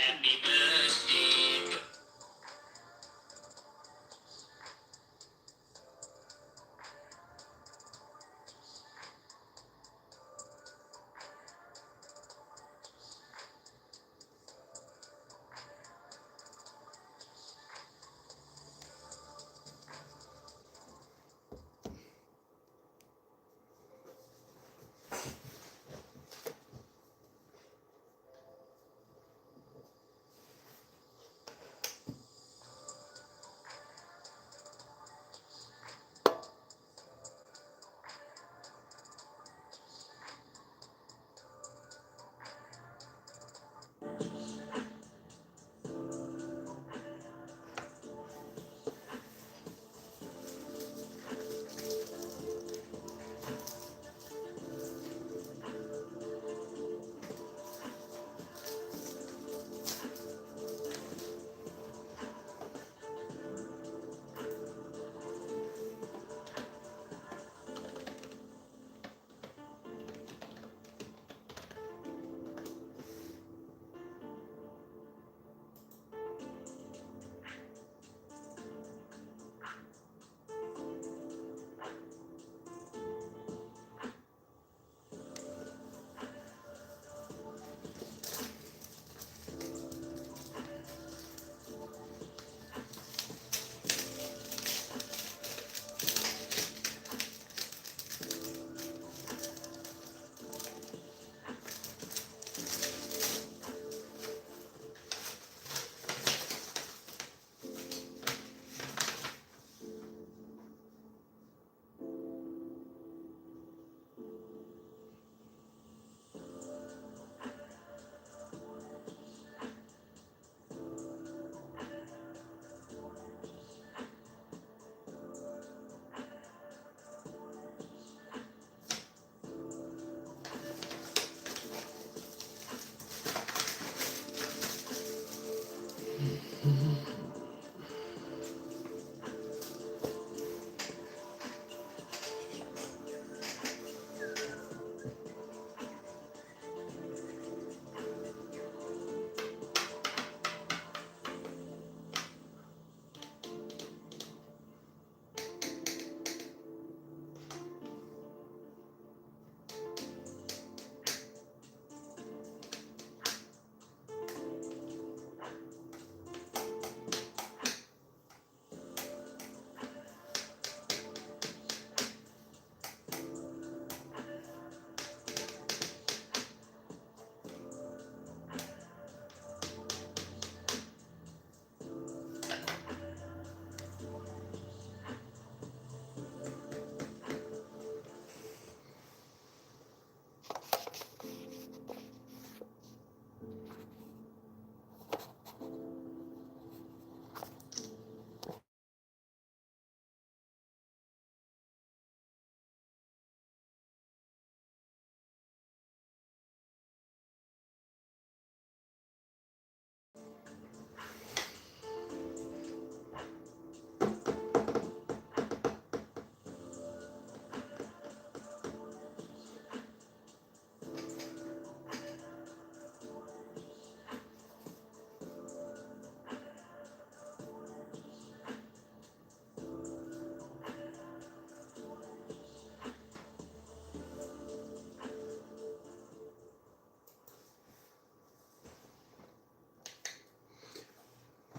Happy birthday.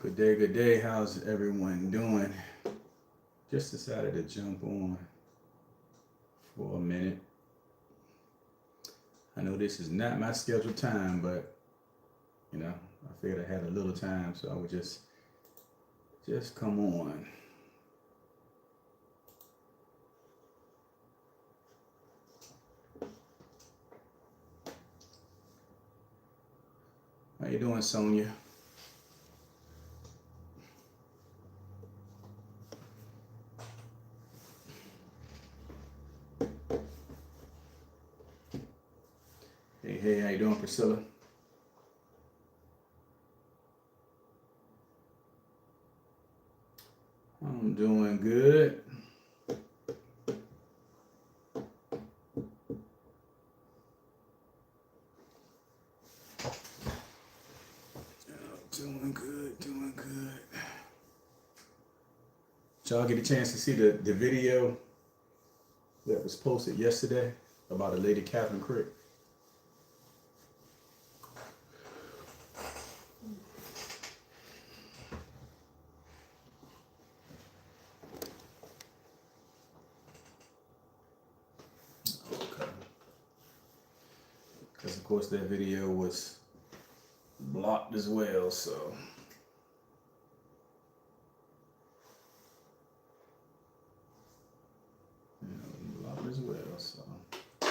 Good day, good day. How's everyone doing? Just decided to jump on for a minute. I know this is not my scheduled time, but I figured I had a little time, so I would just come on. How you doing, Sonia? Hey, how you doing, Priscilla? I'm doing good. Doing good, doing good. Did y'all get a chance to see the video that was posted yesterday about a lady, Catherine Crick? Okay. Because of course that video was blocked as well, so. Blocked as well, so. I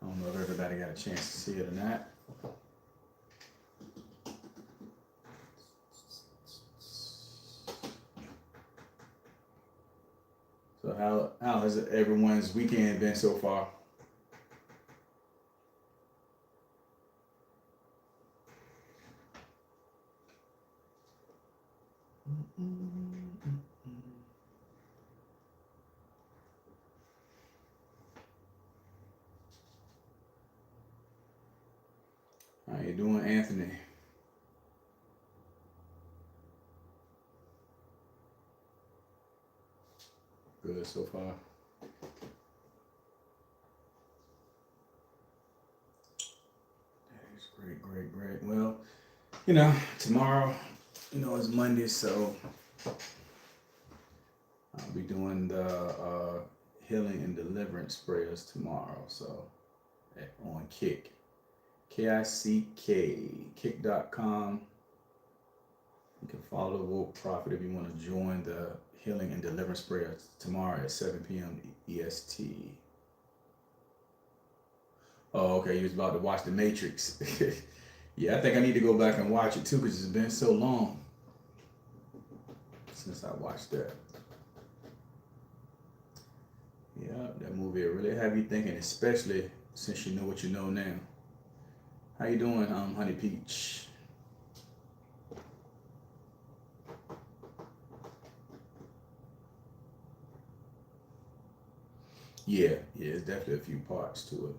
don't know if everybody got a chance to see it or not. So how has everyone's weekend been so far? How you doing, Anthony? Good so far. That is great, great, great. Well, tomorrow, it's Monday, so I'll be doing the healing and deliverance prayers tomorrow. So on Kick, Kick, kick.com. You can follow the Woke Prophet if you want to join the healing and deliverance prayers tomorrow at 7 p.m. EST. Oh, okay. You was about to watch The Matrix. Yeah, I think I need to go back and watch it too because it's been so long since I watched that. Yeah, that movie will really have you thinking, especially since you know what you know now. How you doing, Honey Peach? Yeah, it's definitely a few parts to it.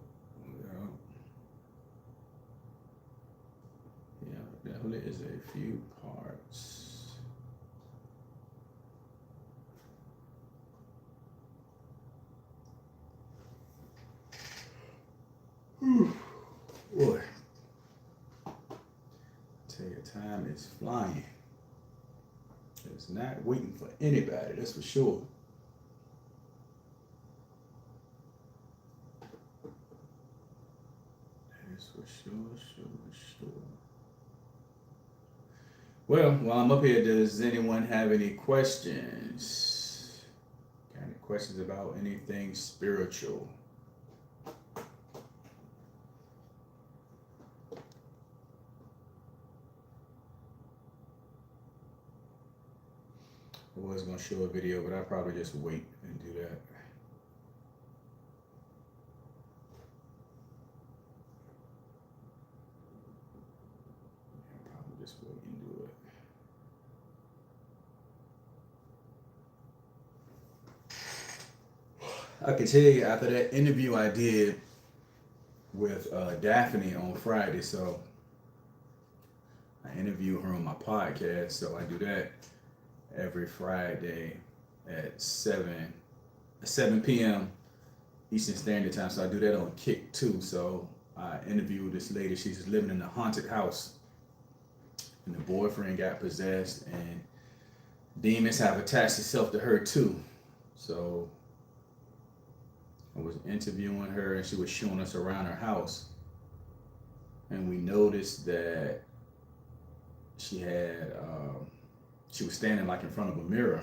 Yeah, definitely is a few parts. Boy, tell you, time is flying. It's not waiting for anybody, that's for sure. That is for sure. Well, while I'm up here, does anyone have any questions? Got any questions about anything spiritual? I was going to show a video, but I'll probably just wait and do that. I'll probably just wait and do it. I can tell you after that interview I did with Daphne on Friday, so I interview her on my podcast, so I do that every Friday at 7 p.m. Eastern Standard Time. So I do that on Kick too. So I interviewed this lady. She's living in a haunted house, and the boyfriend got possessed, and demons have attached itself to her too. So I was interviewing her, and she was showing us around her house, and we noticed that she had she was standing like in front of a mirror,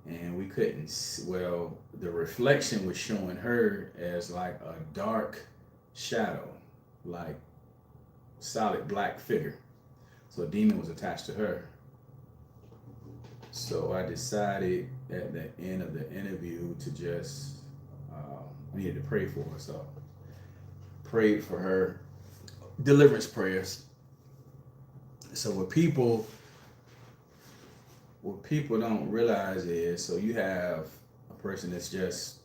and we couldn't, well, the reflection was showing her as like a dark shadow, like solid black figure. So a demon was attached to her. So I decided at the end of the interview to just, I needed to pray for her. So prayed for her deliverance prayers. So what people don't realize is, so you have a person that's just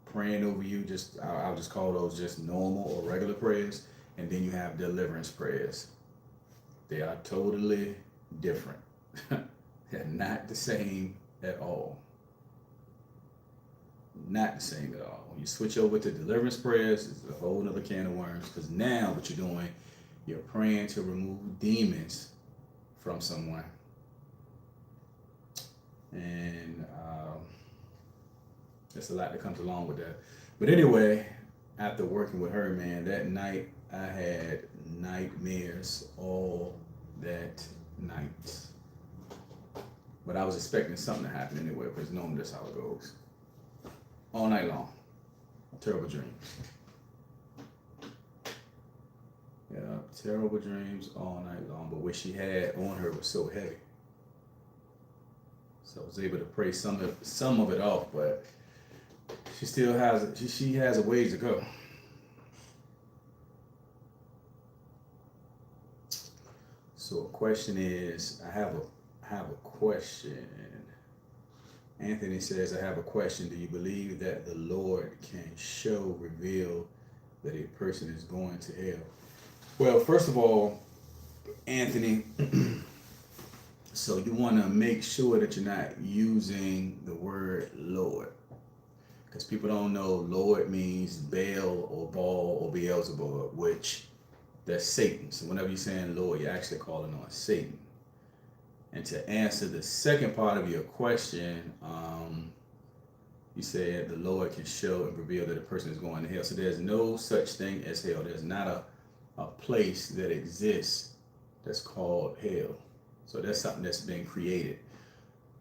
praying over you, I'll just call those just normal or regular prayers. and then you have deliverance prayers. They are totally different. They're not the same at all. Not the same at all. When you switch over to deliverance prayers, it's a whole other can of worms, because now what you're doing, you're praying to remove demons from someone. And there's a lot that comes along with that. But anyway, after working with her, man, that night I had nightmares all that night. But I was expecting something to happen anyway, because normally that's how it goes. All night long. Terrible dreams. Yeah, terrible dreams all night long. But what she had on her was so heavy. So I was able to pray some of it off, but she still has she has a ways to go. So a question is, I have a question. Anthony says, I have a question. Do you believe that the Lord can reveal that a person is going to hell? Well, first of all, Anthony, so you want to make sure that you're not using the word Lord. Because people don't know Lord means Baal or Baal or Beelzebub, which that's Satan. So whenever you're saying Lord, you're actually calling on Satan. And to answer the second part of your question, you said the Lord can show and reveal that a person is going to hell. So there's no such thing as hell. There's not a place that exists that's called hell. So that's something that's been created.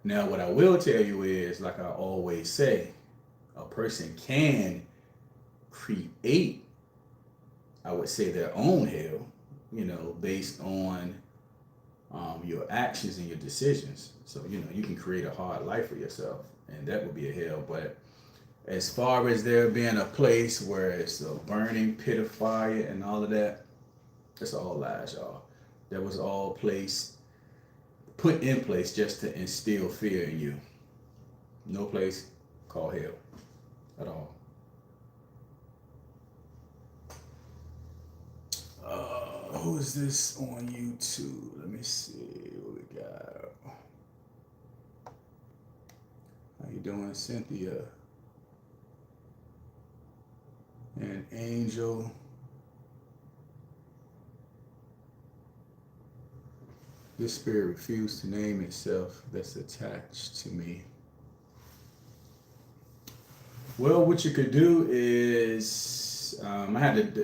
Now, what I will tell you is, like I always say, a person can create, I would say, their own hell, based on your actions and your decisions. So, you can create a hard life for yourself, and that would be a hell. But as far as there being a place where it's a burning pit of fire and all of that, that's all lies, y'all. That was all put in place just to instill fear in you. No place called hell at all. Who is this on YouTube? Let me see what we got. How you doing, Cynthia? And Angel. This spirit refused to name itself that's attached to me. Well, what you could do is, I had the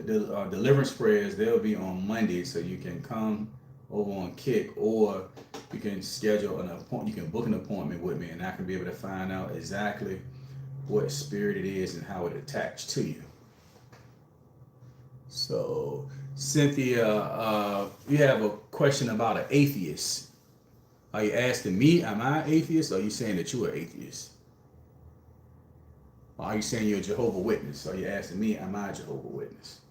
deliverance prayers. They'll be on Monday, so you can come over on Kick, or you can schedule an appointment. You can book an appointment with me, and I can be able to find out exactly what spirit it is and how it attached to you. So, Cynthia, you have a question about an atheist. Are you asking me, am I an atheist, or are you saying that you're an atheist? Or are you saying you're a Jehovah's Witness? Are you asking me, am I a Jehovah's Witness?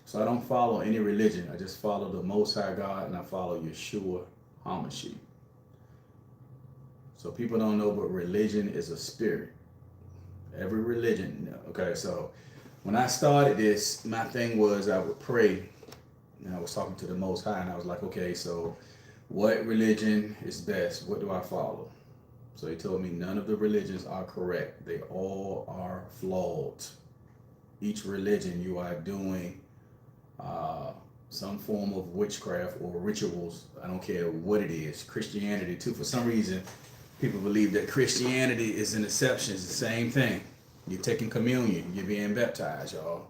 So I don't follow any religion. I just follow the Most High God, and I follow Yeshua HaMashiach. So people don't know, but religion is a spirit. Every religion. Okay, so when I started this, my thing was I would pray, and I was talking to the Most High, and I was like, okay, so what religion is best? What do I follow? So he told me none of the religions are correct. They all are flawed. Each religion, you are doing some form of witchcraft or rituals. I don't care what it is. Christianity too. For some reason, people believe that Christianity is an exception. It's the same thing. You're taking communion. You're being baptized, y'all.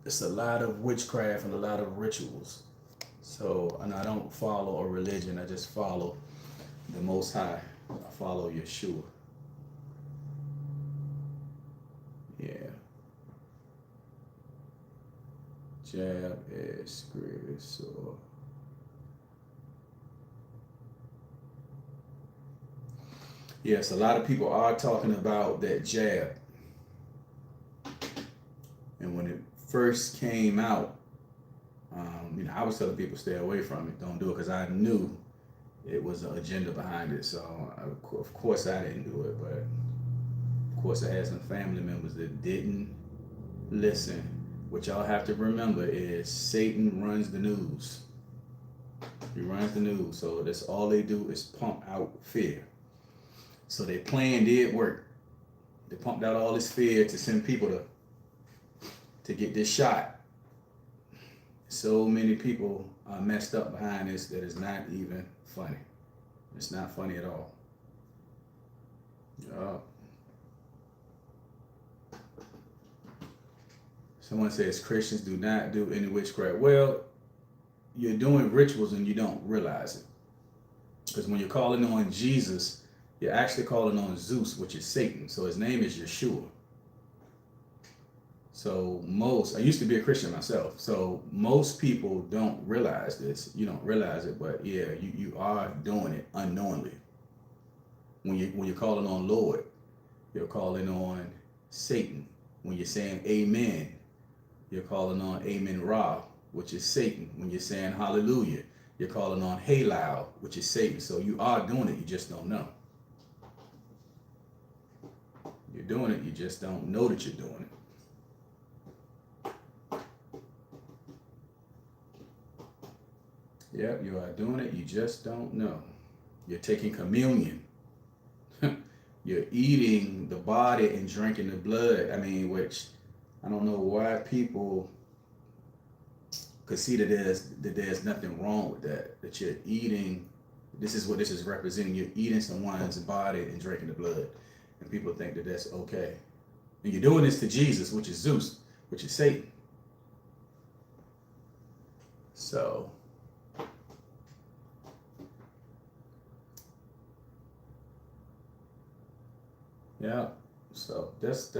It's a lot of witchcraft and a lot of rituals. So, and I don't follow a religion. I just follow the Most High. I follow Yeshua. Yeah. Jab is great. So yes, a lot of people are talking about that jab. And when it first came out, I was telling people stay away from it. Don't do it, because I knew it was an agenda behind it. So of course I didn't do it, but of course I had some family members that didn't Listen, what y'all have to remember is Satan runs the news. He runs the news. So that's all they do is pump out fear. So their plan did work. They pumped out all this fear to send people to get this shot. So many people are messed up behind this that is not even funny. It's not funny at all. Someone says Christians do not do any witchcraft. Well, you're doing rituals and you don't realize it. Because when you're calling on Jesus, you're actually calling on Zeus, which is Satan. So his name is Yeshua. So I used to be a Christian myself. So most people don't realize this. You don't realize it, but yeah, you are doing it unknowingly. When you're calling on Lord, you're calling on Satan. When you're saying Amen, you're calling on Amen Ra, which is Satan. When you're saying Hallelujah, you're calling on Halal, which is Satan. So you are doing it, you just don't know. You're doing it, you just don't know that you're doing it. Yep, you are doing it, you just don't know. You're taking communion. You're eating the body and drinking the blood. I mean, which I don't know why people could see that there's nothing wrong with that. That you're eating, this is what this is representing. You're eating someone's body and drinking the blood. And people think that that's okay. And you're doing this to Jesus, which is Zeus, which is Satan. So yeah, so that's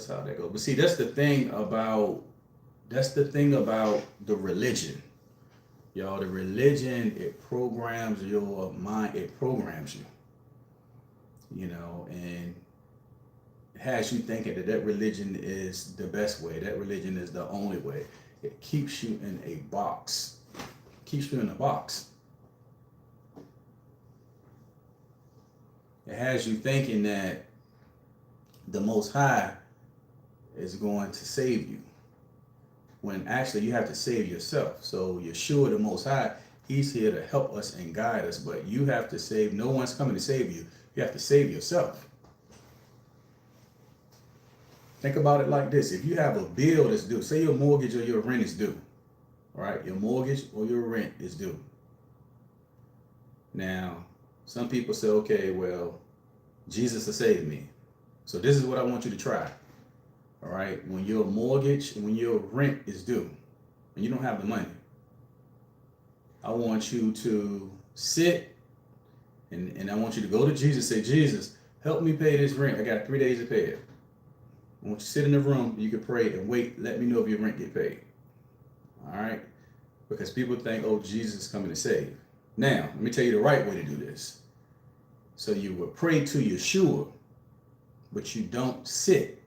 how that goes. But see, that's the thing about the religion, y'all. The religion, it programs your mind. It programs you, and it has you thinking that religion is the best way. That religion is the only way. It keeps you in a box. Keeps you in a box. It has you thinking that the Most High is going to save you, when actually you have to save yourself. So Yeshua, the Most High, he's here to help us and guide us, but you have to save. No one's coming to save you. You have to save yourself. Think about it like this. If you have a bill that's due, say your mortgage or your rent is due, right? Your mortgage or your rent is due. Now, some people say, okay, well, Jesus will save me. So this is what I want you to try. All right. When your mortgage and when your rent is due and you don't have the money, I want you to sit and I want you to go to Jesus, say, Jesus, help me pay this rent. I got 3 days to pay it. I want you to sit in the room, you can pray and wait. Let me know if your rent get paid. All right. Because people think, oh, Jesus is coming to save. Now, let me tell you the right way to do this. So you would pray to Yeshua, but you don't sit.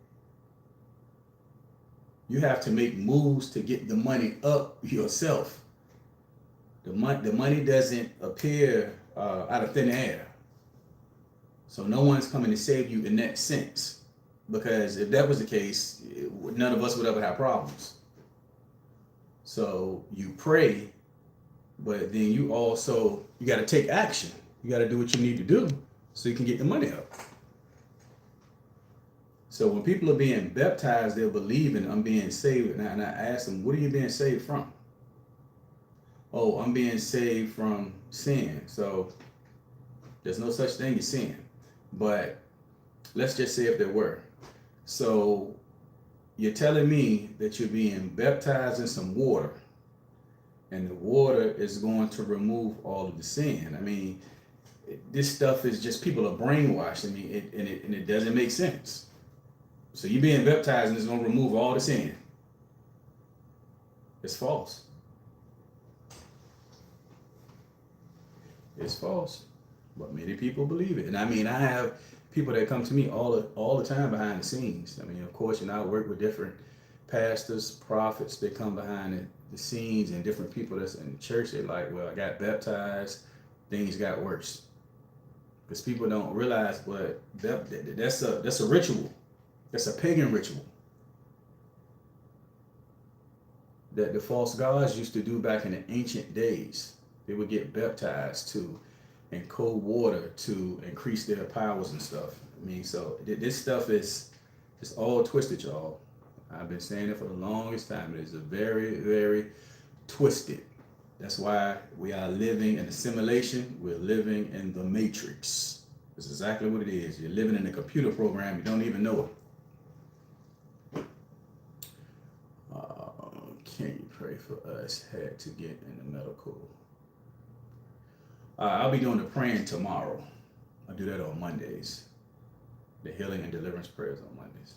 You have to make moves to get the money up yourself. The money doesn't appear out of thin air. So no one's coming to save you in that sense. Because if that was the case, none of us would ever have problems. So you pray, but then you got to take action. You got to do what you need to do so you can get the money up. So when people are being baptized, they're believing I'm being saved. And I ask them, what are you being saved from? Oh, I'm being saved from sin. So there's no such thing as sin. But let's just say if there were. So you're telling me that you're being baptized in some water, and the water is going to remove all of the sin. I mean, this stuff is just, people are brainwashed. I mean, it doesn't make sense. So you're being baptized and it's going to remove all the sin. It's false. It's false. But many people believe it. And I mean, I have people that come to me all the time behind the scenes. I mean, of course, I work with different pastors, prophets that come behind the scenes, and different people that's in the church. They're like, well, I got baptized, things got worse. Because people don't realize, but that's a ritual. That's a pagan ritual. that the false gods used to do back in the ancient days. They would get baptized to in cold water to increase their powers and stuff. I mean, so this stuff is it's all twisted, y'all. I've been saying it for the longest time. It is a very, very twisted. That's why we are living in a simulation. We're living in the matrix. That's exactly what it is. You're living in a computer program. You don't even know it. Can you pray for us? Had to get in the medical. I'll be doing the praying tomorrow. I do that on Mondays. The healing and deliverance prayers on Mondays.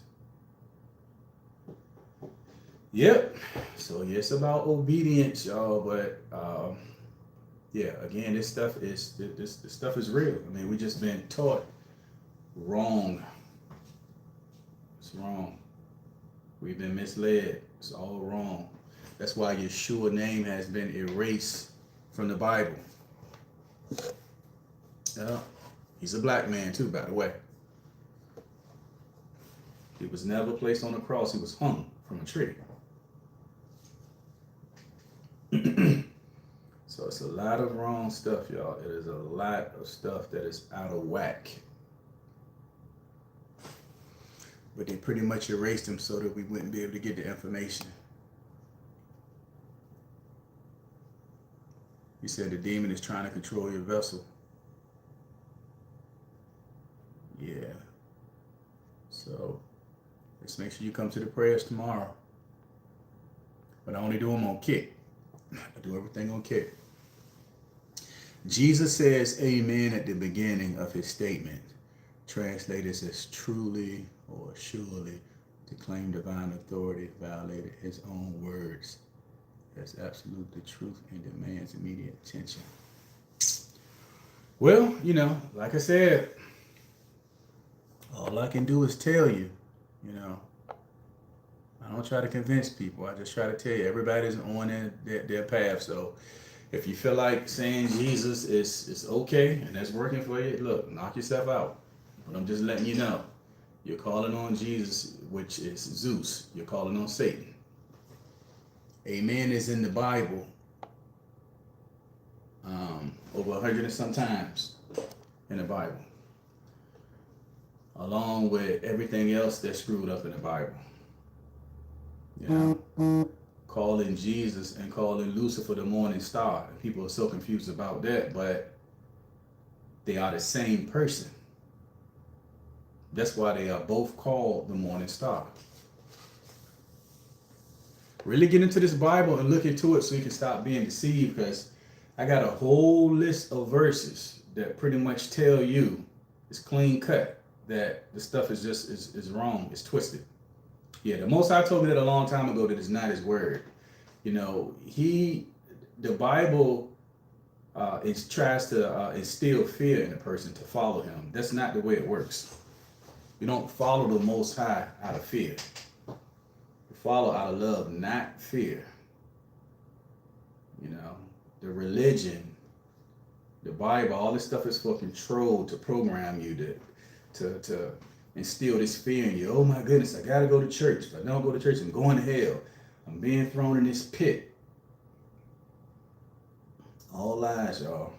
Yep. So yeah, it's about obedience, y'all. But yeah, again, this stuff is this stuff is real. I mean, we just been taught wrong. It's wrong. We've been misled. It's all wrong. That's why Yeshua's name has been erased from the Bible. Yeah, he's a black man too, by the way. He was never placed on a cross. He was hung from a tree. So it's a lot of wrong stuff, y'all. It is a lot of stuff that is out of whack. But they pretty much erased him so that we wouldn't be able to get the information. He said the demon is trying to control your vessel. Yeah. So just make sure you come to the prayers tomorrow. But I only do them on kick. I do everything on kick. Jesus says amen at the beginning of his statement. Translated as truly or surely to claim divine authority violated his own words. That's absolute the truth and demands immediate attention. Well, you know, like I said, all I can do is tell you, you know, I don't try to convince people. I just try to tell you everybody's on their path. So if you feel like saying Jesus is okay and that's working for you, look, knock yourself out. But I'm just letting you know, you're calling on Jesus, which is Zeus. You're calling on Satan. Amen is in the Bible over 100 and some times in the Bible, along with everything else that's screwed up in the Bible. You know, calling Jesus and calling Lucifer the morning star. People are so confused about that, but they are the same person. That's why they are both called the morning star. Really get into this Bible and look into it so you can stop being deceived, because I got a whole list of verses that pretty much tell you it's clean cut that the stuff is just is wrong, it's twisted. Yeah, the Most High told me that a long time ago that it's not his word. You know, the Bible tries to instill fear in a person to follow him. That's not the way it works. You don't follow the Most High out of fear. You follow out of love, not fear. You know, the religion, the Bible, all this stuff is for control, to program you to instill this fear in you. Oh my goodness, I gotta go to church. If I don't go to church, I'm going to hell. I'm being thrown in this pit. All lies, y'all.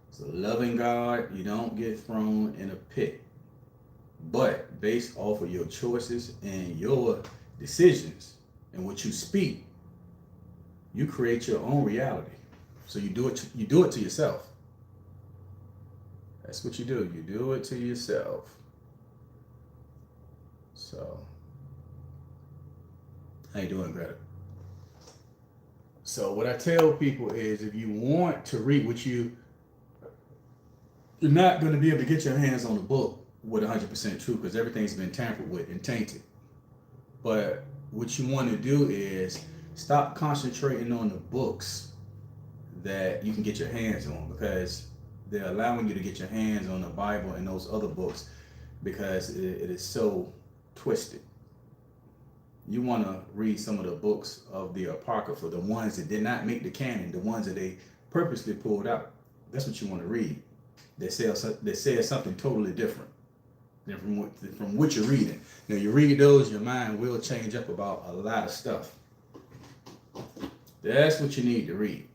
It's a loving God. You don't get thrown in a pit. But based off of your choices and your decisions and what you speak, you create your own reality. So you do it to yourself. That's what you do. You do it to yourself. So, how you doing, Greta? So what I tell people is, if you want to read what you're not going to be able to get your hands on the book with 100% truth, because everything's been tampered with and tainted. But what you want to do is stop concentrating on the books that you can get your hands on, because they're allowing you to get your hands on the Bible and those other books because it is so twisted. You want to read some of the books of the Apocrypha, the ones that did not make the canon, the ones that they purposely pulled out. That's what you want to read. They say something totally different. than from what you're reading. Now, you read those, your mind will change up about a lot of stuff. That's what you need to read.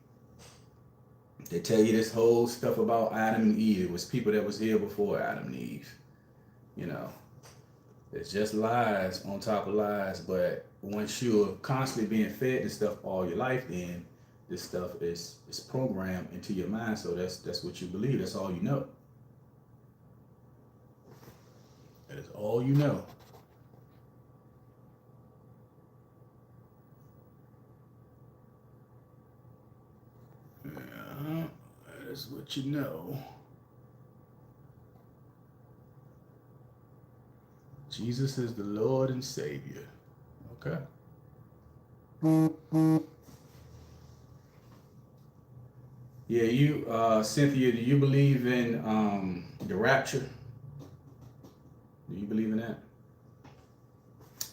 They tell you this whole stuff about Adam and Eve. It was people that was here before Adam and Eve. You know, it's just lies on top of lies. But once you're constantly being fed this stuff all your life, then this stuff is programmed into your mind. So that's what you believe. That's all you know. That is all you know. Yeah, that is what you know. Jesus is the Lord and Savior. Okay. Yeah, you, Cynthia, do you believe in the rapture? Do you believe in that?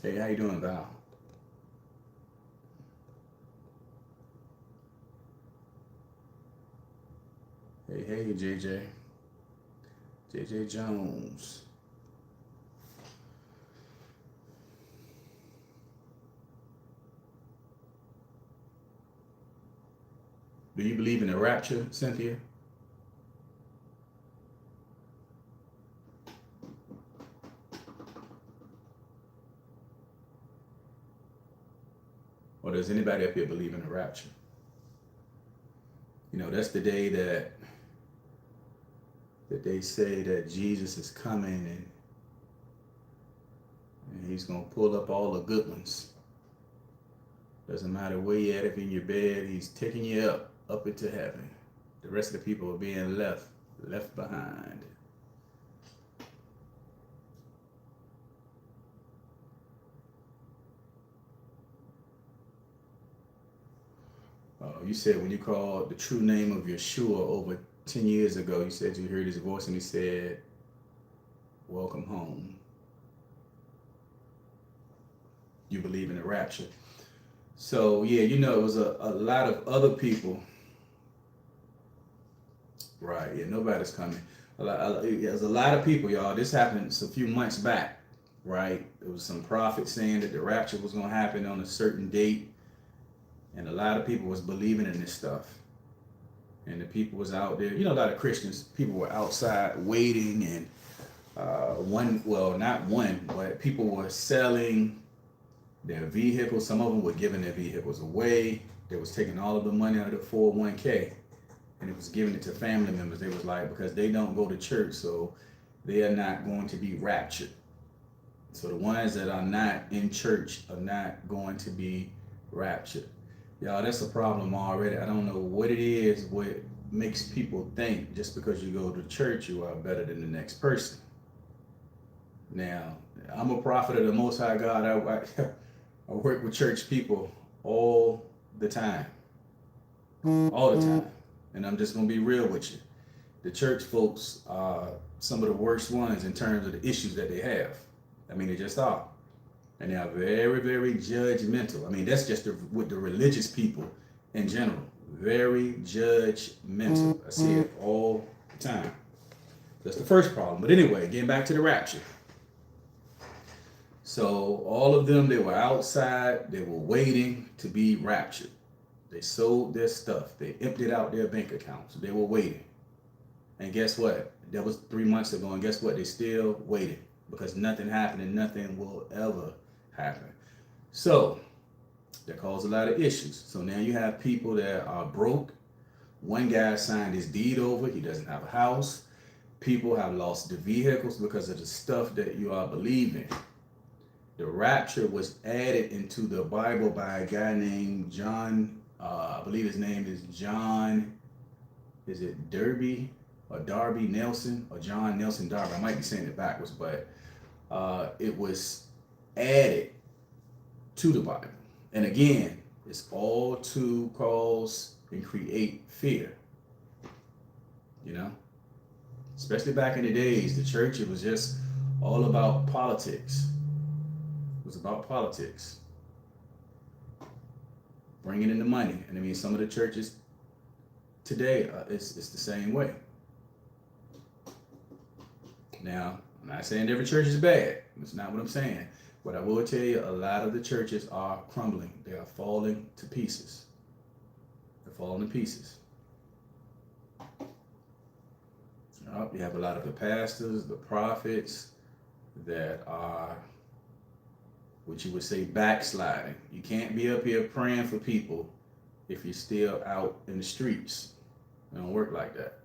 Hey, how you doing, Val? Hey, JJ. JJ Jones. Do you believe in the rapture, Cynthia? Or does anybody up here believe in the rapture? You know, that's the day that they say that Jesus is coming and he's going to pull up all the good ones. Doesn't matter where you're at, if in your bed, he's taking you up into heaven. The rest of the people are being left behind. You said when you called the true name of Yeshua over 10 years ago, you said you heard his voice and he said, welcome home. You believe in the rapture. So, yeah, you know, it was a lot of other people. Right, yeah, nobody's coming. There's a lot of people, y'all. This happened a few months back, right? There was some prophets saying that the rapture was going to happen on a certain date. And a lot of people was believing in this stuff. And the people was out there, you know, a lot of Christians, people were outside waiting and not one, but people were selling their vehicles. Some of them were giving their vehicles away. They was taking all of the money out of the 401k and it was giving it to family members. They was like, because they don't go to church, so they are not going to be raptured. So the ones that are not in church are not going to be raptured. Y'all, that's a problem already. I don't know what it is, what makes people think just because you go to church, you are better than the next person. Now, I'm a prophet of the Most High God. I work with church people all the time. All the time. And I'm just going to be real with you. The church folks are some of the worst ones in terms of the issues that they have. I mean, they just are. And they are very, very judgmental. I mean, that's just with the religious people in general. Very judgmental. I see it all the time. That's the first problem. But anyway, getting back to the rapture. So all of them, they were outside. They were waiting to be raptured. They sold their stuff. They emptied out their bank accounts. They were waiting. And guess what? That was 3 months ago. And guess what? They still waiting because nothing happened and nothing will ever happen. So that caused a lot of issues. So now you have people that are broke. One guy signed his deed over. He doesn't have a house. People have lost their vehicles because of the stuff that you are believing. The rapture was added into the Bible by a guy named John. I believe his name is John. Is it Darby Nelson or John Nelson Darby? I might be saying it backwards, but it was added to the Bible. And again, it's all to cause and create fear. You know, especially back in the days, the church, it was just all about politics. It was about politics. Bringing in the money. And I mean, some of the churches today, it's the same way. Now, I'm not saying every church is bad. That's not what I'm saying. But I will tell you, a lot of the churches are crumbling. They are falling to pieces. They're falling to pieces. You have a lot of the pastors, the prophets that are what you would say backsliding. You can't be up here praying for people if you're still out in the streets. It don't work like that.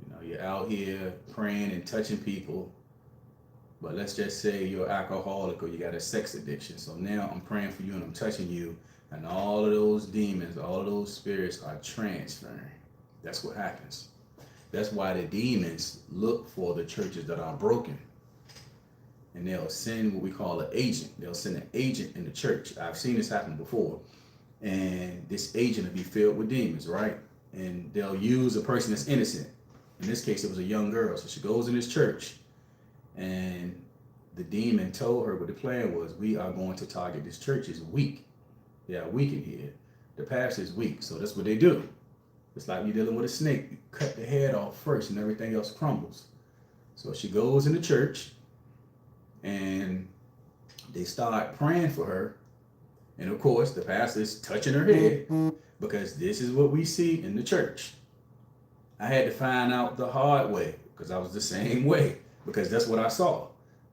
You know, you're out here praying and touching people, but let's just say you're an alcoholic or you got a sex addiction. So now I'm praying for you and I'm touching you, and all of those demons, all of those spirits are transferring. That's what happens. That's why the demons look for the churches that are broken. And they'll send what we call an agent. They'll send an agent in the church. I've seen this happen before. And this agent will be filled with demons, right? And they'll use a person that's innocent. In this case, it was a young girl. So she goes in this church, and the demon told her what the plan was. We are going to target this church. It's weak. They are weak in here. The pastor is weak. So that's what they do. It's like you're dealing with a snake. You cut the head off first and everything else crumbles. So she goes in the church, and they start praying for her. And of course, the pastor is touching her head, because this is what we see in the church. I had to find out the hard way, because I was the same way, because that's what I saw.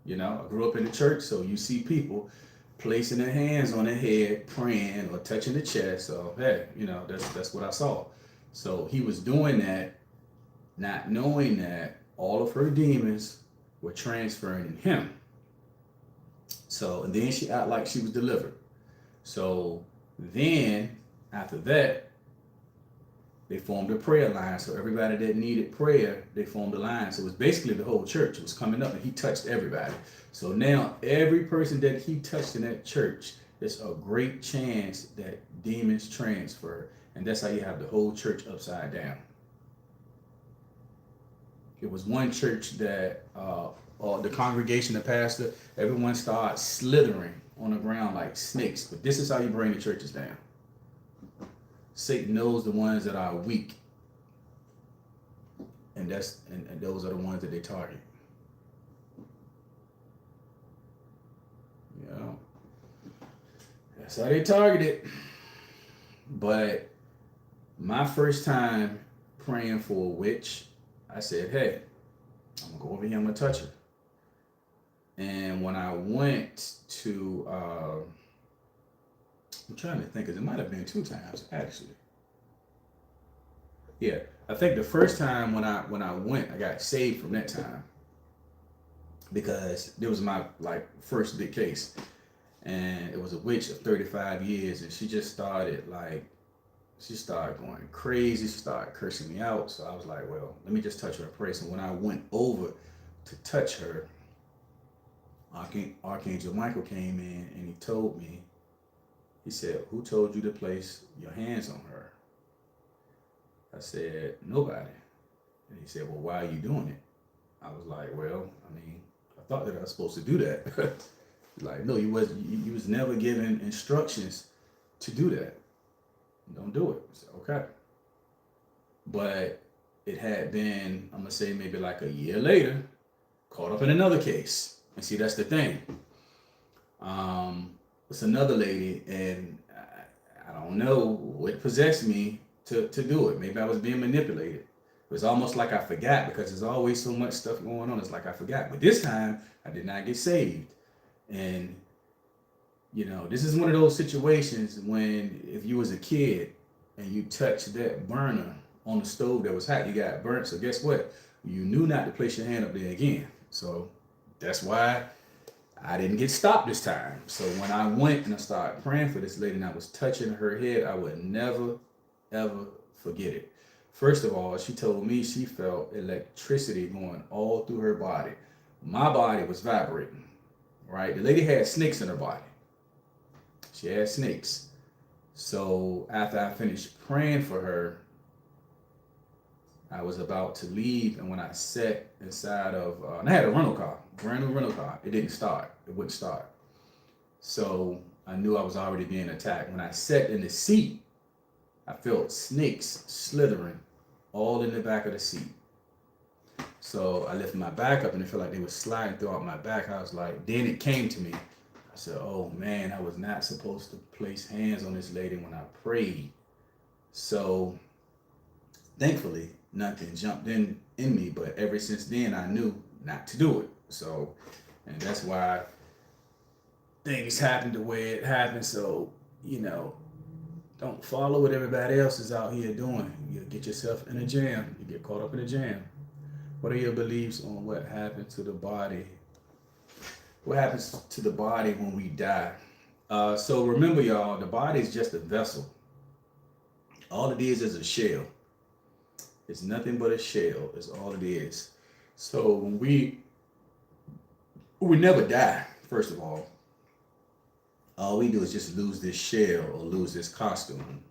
You know, I grew up in the church, so you see people placing their hands on their head, praying or touching the chest. So hey, you know, that's what I saw. So he was doing that, not knowing that all of her demons were transferring in him. So, and then she acted like she was delivered. So then after that, they formed a prayer line. So everybody that needed prayer, they formed a line. So it was basically the whole church was coming up, and he touched everybody. So now every person that he touched in that church, there's a great chance that demons transfer. And that's how you have the whole church upside down. It was one church that the congregation, the pastor, everyone started slithering on the ground like snakes. But this is how you bring the churches down. Satan knows the ones that are weak, and those are the ones that they target. You know, that's how they target it. But my first time praying for a witch, I said, hey, I'm gonna go over here, I'm gonna touch her. And when I went to, I'm trying to think, because it might have been 2 times actually. Yeah, I think the first time when I went, I got saved from that time, because there was my first big case, and it was a witch of 35 years, and she just started going crazy. She started cursing me out. So I was like, well, let me just touch her and pray. So when I went over to touch her, Archangel Michael came in and he told me, he said, who told you to place your hands on her? I said, nobody. And he said, well, why are you doing it? I was like, well, I mean, I thought that I was supposed to do that. Like, no, you was never given instructions to do that. Don't do it. I said, okay. But it had been, I'm gonna say maybe like a year later, caught up in another case. And see, that's the thing. It's another lady, and I don't know what possessed me to do it. Maybe I was being manipulated. It was almost like I forgot, because there's always so much stuff going on. It's like I forgot. But this time, I did not get saved. And you know, this is one of those situations when if you was a kid and you touched that burner on the stove that was hot, you got burnt. So guess what? You knew not to place your hand up there again. So that's why I didn't get stopped this time. So when I went and I started praying for this lady and I was touching her head, I would never, ever forget it. First of all, she told me she felt electricity going all through her body. My body was vibrating, right? The lady had snakes in her body. She had snakes. So after I finished praying for her, I was about to leave, and when I sat inside of, and I had a rental car, brand new rental car, it didn't start. It wouldn't start. So I knew I was already being attacked. When I sat in the seat, I felt snakes slithering all in the back of the seat. So I lifted my back up and it felt like they were sliding throughout my back. I was like, then it came to me. I said, oh man, I was not supposed to place hands on this lady when I prayed. So thankfully, nothing jumped in me. But ever since then, I knew not to do it. So, and that's why things happened the way it happened. So, you know, don't follow what everybody else is out here doing. You get yourself in a jam. You get caught up in a jam. What are your beliefs on what happened to the body? What happens to the body when we die? So remember, y'all, the body is just a vessel. All it is a shell. It's nothing but a shell. It's all it is. So when we never die. First of all we do is just lose this shell or lose this costume.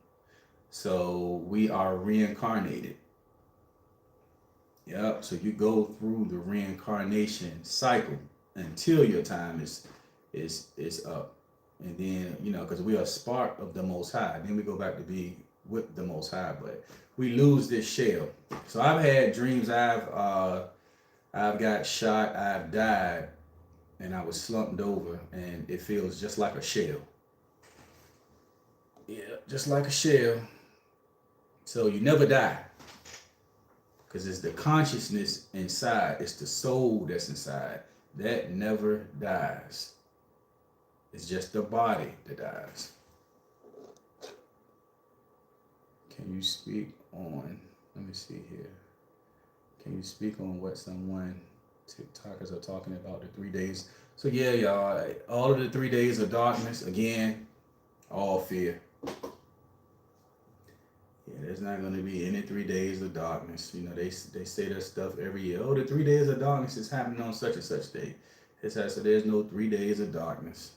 So we are reincarnated. Yep. So you go through the reincarnation cycle until your time is up, and then because we are a spark of the Most High. Then we go back to be with the Most High, but we lose this shell. So I've had dreams. I've got shot. I've died, and I was slumped over, and it feels just like a shell. Yeah, just like a shell. So you never die. Because it's the consciousness inside. It's the soul that's inside. That never dies. It's just the body that dies. Can you speak on, let me see here. Can you speak on what someone TikTokers are talking about, the 3 days? So yeah, y'all, all of the 3 days of darkness, again, all fear. Yeah, there's not going to be any 3 days of darkness. They say that stuff every year. Oh, the 3 days of darkness is happening on such and such day. So there's no 3 days of darkness.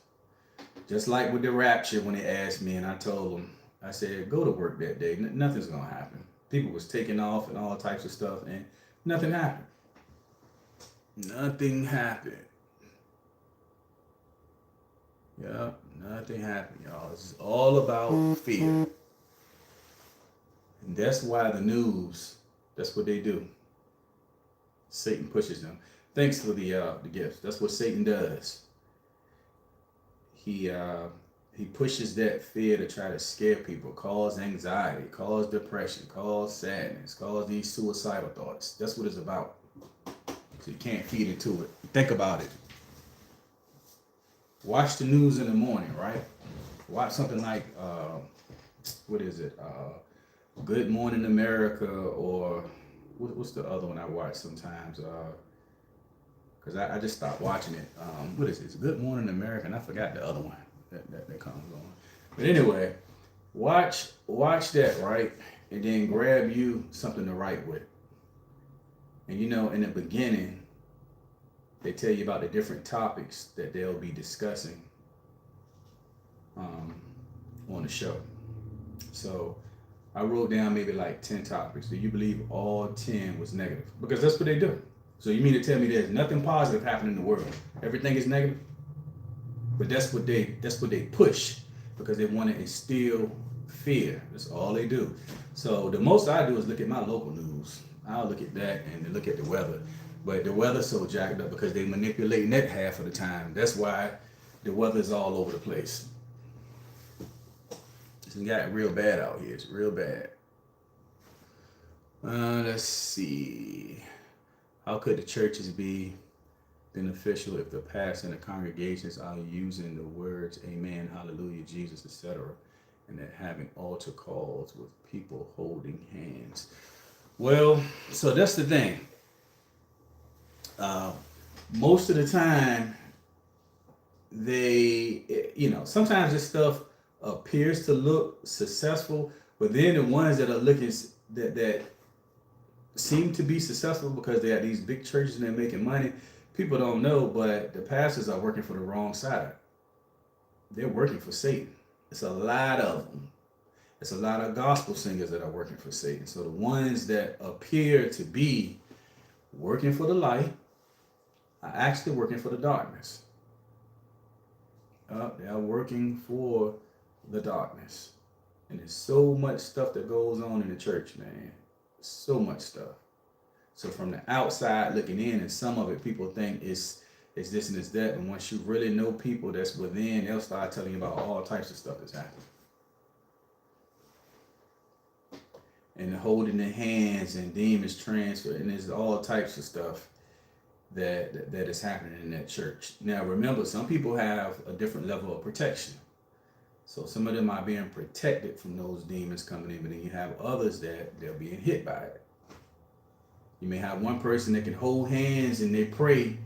Just like with the rapture, when they asked me, and I told them, I said, go to work that day. Nothing's going to happen. People was taking off and all types of stuff, and nothing happened. Nothing happened. Yep, nothing happened, y'all. This is all about fear. And that's why the news, that's what they do. Satan pushes them. Thanks for the gifts. That's what Satan does. He pushes that fear to try to scare people, cause anxiety, cause depression, cause sadness, cause these suicidal thoughts. That's what it's about. So you can't feed into it. Think about it. Watch the news in the morning, right? Watch something like, what is it? Good Morning America, or what's the other one I watch sometimes? Because I just stopped watching it. What is it? Good Morning America, and I forgot the other one that comes on. But anyway, watch that, right? And then grab you something to write with. And in the beginning, they tell you about the different topics that they'll be discussing on the show. So I wrote down maybe like 10 topics. Do you believe all 10 was negative? Because that's what they do. So you mean to tell me there's nothing positive happening in the world? Everything is negative? But that's what they push, because they want to instill fear. That's all they do. So the most I do is look at my local news. I'll look at that and look at the weather. But the weather's so jacked up because they manipulating that half of the time. That's why the weather's all over the place. It's got real bad out here. It's real bad. Let's see. How could the churches be beneficial if the pastor and the congregations are using the words amen, hallelujah, Jesus, etc., and they're having altar calls with people holding hands? Well, so that's the thing. Most of the time, sometimes this stuff appears to look successful, but then the ones that are looking that seem to be successful because they have these big churches and they're making money, people don't know, but the pastors are working for the wrong side. They're working for Satan. It's a lot of them. It's a lot of gospel singers that are working for Satan. So the ones that appear to be working for the light are actually working for the darkness. They are working for the darkness. And there's so much stuff that goes on in the church, man. So much stuff. So from the outside looking in, and some of it people think it's this and it's that, and once you really know people that's within, they'll start telling you about all types of stuff that's happening. And holding their hands and demons transfer, and there's all types of stuff that is happening in that church. Now remember, some people have a different level of protection. So some of them are being protected from those demons coming in, but then you have others that they're being hit by it. You may have one person that can hold hands and they pray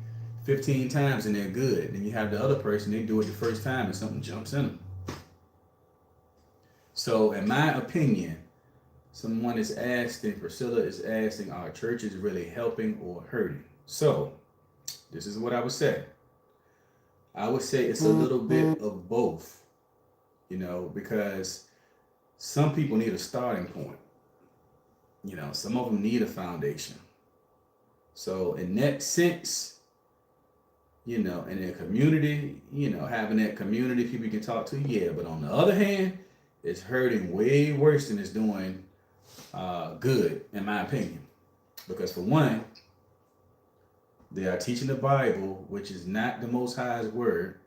15 times and they're good. Then you have the other person, they do it the first time and something jumps in them. So in my opinion, someone is asking, Priscilla is asking, are churches really helping or hurting? So this is what I would say. I would say it's a little bit of both, you know, because some people need a starting point. You know, some of them need a foundation. So in that sense, you know, in a community, you know, having that community people you can talk to, yeah. But on the other hand, it's hurting way worse than it's doing good, in my opinion. Because for one, they are teaching the Bible, which is not the Most High's word.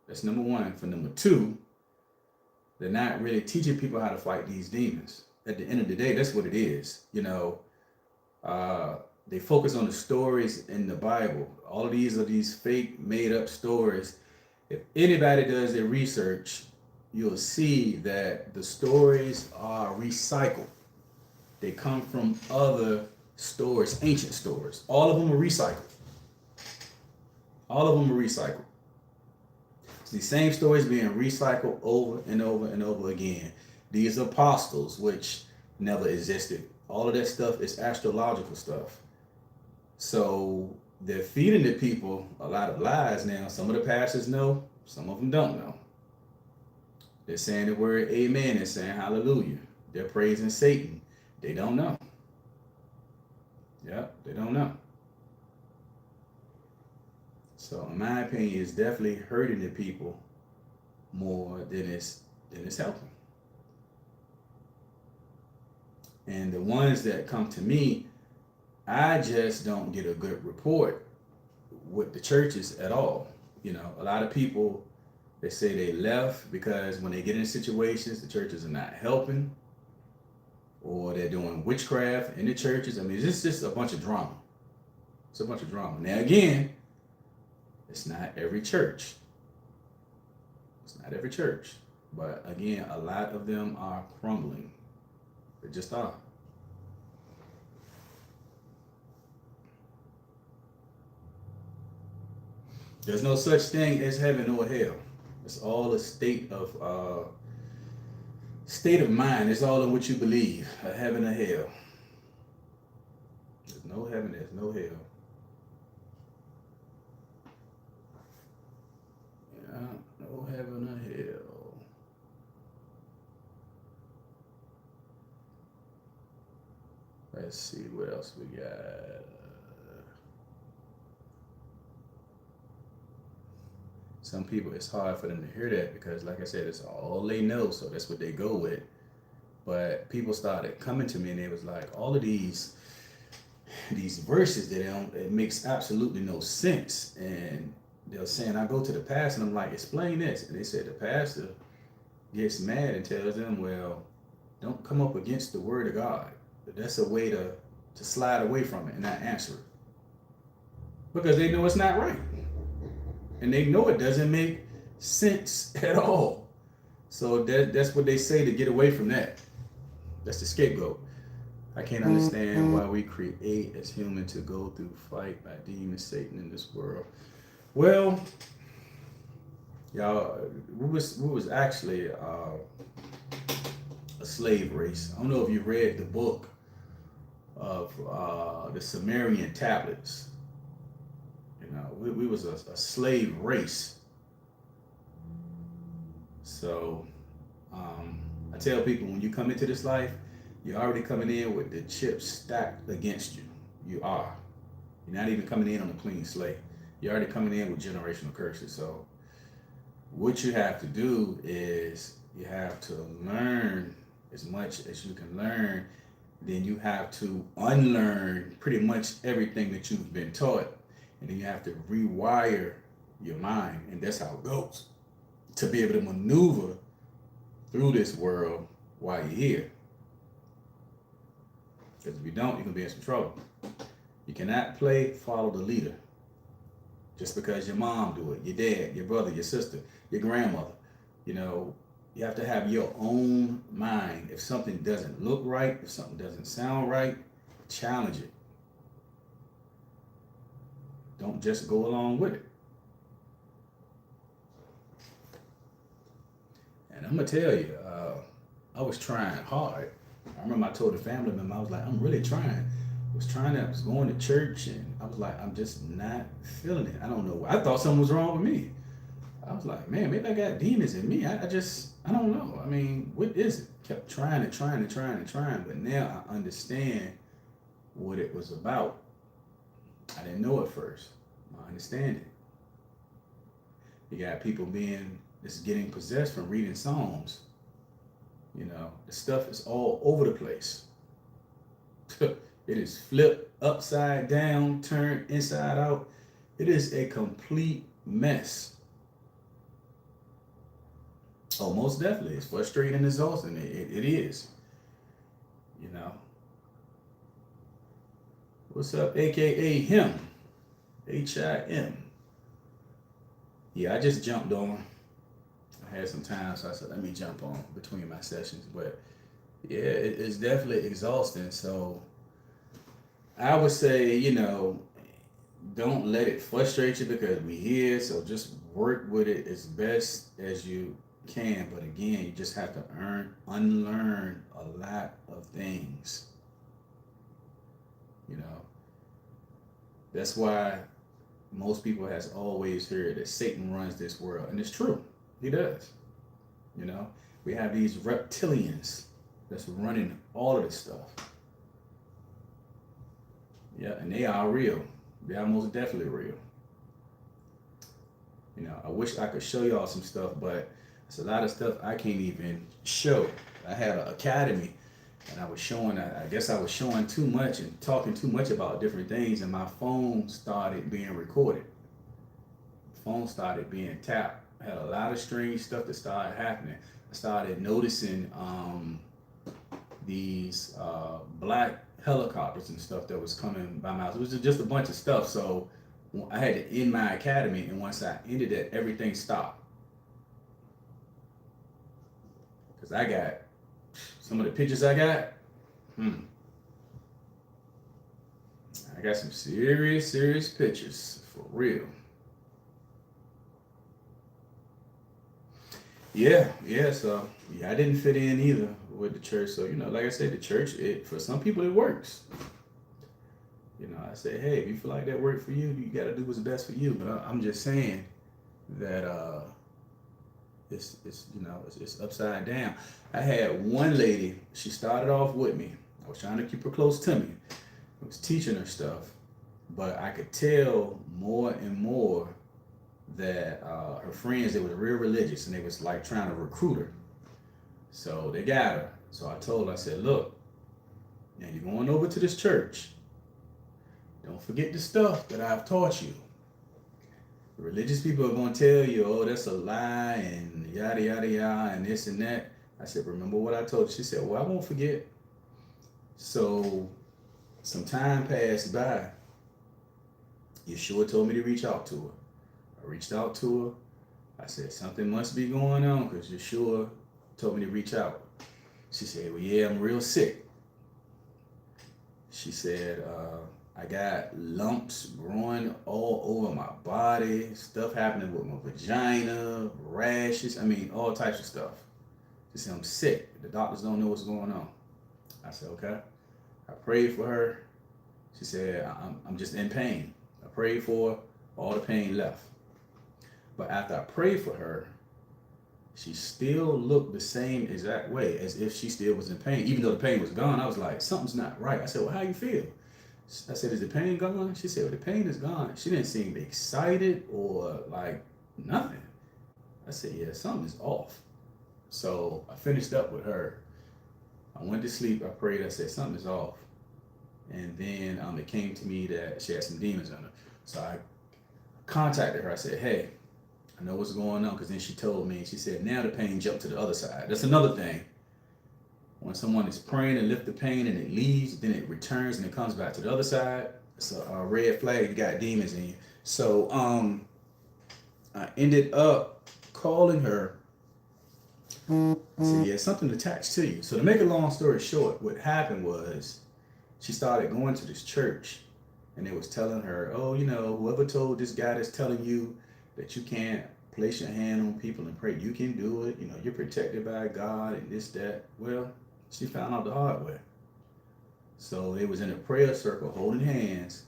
That's number one. For number two, they're not really teaching people how to fight these demons. At the end of the day, that's what it is. You know, they focus on the stories in the Bible. All of these are these fake, made-up stories. If anybody does their research, you'll see that the stories are recycled. They come from other stories, ancient stories. All of them are recycled. All of them are recycled. It's the same stories being recycled over and over and over again. These apostles, which never existed. All of that stuff is astrological stuff. So they're feeding the people a lot of lies now. Some of the pastors know, some of them don't know. They're saying the word amen. They're saying hallelujah. They're praising Satan. They don't know. Yep, they don't know. So in my opinion, it's definitely hurting the people more than it's helping. And the ones that come to me, I just don't get a good report with the churches at all. You know, a lot of people, they say they left because when they get in situations, the churches are not helping, or they're doing witchcraft in the churches. I mean, it's just a bunch of drama. It's a bunch of drama. Now again, it's not every church. It's not every church. But again, a lot of them are crumbling. They just are. There's no such thing as heaven or hell. It's all a state of mind. It's all in what you believe. A heaven or hell. There's no heaven. There's no hell. Yeah, no heaven or hell. Let's see what else we got. Some people, it's hard for them to hear that because, like I said, it's all they know, so that's what they go with. But people started coming to me and they was like, all of these verses that it makes absolutely no sense. And they're saying, I go to the pastor and I'm like, explain this. And they said the pastor gets mad and tells them, well, don't come up against the word of God. But that's a way to slide away from it and not answer it. Because they know it's not right. And they know it doesn't make sense at all. So that's what they say to get away from that. That's the scapegoat. I can't understand why we create as human to go through fight by demons, Satan in this world. Well, y'all, we was actually a slave race. I don't know if you read the book of the Sumerian tablets. You know, we was a slave race. So I tell people, when you come into this life, you're already coming in with the chips stacked against you. You are. You're not even coming in on a clean slate. You're already coming in with generational curses. So what you have to do is you have to learn as much as you can learn then you have to unlearn pretty much everything that you've been taught. And then you have to rewire your mind. And that's how it goes. To be able to maneuver through this world while you're here. Because if you don't, you can be in some trouble. You cannot play follow the leader just because your mom do it, your dad, your brother, your sister, your grandmother. You know, you have to have your own mind. If something doesn't look right, if something doesn't sound right, challenge it. Don't just go along with it. And I'm gonna tell you, I was trying hard. I remember I told a family member, I was like, I'm really trying. I was going to church, and I was like, I'm just not feeling it. I don't know. I thought something was wrong with me. I was like, man, maybe I got demons in me. I don't know. I mean, what is it? Kept trying and trying and trying and trying, but now I understand what it was about. I didn't know at first. I understand it. You got people just getting possessed from reading Psalms. You know, the stuff is all over the place. It is flipped upside down, turned inside out. It is a complete mess. Oh, most definitely. It's frustrating and exhausting. It is. You know. What's up, AKA him? HIM. Yeah, I just jumped on. I had some time, so I said, let me jump on between my sessions. But yeah, it's definitely exhausting. So I would say, you know, don't let it frustrate you because we're here. So just work with it as best as you can. But again, you just have to unlearn a lot of things. You know, that's why most people has always heard that Satan runs this world, and it's true. He does. You know, we have these reptilians that's running all of this stuff. Yeah, and they are real. They are most definitely real. You know, I wish I could show y'all some stuff, but it's a lot of stuff I can't even show. I had an academy, and I guess I was showing too much and talking too much about different things, and my phone started being recorded. The phone started being tapped. I had a lot of strange stuff that started happening. I started noticing these black helicopters and stuff that was coming by my house. It was just a bunch of stuff. So I had to end my academy, and once I ended it, everything stopped. Because I got some of the pictures I got. I got some serious pictures for real. Yeah, so yeah, I didn't fit in either with the church. So, you know, like I said, the church, for some people it works. You know, I say, hey, if you feel like that worked for you, you gotta do what's best for you. But I'm just saying that it's upside down. I had one lady, she started off with me. I was trying to keep her close to me. I was teaching her stuff, but I could tell more and more that her friends, they were real religious, and they was like trying to recruit her. So they got her. So I told her, I said, look, now you're going over to this church. Don't forget the stuff that I've taught you. The religious people are going to tell you, oh, that's a lie, and yada, yada, yada, and this and that. I said, remember what I told you? She said, well, I won't forget. So some time passed by. Yeshua told me to reach out to her. I reached out to her. I said, something must be going on because Yeshua told me to reach out. She said, well, yeah, I'm real sick. She said, I got lumps growing all over my body, stuff happening with my vagina, rashes, all types of stuff. She said, I'm sick. The doctors don't know what's going on. I said, okay. I prayed for her. She said, I'm just in pain. I prayed for her. All the pain left. But after I prayed for her, she still looked the same exact way as if she still was in pain. Even though the pain was gone, I was like, something's not right. I said, well, how you feel? I said, is the pain gone? She said, well, the pain is gone. She didn't seem excited or like nothing. I said, yeah, something's off. So I finished up with her. I went to sleep. I prayed. I said something's off. And then it came to me that she had some demons on her. So I contacted her. I said, hey, I know what's going on. Because then she told me, she said, now the pain jumped to the other side. That's another thing. When someone is praying and lift the pain and it leaves, then it returns and it comes back to the other side. It's a red flag. You got demons in you. So I ended up calling her. I said, yeah, something attached to you. So to make a long story short, what happened was she started going to this church and they was telling her, oh, you know, whoever told this guy that's telling you that you can't place your hand on people and pray, you can do it. You know, you're protected by God and this, that. Well, she found out the hard way. So it was in a prayer circle holding hands,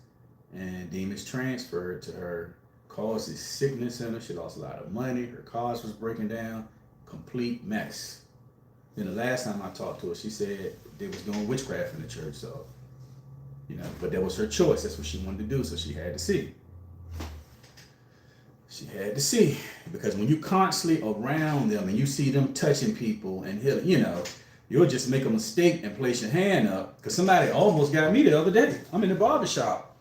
and demons transferred to her, caused this sickness in her. She lost a lot of money. Her cars was breaking down. Complete mess. Then the last time I talked to her, she said they was doing witchcraft in the church. So, you know, but that was her choice. That's what she wanted to do. So she had to see. She had to see. Because when you constantly around them and you see them touching people and healing, you know, you'll just make a mistake and place your hand up. Because somebody almost got me the other day. I'm in the barber shop.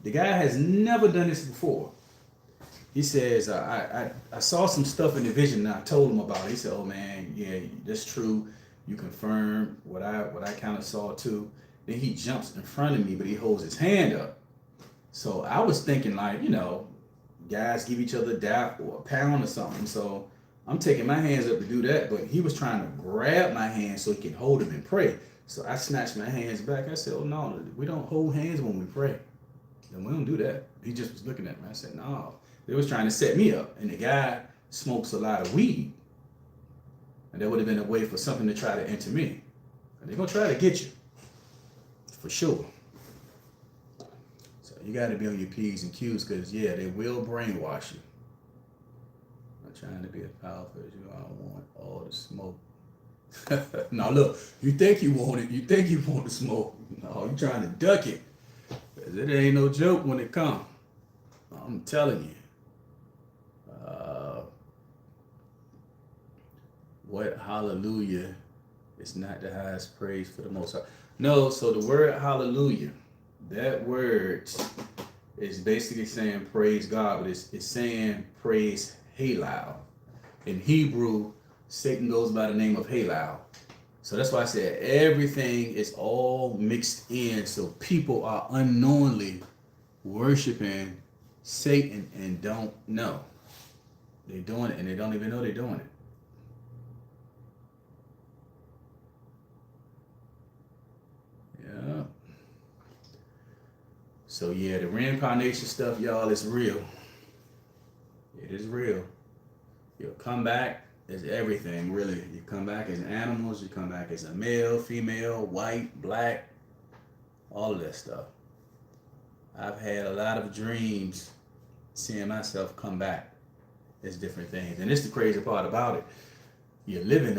The guy has never done this before. He says, I saw some stuff in the vision and I told him about it. He said, oh man, yeah, that's true. You confirmed what I kind of saw too. Then he jumps in front of me, but he holds his hand up. So I was thinking like, you know, guys give each other a dap or a pound or something. So I'm taking my hands up to do that, but he was trying to grab my hand so he could hold him and pray. So I snatched my hands back. I said, oh no, we don't hold hands when we pray. Then we don't do that. He just was looking at me. I said, no. They was trying to set me up, and the guy smokes a lot of weed, and that would have been a way for something to try to enter me. And they're gonna try to get you, for sure. So you got to be on your P's and Q's, because yeah, they will brainwash you. I'm trying to be as powerful as you. I don't want all the smoke. Now look, you think you want it. You think you want the smoke. No, you're trying to duck it. Because it ain't no joke when it comes. I'm telling you. What hallelujah is not the highest praise for the Most High. No, so the word hallelujah, that word is basically saying praise God, but it's saying praise Halal. In Hebrew, Satan goes by the name of Halal. So that's why I said everything is all mixed in. So people are unknowingly worshiping Satan and don't know. They're doing it and they don't even know they're doing it. Yeah. So yeah, the reincarnation stuff, y'all, is real. It is real. You'll come back as everything, really. You come back as animals, you come back as a male, female, white, black, all of that stuff. I've had a lot of dreams seeing myself come back as different things. And it's the crazy part about it. You're living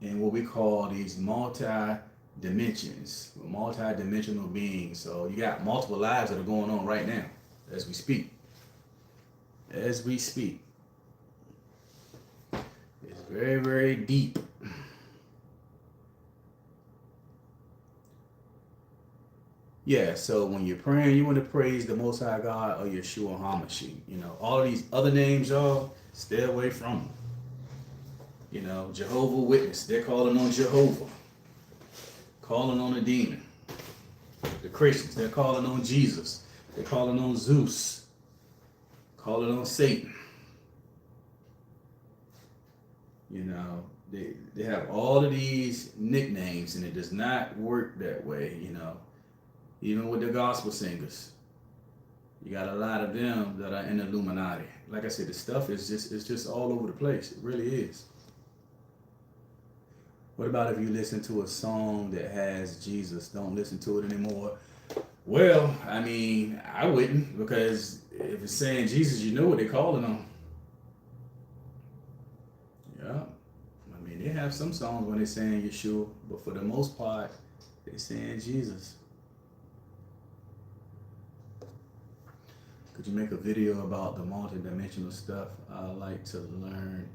in what we call these multi-dimensions, multi-dimensional beings. So you got multiple lives that are going on right now as we speak. As we speak. It's very, very deep. Yeah, so when you're praying, you want to praise the Most High God or Yeshua HaMashiach. You know, all of these other names, y'all, stay away from them. You know, Jehovah Witness, they're calling on Jehovah. Calling on a demon. The Christians, they're calling on Jesus. They're calling on Zeus. Calling on Satan. You know, they have all of these nicknames, and it does not work that way, you know. Even with the gospel singers, you got a lot of them that are in the Illuminati. Like I said, the stuff is just all over the place. It really is. What about if you listen to a song that has Jesus? Don't listen to it anymore. Well, I mean, I wouldn't, because if it's saying Jesus, you know what they're calling on. Yeah. I mean, they have some songs when they're saying Yeshua, but for the most part, they're saying Jesus. Could you make a video about the multidimensional stuff? I like to learn.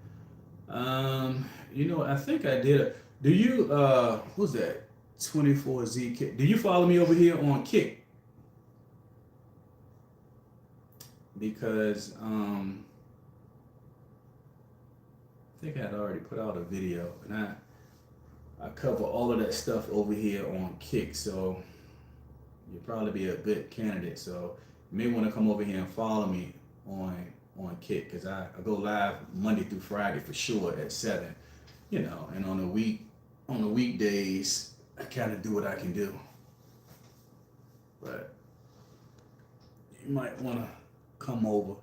You know, I think I did. Do you who's that? 24Z Kick. Do you follow me over here on Kick? Because I think I had already put out a video, and I cover all of that stuff over here on Kick, so you'll probably be a good candidate. So you may want to come over here and follow me on Kick, because I go live Monday through Friday for sure at 7. You know, and on the weekdays I kind of do what I can do. But you might want to come over.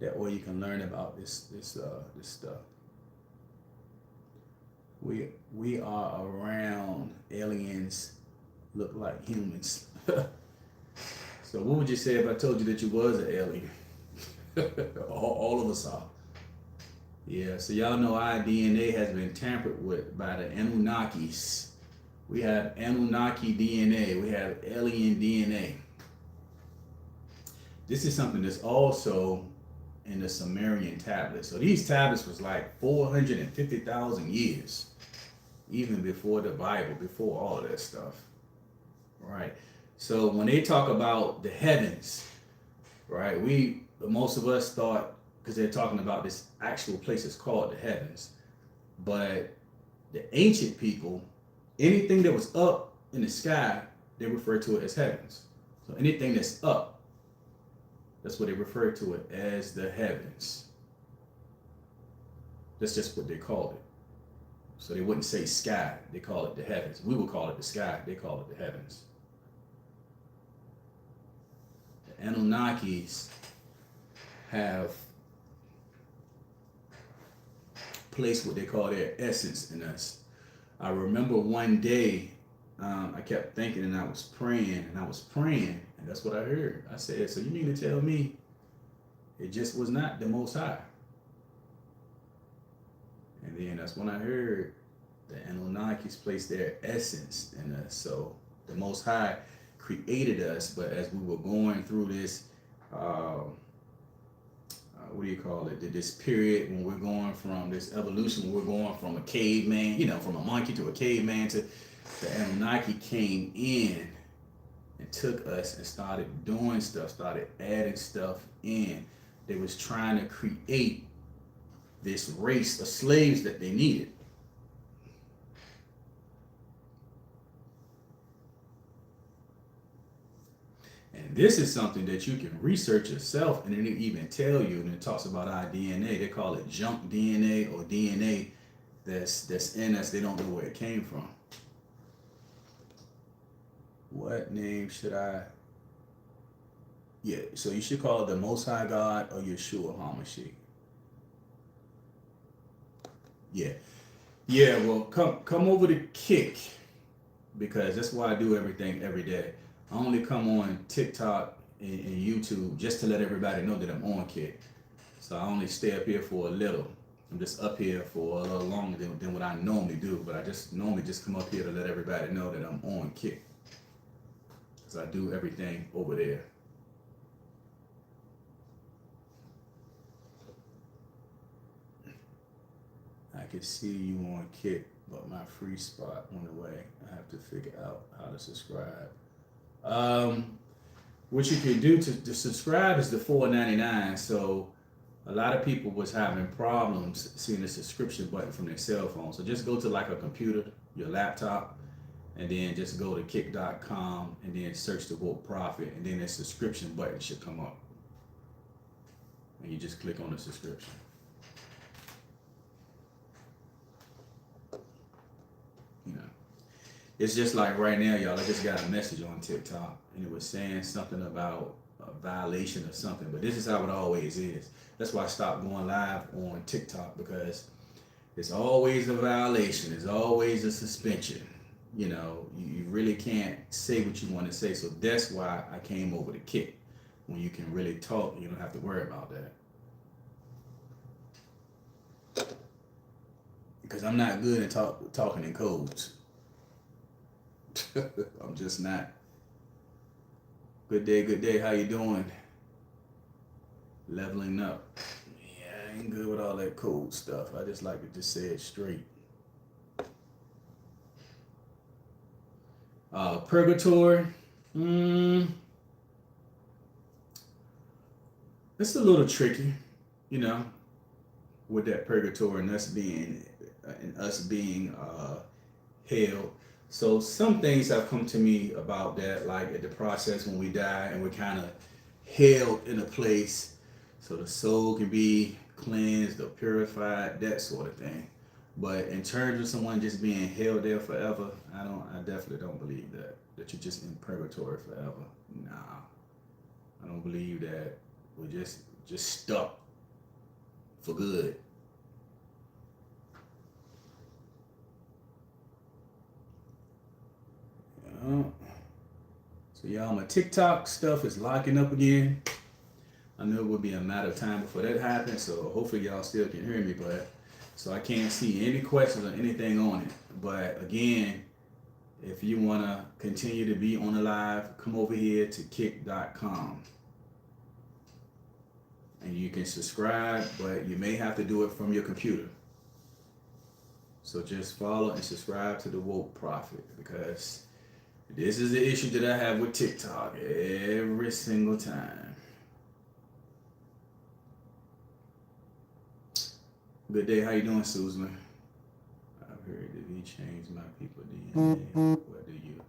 That way you can learn about this stuff. We are around aliens look like humans. So what would you say if I told you that you was an alien? all of us are. Yeah, so y'all know our DNA has been tampered with by the Anunnakis. We have Anunnaki DNA. We have alien DNA. This is something that's also in the Sumerian tablets. So these tablets was like 450,000 years, even before the Bible, before all of that stuff. Right. So when they talk about the heavens, right, most of us thought, because they're talking about this actual place is called the heavens. But the ancient people, anything that was up in the sky, they refer to it as heavens. So anything that's up, that's what they refer to it as, the heavens. That's just what they called it. So they wouldn't say sky, they call it the heavens. We would call it the sky, they call it the heavens. The Anunnakis have placed what they call their essence in us. I remember one day, I kept thinking, and I was praying, and that's what I heard. I said, so you mean to tell me it just was not the Most High? And then that's when I heard the Anunnakis placed their essence in us. So the Most High created us, but as we were going through this, what do you call it? This period when we're going from this evolution, we're going from a caveman, from a monkey to a caveman, to the Anunnaki came in and took us and started doing stuff, started adding stuff in. They was trying to create this race of slaves that they needed. And this is something that you can research yourself, and it even tell you, and it talks about our DNA. They call it junk DNA, or DNA that's in us. They don't know where it came from. What name should I? Yeah, so you should call it the Most High God or Yeshua HaMashiach. Yeah. Well, come over to Kick, because that's why I do everything every day. I only come on TikTok and YouTube just to let everybody know that I'm on Kick. So I only stay up here for a little. I'm just up here for a little longer than what I normally do. But I just normally just come up here to let everybody know that I'm on Kick, because I do everything over there. I can see you on Kick, but my free spot on the way. I have to figure out how to subscribe. What you can do to subscribe is the $4.99. So a lot of people was having problems seeing the subscription button from their cell phone. So just go to like a computer, your laptop, and then just go to kick.com and then search The Woke Prophet, and then the subscription button should come up. And you just click on the subscription. It's just like right now, y'all, I just got a message on TikTok, and it was saying something about a violation or something, but this is how it always is. That's why I stopped going live on TikTok, because it's always a violation. It's always a suspension. You really can't say what you want to say. So that's why I came over to Kick. When you can really talk, you don't have to worry about that. Because I'm not good at talking in codes. I'm just not. Good day. How you doing? Leveling up. Yeah, I ain't good with all that code stuff. I just like to just say it straight. Purgatory. Mm, it's a little tricky, you know, with that purgatory and us being hell. So some things have come to me about that, like at the process when we die and we're kind of held in a place so the soul can be cleansed or purified, that sort of thing. But in terms of someone just being held there forever, I definitely don't believe that you're just in purgatory forever. Nah, I don't believe that we're just stuck for good. Uh, so y'all, my TikTok stuff is locking up again. I know it will be a matter of time before that happens, so hopefully y'all still can hear me, but so I can't see any questions or anything on it. But again, if you want to continue to be on the live, come over here to kick.com and you can subscribe, but you may have to do it from your computer. So just follow and subscribe to the Woke Prophet, because this is the issue that I have with TikTok every single time. Good day. How you doing, Susan? I've heard that he changed my people DNA. What do you?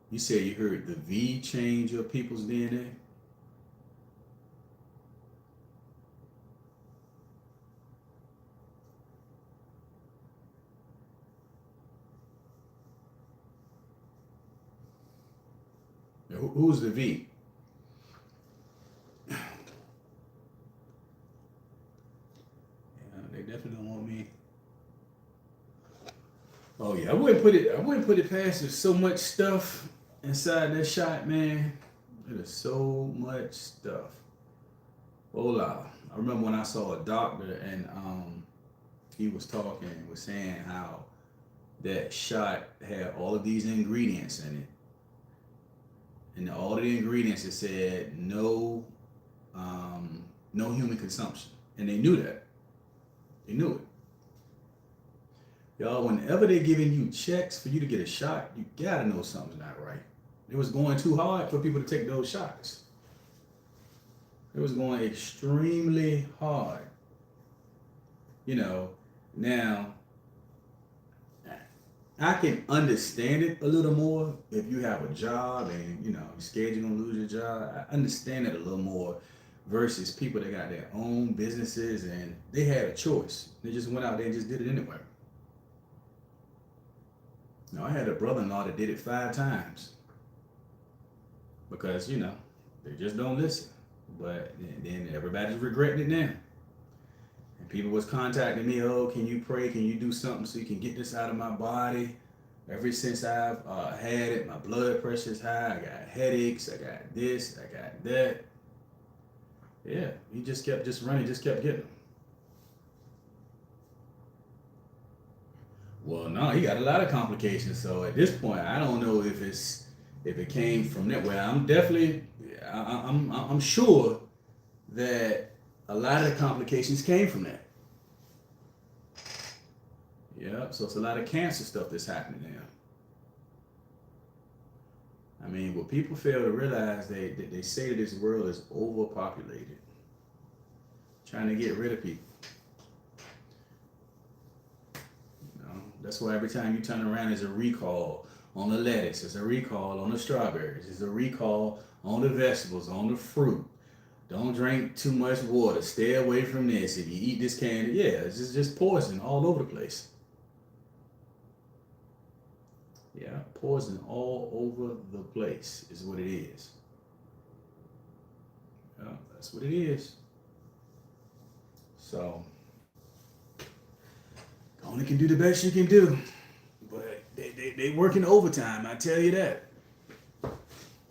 You said you heard the V change your people's DNA? Who's the V? Yeah, they definitely don't want me. Oh yeah, I wouldn't put it past. There's so much stuff inside that shot, man. There's so much stuff. Hola. I remember when I saw a doctor and he was saying how that shot had all of these ingredients in it. And all of the ingredients, it said no human consumption. And they knew that. They knew it. Y'all, whenever they're giving you checks for you to get a shot, you gotta know something's not right. It was going too hard for people to take those shots. It was going extremely hard. You know, now I can understand it a little more if you have a job and you're scared you're gonna lose your job. I understand it a little more versus people that got their own businesses and they had a choice. They just went out there and just did it anyway. Now I had a brother-in-law that did it 5 times because they just don't listen. But then everybody's regretting it now. And people was contacting me, oh, can you pray? Can you do something so you can get this out of my body? Ever since I've had it, my blood pressure's high. I got headaches. I got this. I got that. Yeah, he just kept running, just kept getting them. Well, no, he got a lot of complications. So at this point, I don't know if it came from that. Well, I'm sure that a lot of the complications came from that. Yeah, so it's a lot of cancer stuff that's happening now. I mean, what people fail to realize, they say that this world is overpopulated, trying to get rid of people. That's why every time you turn around, there's a recall on the lettuce, there's a recall on the strawberries, there's a recall on the vegetables, on the fruit. Don't drink too much water. Stay away from this. If you eat this candy, yeah, it's just poison all over the place. Yeah, poison all over the place is what it is. Yeah, that's what it is. So, only can do the best you can do. But they working overtime, I tell you that.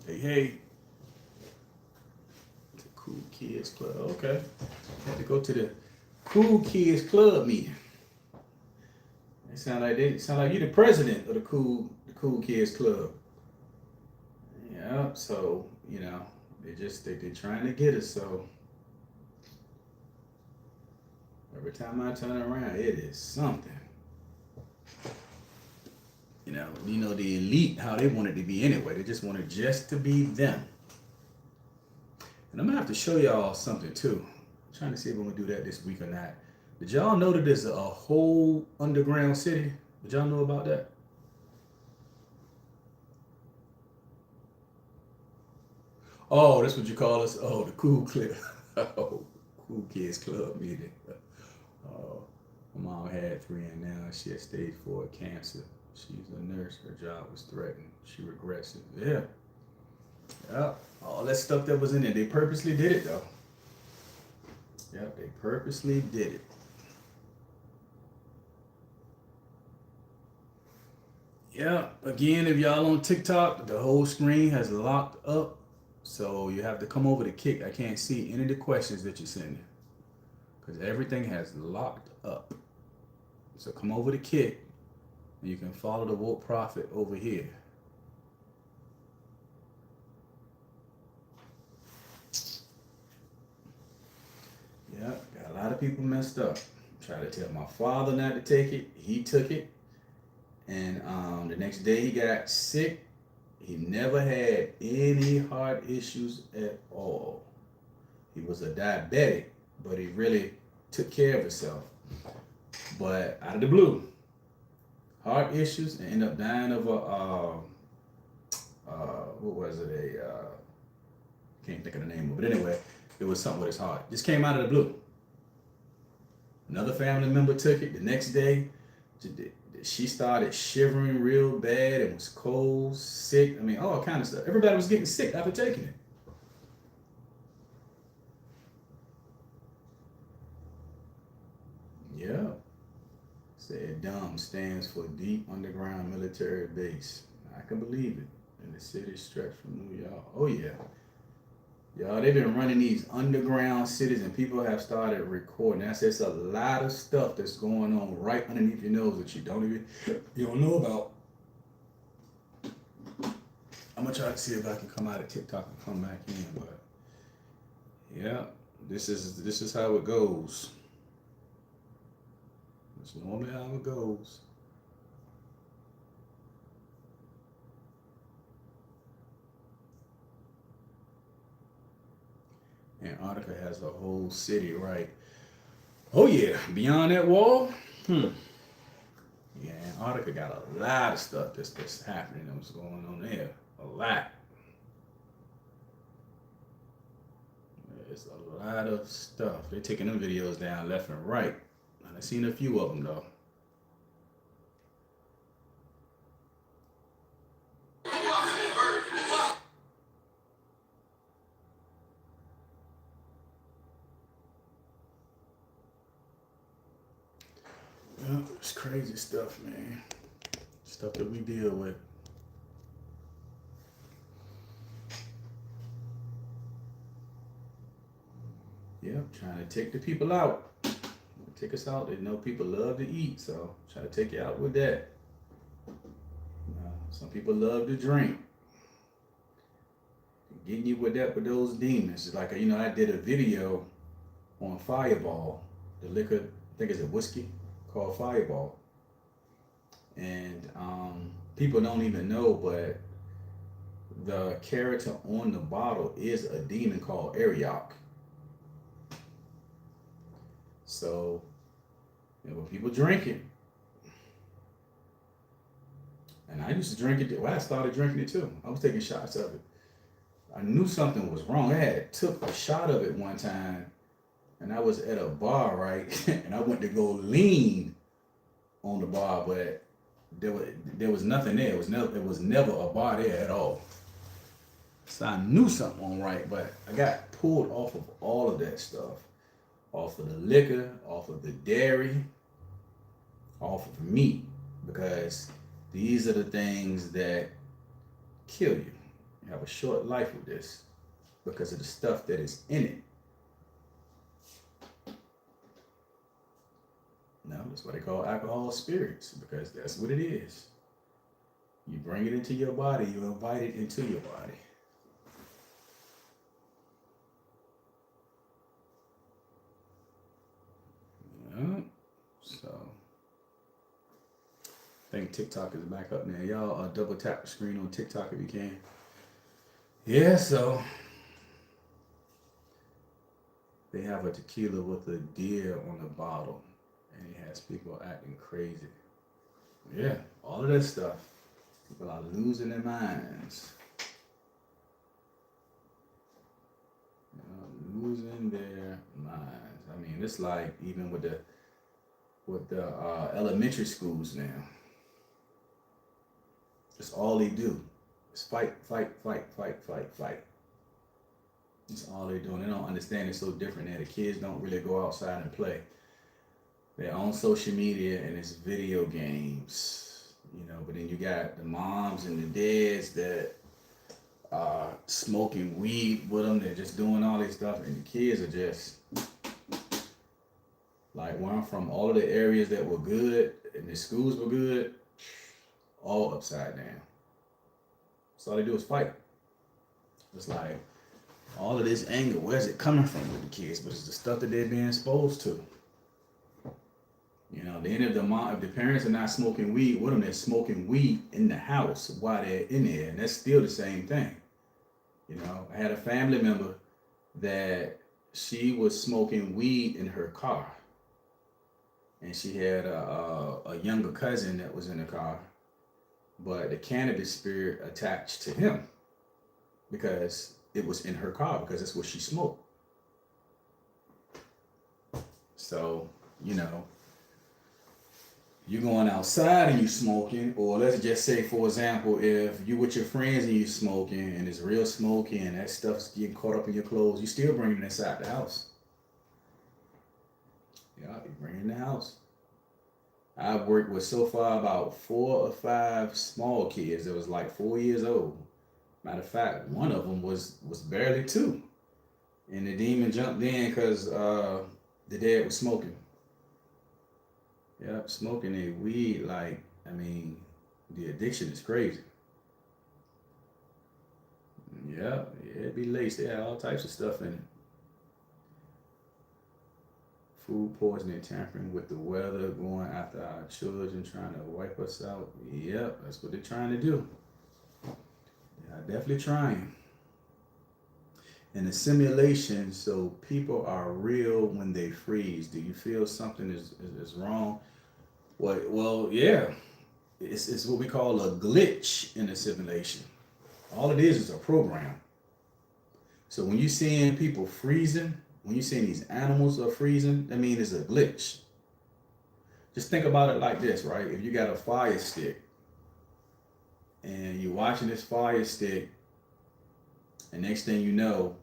Hey. The Cool Kids Club. Okay. Had to go to the Cool Kids Club meeting. They sound like you're the president of the Cool Kids Club. Yeah, so, they're trying to get us, so every time I turn around, it is something. the elite, how they wanted to be anyway. They just wanted just to be them. And I'm gonna have to show y'all something too. I'm trying to see if I'm gonna do that this week or not. Did y'all know that there's a whole underground city? Did y'all know about that? Oh, that's what you call us? Oh, the cool clip. Oh, cool kids club meeting. Oh, my mom had 3 and now she had stage 4 cancer. She's a nurse. Her job was threatened. She regrets it. Yeah. Yeah. All that stuff that was in there. They purposely did it though. Yeah, they purposely did it. Yeah. Again, if y'all on TikTok, the whole screen has locked up. So you have to come over to Kick. I can't see any of the questions that you're sending because everything has locked up. So come over to Kick and you can follow the Woke Prophet over here. Yeah, got a lot of people messed up. Tried to tell my father not to take it. He took it. And the next day he got sick. He never had any heart issues at all. He was a diabetic, but he really took care of himself. But out of the blue, heart issues, and ended up dying of a, what was it? Can't think of the name of it. But anyway, it was something with his heart. Just came out of the blue. Another family member took it the next day. She started shivering real bad and was cold, sick. I mean, all kind of stuff. Everybody was getting sick after taking it. Yeah. Said DUM stands for Deep Underground Military Base. I can believe it. And the city stretched from New York. Oh yeah. Y'all, they've been running these underground cities and people have started recording. That's just a lot of stuff that's going on right underneath your nose that you don't know about. I'm gonna try to see if I can come out of TikTok and come back in, but yeah, this is how it goes. It's normally how it goes. Antarctica has a whole city, right? Oh yeah, beyond that wall. Yeah, Antarctica got a lot of stuff that's happening. What's going on there? A lot. There's a lot of stuff. They're taking them videos down left and right. I've seen a few of them though. Yeah, it's crazy stuff, man. Stuff that we deal with. Yeah, trying to take the people out. Take us out. They know people love to eat, so try to take you out with that. Some people love to drink. Getting you with that with those demons. It's like I did a video on Fireball, the liquor. I think it's a whiskey called Fireball, and people don't even know, but the character on the bottle is a demon called Ariok. So, when people drink it, and I used to drink it. Well, I started drinking it too. I was taking shots of it. I knew something was wrong. I had took a shot of it one time, and I was at a bar, right? And I went to go lean on the bar, but there was nothing there. It was never a bar there at all. So I knew something wasn't right, but I got pulled off of all of that stuff. Off of the liquor, off of the dairy, off of meat, because these are the things that kill you. You have a short life with this because of the stuff that is in it. Now, that's what they call alcohol spirits, because that's what it is. You bring it into your body, you invite it into your body. So, I think TikTok is back up now. Y'all double tap the screen on TikTok if you can. Yeah, so they have a tequila with a deer on the bottle, and it has people acting crazy. Yeah, all of that stuff. People are losing their minds. Losing their minds. I mean, it's like even with the elementary schools now. It's all they do. It's fight, fight, fight, fight, fight, fight. That's all they're doing. They don't understand it's so different now. The kids don't really go outside and play. They're on social media and it's video games, you know. But then you got the moms and the dads that are smoking weed with them. They're just doing all this stuff, and the kids are just like, where I'm from, all of the areas that were good and the schools were good, all upside down. So all they do is fight. It's like all of this anger, where's it coming from with the kids? But it's the stuff that they're being exposed to. You know, then if the parents are not smoking weed with them, they're smoking weed in the house while they're in there, and that's still the same thing. You know, I had a family member that she was smoking weed in her car, and she had a younger cousin that was in the car, but the cannabis spirit attached to him because it was in her car, because that's what she smoked. So, you know, you going outside and you smoking, or let's just say, for example, if you with your friends and you smoking and it's real smoky and that stuff's getting caught up in your clothes, you still bringing it inside the house. Yeah, you bring it in the house. I've worked with so far about 4 or 5 small kids that was like 4 years old. Matter of fact, one of them was barely 2. And the demon jumped in because the dad was smoking. Yep, smoking a weed, like, I mean, the addiction is crazy. Yep, it'd be laced. They had all types of stuff in it. Food poisoning, tampering with the weather, going after our children, trying to wipe us out. Yep, that's what they're trying to do. Yeah, definitely trying. And the simulation, so people are real when they freeze. Do you feel something is wrong? Well, yeah. It's what we call a glitch in the simulation. All it is a program. So when you're seeing people freezing, when you're seeing these animals are freezing, that means it's a glitch. Just think about it like this, right? If you got a fire stick and you're watching this fire stick, and next thing you know,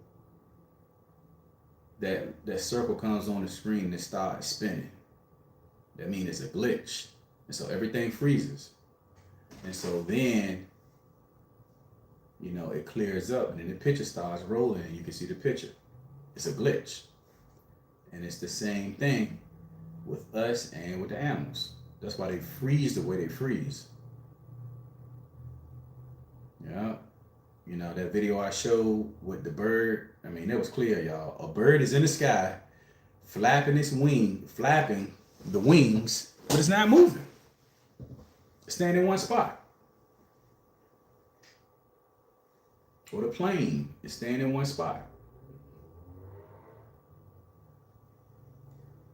that circle comes on the screen and it starts spinning. That means it's a glitch. And so everything freezes. And so then, you know, it clears up and then the picture starts rolling and you can see the picture. It's a glitch. And it's the same thing with us and with the animals. That's why they freeze the way they freeze. Yeah. You know, that video I showed with the bird, I mean, it was clear, y'all. A bird is in the sky, flapping the wings, but it's not moving. It's staying in one spot. Or the plane is staying in one spot.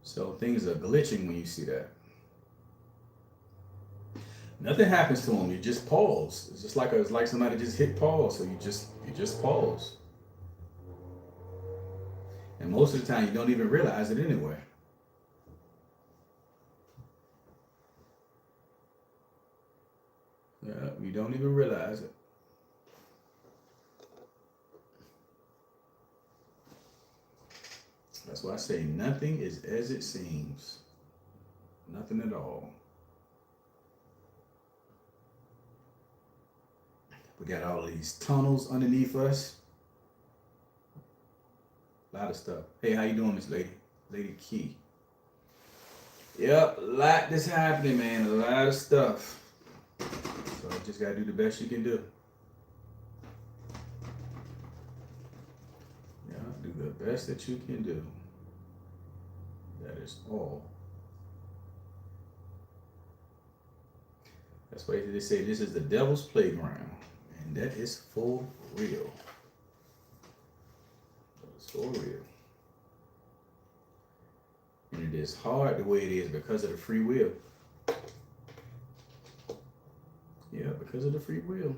So things are glitching when you see that. Nothing happens to them. You just pause. It's like somebody just hit pause. So you just pause. And most of the time you don't even realize it anyway. Yeah, you don't even realize it. That's why I say nothing is as it seems. Nothing at all. We got all these tunnels underneath us. A lot of stuff. Hey, how you doing, Miss Lady? Lady Key. Yep, a lot that's happening, man. A lot of stuff. So you just gotta do the best you can do. Yeah, do the best that you can do. That is all. That's why they say this is the devil's playground. And that is for real. It's for real. And it is hard the way it is because of the free will. Yeah, because of the free will.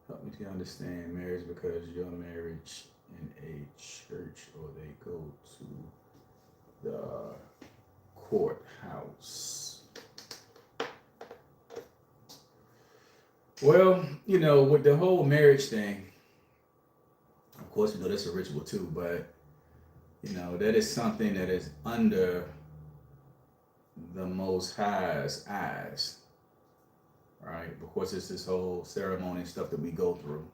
Help me to understand marriage because your marriage in a church or they go to the courthouse. Well, with the whole marriage thing, of course, we know that's a ritual too, but, that is something that is under the Most High's eyes, right? Of course, it's this whole ceremony stuff that we go through.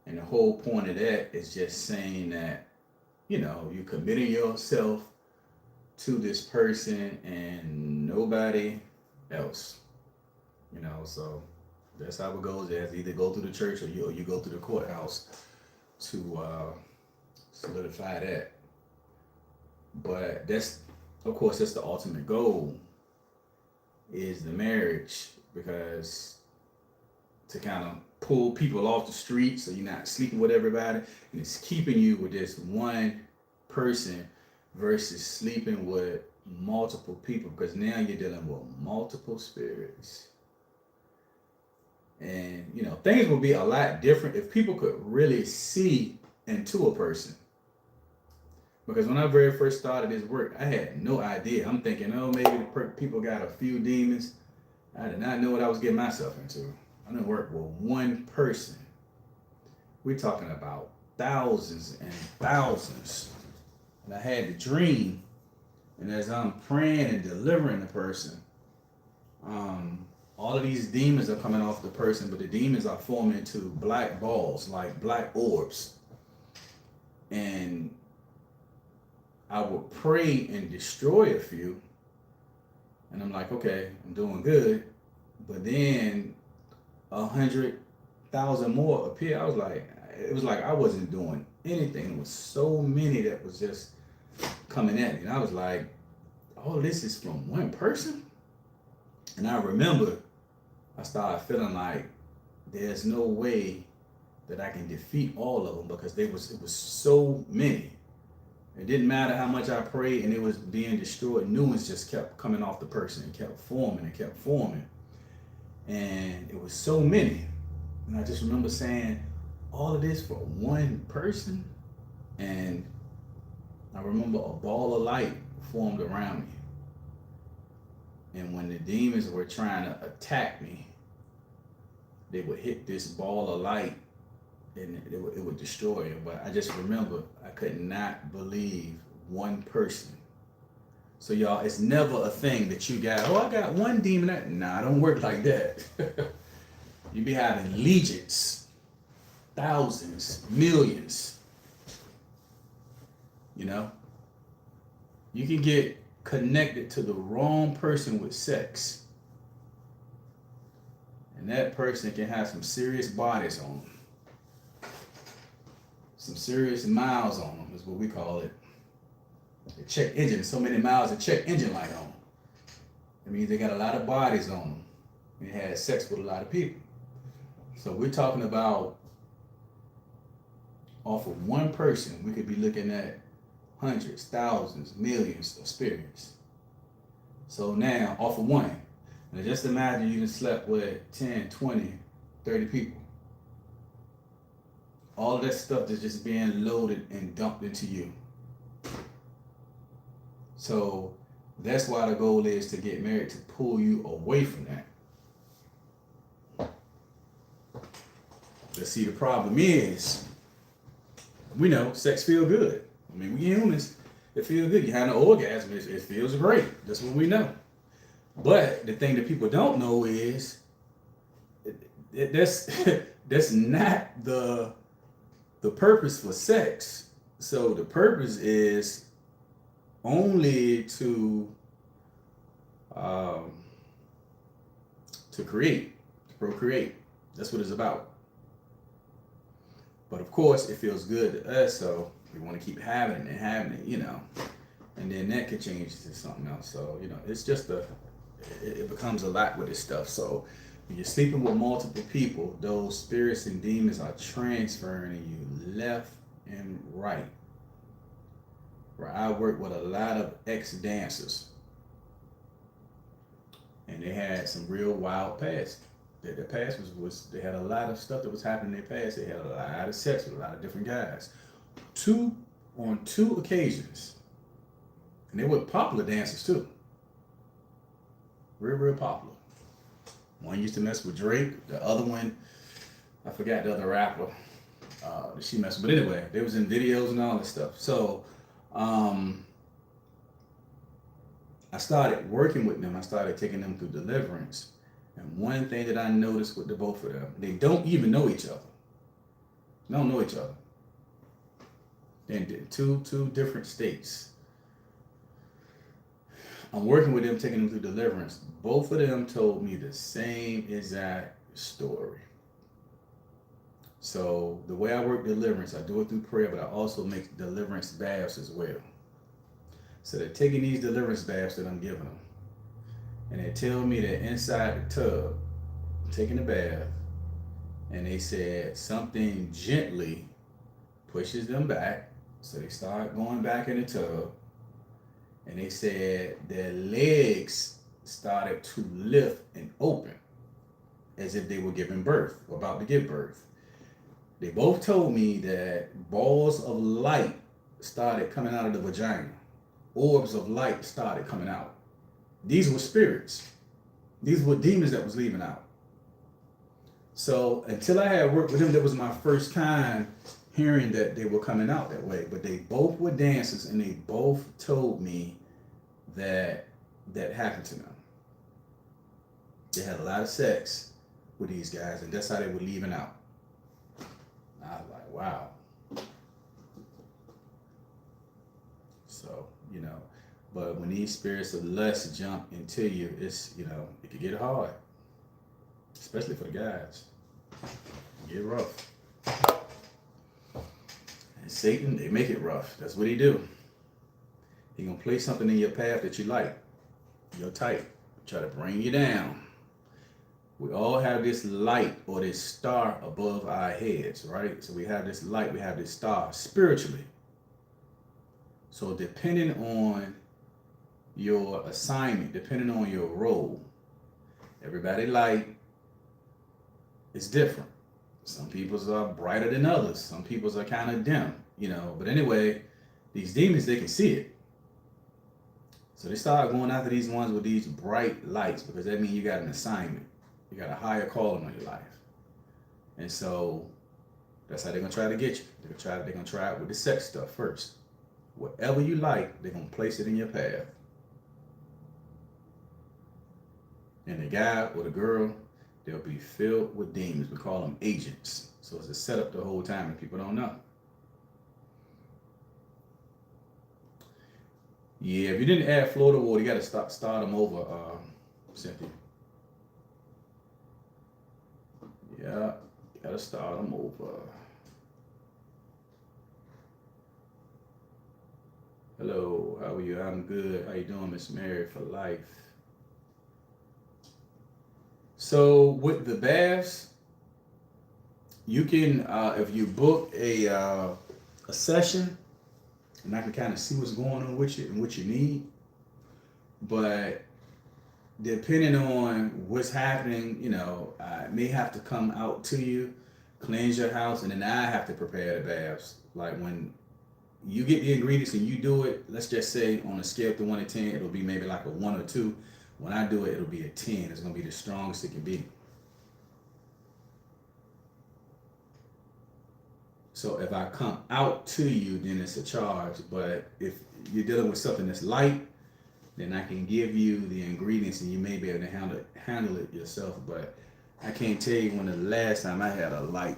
And the whole point of that is just saying that, you're committing yourself to this person and nobody else. So that's how it goes. You have to either go through the church or you go through the courthouse to solidify that. But of course, that's the ultimate goal, is the marriage, because to kind of pull people off the street so you're not sleeping with everybody, and it's keeping you with this one person versus sleeping with multiple people, because now you're dealing with multiple spirits. And things would be a lot different if people could really see into a person. Because when I very first started this work, I had no idea. I'm thinking, maybe the people got a few demons. I did not know what I was getting myself into. I didn't work with one person. We're talking about thousands and thousands. And I had the dream, and as I'm praying and delivering the person, all of these demons are coming off the person, but the demons are forming into black balls, like black orbs. And I would pray and destroy a few, and I'm like, okay, I'm doing good. But then 100,000 more appear. It was like I wasn't doing anything. There was so many that was just coming at me, and I was like, oh, this is from one person. And I remember I started feeling like there's no way that I can defeat all of them, because it was so many. It didn't matter how much I prayed and it was being destroyed. New ones just kept coming off the person and kept forming. And it was so many. And I just remember saying, all of this for one person? And I remember a ball of light formed around me. And when the demons were trying to attack me, they would hit this ball of light and it would destroy it. But I just remember I could not believe one person. So y'all, it's never a thing that you got, I got one demon. Nah, I don't work like that. You be having legions, thousands, millions. You can get connected to the wrong person with sex, and that person can have some serious bodies on them, some serious miles on them is what we call it. The check engine, so many miles of check engine light on them. It means they got a lot of bodies on them. They had sex with a lot of people. So we're talking about, off of one person, we could be looking at hundreds, thousands, millions of spirits. So now, off of one, now just imagine you just slept with 10, 20, 30 people. All of that stuff is just being loaded and dumped into you. So that's why the goal is to get married, to pull you away from that. But see, the problem is, we know sex feels good. I mean, we humans, it feels good. You have an orgasm, it feels great. That's what we know. But the thing that people don't know is that's not the purpose for sex. So the purpose is only to create, to procreate. That's what it's about. But of course, it feels good to us, so we want to keep having it and having it, and then that could change to something else. So it's just it becomes a lot with this stuff. So when you're sleeping with multiple people, those spirits and demons are transferring you left and right. Where I work with a lot of ex-dancers, and they had some real wild past. Their past was they had a lot of stuff that was happening in their past. They had a lot of sex with a lot of different guys. On two occasions, and they were popular dancers too. Real popular. One used to mess with Drake. The other one, I forgot the other rapper that she messed with. But anyway, they was in videos and all this stuff. So I started working with them. I started taking them through deliverance. And one thing that I noticed with the both of them, they don't even know each other. They don't know each other. They're in two different states. I'm working with them, taking them through deliverance. Both of them told me the same exact story. So the way I work deliverance, I do it through prayer, but I also make deliverance baths as well. So they're taking these deliverance baths that I'm giving them, and they tell me that inside the tub, taking a bath, and they said something gently pushes them back. So they start going back in the tub, and they said their legs started to lift and open as if they were giving birth, or about to give birth. They both told me that balls of light started coming out of the vagina. Orbs of light started coming out. These were spirits. These were demons that was leaving out. So until I had worked with them, that was my first time hearing that they were coming out that way. But they both were dancers, and they both told me that happened to them. They had a lot of sex with these guys, and that's how they were leaving out. I was like, wow. So, but when these spirits of lust jump into you, it's, it can get hard, especially for the guys. It can get rough. And Satan, they make it rough. That's what he do. He gonna place something in your path that you like, your type, try to bring you down. We all have this light or this star above our heads, right? So we have this light, we have this star spiritually. So depending on your assignment, depending on your role, everybody light is different. Some people's are brighter than others. Some people's are kind of dim, But anyway, these demons, they can see it. So they start going after these ones with these bright lights, because that means you got an assignment. You got a higher calling on your life. And so that's how they're going to try to get you. They're going to try it with the sex stuff first. Whatever you like, they're going to place it in your path. And the guy or the girl, they'll be filled with demons. We call them agents. So it's a setup the whole time, and people don't know. Yeah, if you didn't add Florida water, you got to start them over, Cynthia. Yeah, you got to start them over. Hello, how are you? I'm good. How you doing, Miss Mary for life? So with the baths, you can, if you book a session, and I can kind of see what's going on with you and what you need. But depending on what's happening, I may have to come out to you, cleanse your house, and then I have to prepare the baths. Like when you get the ingredients and you do it, let's just say on a scale to 1 to 10, it'll be maybe like a 1 or 2. When I do it, it'll be a 10. It's going to be the strongest it can be. So if I come out to you, then it's a charge. But if you're dealing with something that's light, then I can give you the ingredients and you may be able to handle it yourself. But I can't tell you when the last time I had a light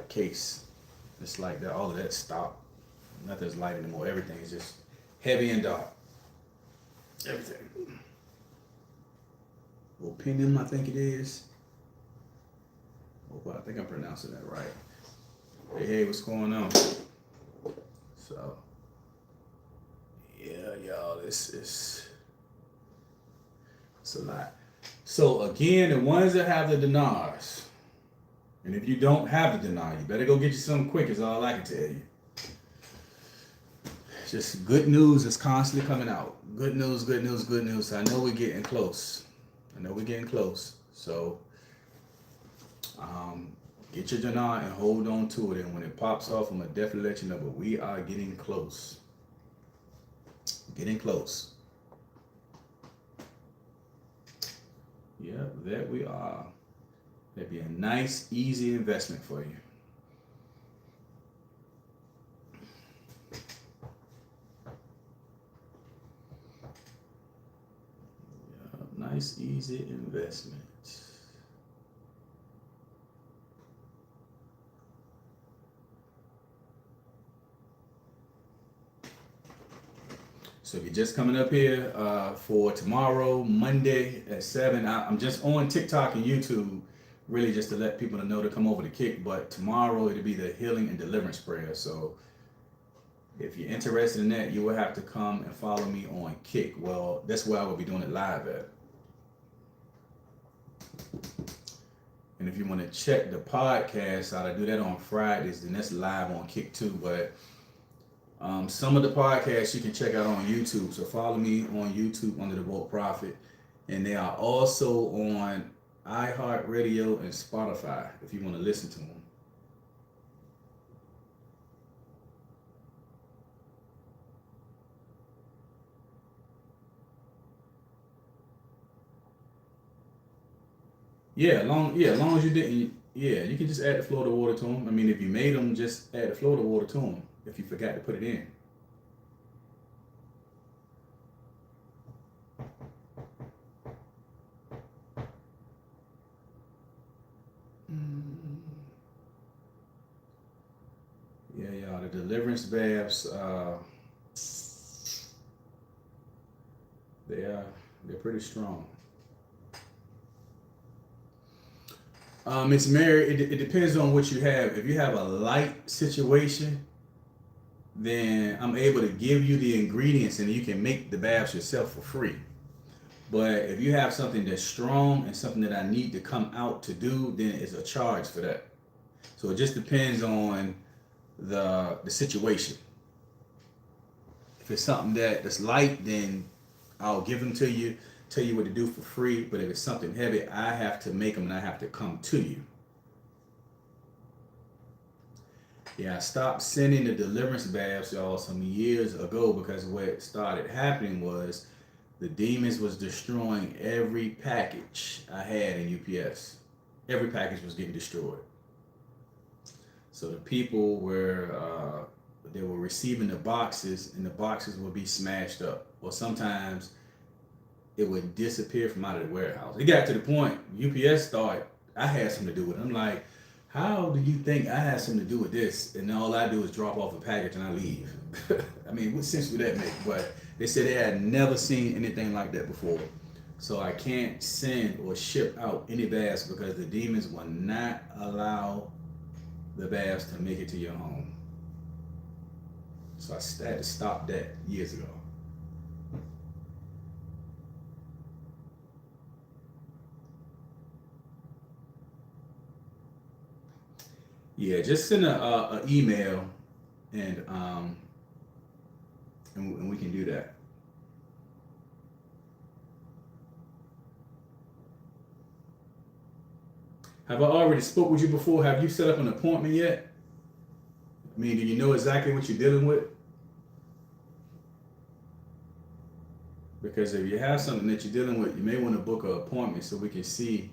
case. It's like that. All of that stopped. Nothing's light anymore. Everything is just heavy and dark. Everything. Opinion, I think it is. I think I'm pronouncing that right. Hey, what's going on? So, yeah. y'all, it's a lot. So again, the ones that have the dinars, and if you don't have the dinar, you better go get you something quick. Is all I can tell you. Just good news is constantly coming out. Good news, good news, good news. I know we're getting close. So get your dinar and hold on to it. And when it pops off, I'm gonna definitely let you know. But we are getting close. Getting close. Yep, there we are. That'd be a nice, easy investment for you. Nice, easy investment. So if you're just coming up here for tomorrow, Monday at 7, I'm just on TikTok and YouTube, really just to let people know to come over to Kick. But tomorrow it'll be the healing and deliverance prayer. So if you're interested in that, you will have to come and follow me on Kick. Well, that's where I will be doing it live at. And if you want to check the podcast out, I do that on Fridays, then that's live on Kick too. But some of the podcasts you can check out on YouTube. So follow me on YouTube under The Woke Prophet. And they are also on iHeartRadio and Spotify if you want to listen to them. As long as you didn't, you can just add the Florida water to them. I mean, if you made them, just add the Florida water to them if you forgot to put it in. Yeah, y'all, the deliverance baths, they're pretty strong. Miss Mary, it depends on what you have. If you have a light situation, then I'm able to give you the ingredients and you can make the baths yourself for free. But if you have something that's strong and something that I need to come out to do, then it's a charge for that. So it just depends on the situation. If it's something that's light, then I'll give them to you, tell you what to do for free. But if it's something heavy, I have to make them and I have to come to you. Yeah, I stopped sending the deliverance baths, y'all, some years ago because what started happening was the demons was destroying every package I had in UPS. Every package was getting destroyed. So the people were they were receiving the boxes and the boxes would be smashed up. Or sometimes it would disappear from out of the warehouse. It got to the point UPS thought I had something to do with it. I'm like, how do you think I had something to do with this? And all I do is drop off a package and I leave. I mean, what sense would that make? But they said they had never seen anything like that before. So I can't send or ship out any baths because the demons will not allow the baths to make it to your home. So I had to stop that years ago. Yeah, just send a email and we can do that. Have I already spoke with you before? Have you set up an appointment yet? I mean, do you know exactly what you're dealing with? Because if you have something that you're dealing with, you may want to book an appointment so we can see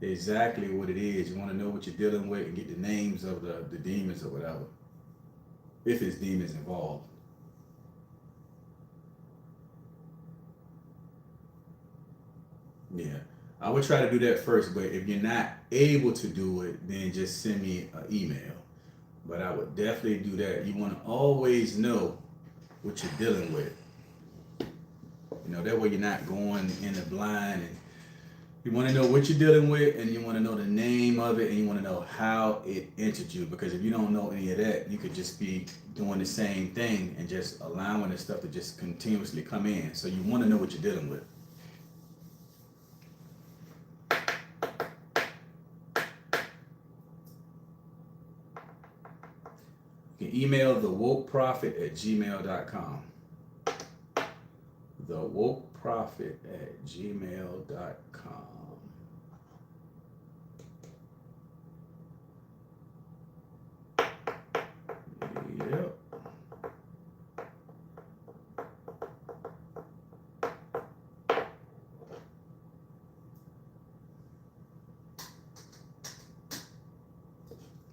exactly what it is. You want to know what you're dealing with and get the names of the demons or whatever. If it's demons involved. Yeah. I would try to do that first, but if you're not able to do it, then just send me an email. But I would definitely do that. You want to always know what you're dealing with. You know, that way you're not going in the blind and You want to know what you're dealing with, and you want to know the name of it, and you want to know how it entered you. Because if you don't know any of that, you could just be doing the same thing and just allowing the stuff to just continuously come in. So you want to know what you're dealing with. You can email THEWOKEPROPHET@gmail.com. THEWOKEPROPHET@gmail.com. Yep.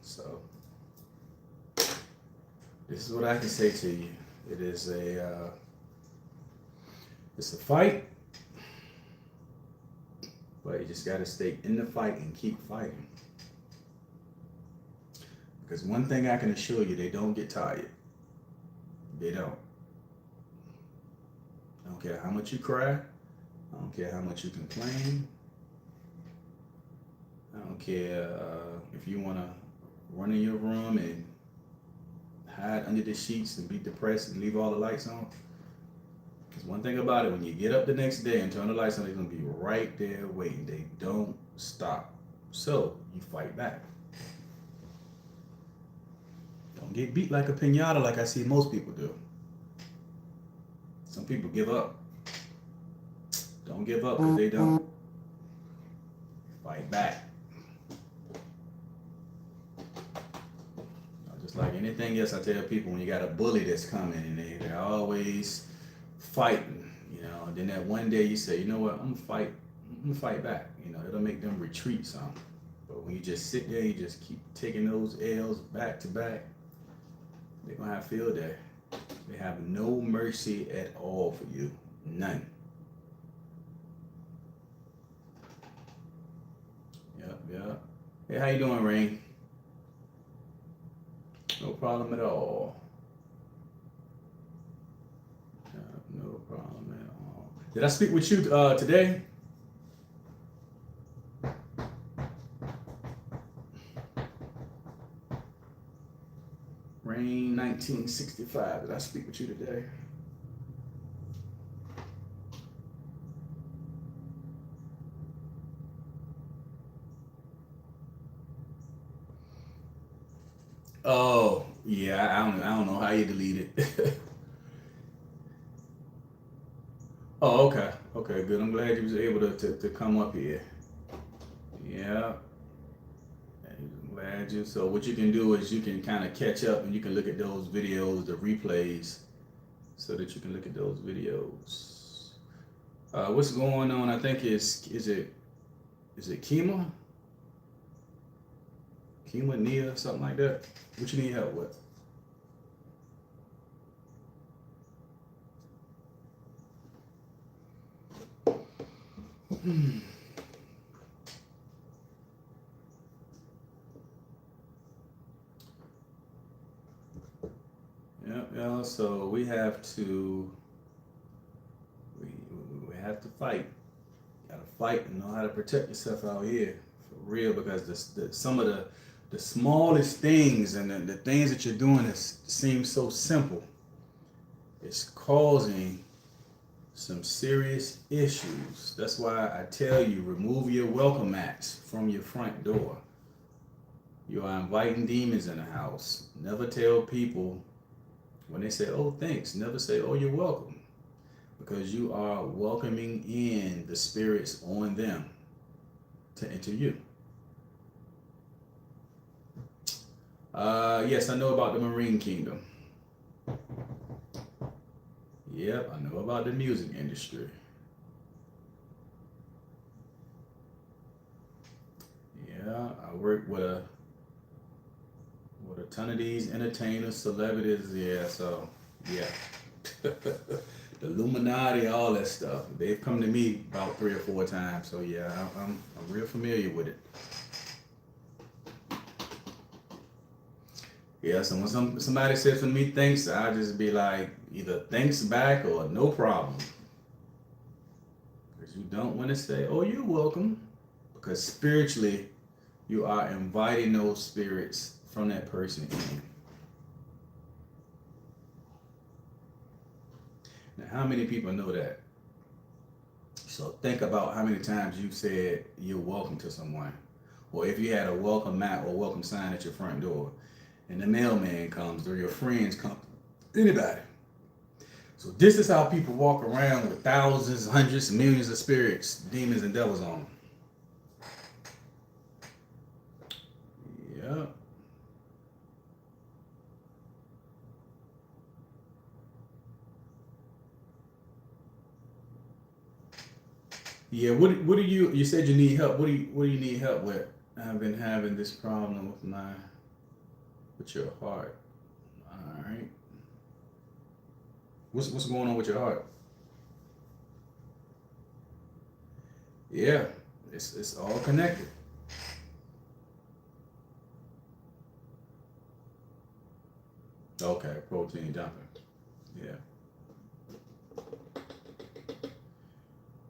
So this is what I can say to you. It is it's a fight, but you just got to stay in the fight and keep fighting. Because one thing I can assure you, they don't get tired. They don't. I don't care how much you cry. I don't care how much you complain. I don't care if you want to run in your room and hide under the sheets and be depressed and leave all the lights on. Because one thing about it, when you get up the next day and turn the lights on, they're going to be right there waiting. They don't stop. So you fight back. Don't get beat like a piñata like I see most people do. Some people give up. Don't give up because they don't. Fight back. Just like anything else, I tell people, when you got a bully that's coming and they're always fighting, you know, and then that one day you say, you know what, I'm gonna fight back. You know, it'll make them retreat some. But when you just sit there, you just keep taking those L's back to back, they're gonna have field day. They have no mercy at all for you. None. Yep. Hey, how you doing, Rain? No problem at all. No problem at all. Did I speak with you today? Rain 1965. Did I speak with you today? Oh, yeah, I don't know how you delete it. Oh, okay. Okay, good. I'm glad you was able to come up here. Yeah. I'm glad you. So what you can do is you can kind of catch up and you can look at those videos, the replays, so that you can look at those videos. What's going on? I think is it Kima? Kima, Nia, something like that. What you need help with? Yeah. So we have to fight. You gotta fight and know how to protect yourself out here for real, because some of the smallest things and the things that you're doing that seem so simple, it's causing some serious issues. That's why I tell you, remove your welcome mats from your front door. You are inviting demons in the house. Never tell people when they say, oh, thanks. Never say, oh, you're welcome. Because you are welcoming in the spirits on them to enter you. Yes, I know about the Marine Kingdom. Yep, I know about the music industry. Yeah, I work with a ton of these entertainers, celebrities. Yeah, so yeah. The Illuminati, all that stuff. They've come to me about 3 or 4 times. So yeah, I'm real familiar with it. Yeah, so when somebody says to me thanks, I just be like either thanks back or no problem. Because you don't want to say, oh, you're welcome. Because spiritually, you are inviting those spirits from that person in. Now, how many people know that? So think about how many times you said you're welcome to someone. Or if you had a welcome mat or welcome sign at your front door, and the mailman comes or your friends come, anybody. So this is how people walk around with thousands, hundreds, millions of spirits, demons, and devils on them. Yeah. Yeah. What do you said you need help? What do you need help with? I've been having this problem with your heart. All right. What's going on with your heart? Yeah, it's all connected. Okay, protein dumping. Yeah.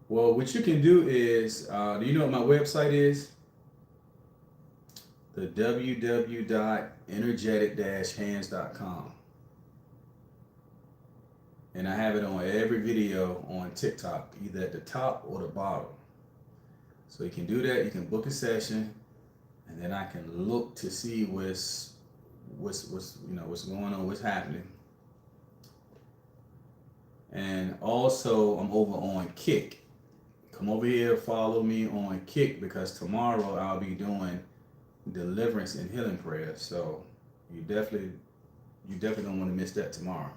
Well, what you can do is, do you know what my website is? The www.energetic-hands.com. And I have it on every video on TikTok, either at the top or the bottom. So you can do that. You can book a session, and then I can look to see what's going on, what's happening. And also, I'm over on Kick. Come over here, follow me on Kick, because tomorrow I'll be doing deliverance and healing prayers. So you definitely don't want to miss that tomorrow.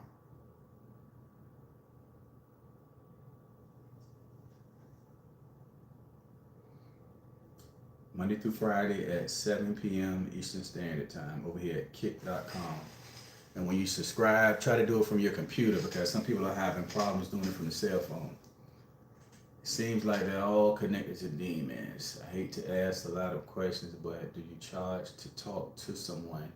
Monday through Friday at 7 p.m. Eastern Standard Time over here at kick.com. And when you subscribe, try to do it from your computer, because some people are having problems doing it from the cell phone. It seems like they're all connected to demons. I hate to ask a lot of questions, but do you charge to talk to someone?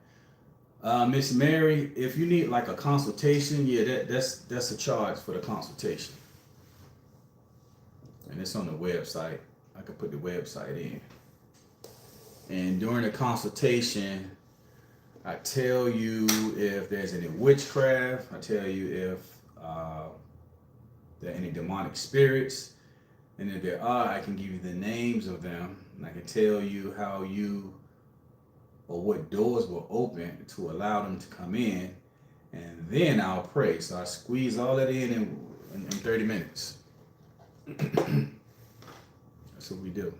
Miss Mary, if you need like a consultation, yeah, that's a charge for the consultation. And it's on the website. I could put the website in. And during the consultation, I tell you if there's any witchcraft. I tell you if there are any demonic spirits. And if there are, I can give you the names of them. And I can tell you how you, or what doors will open to allow them to come in. And then I'll pray. So I squeeze all that in 30 minutes. That's what we do.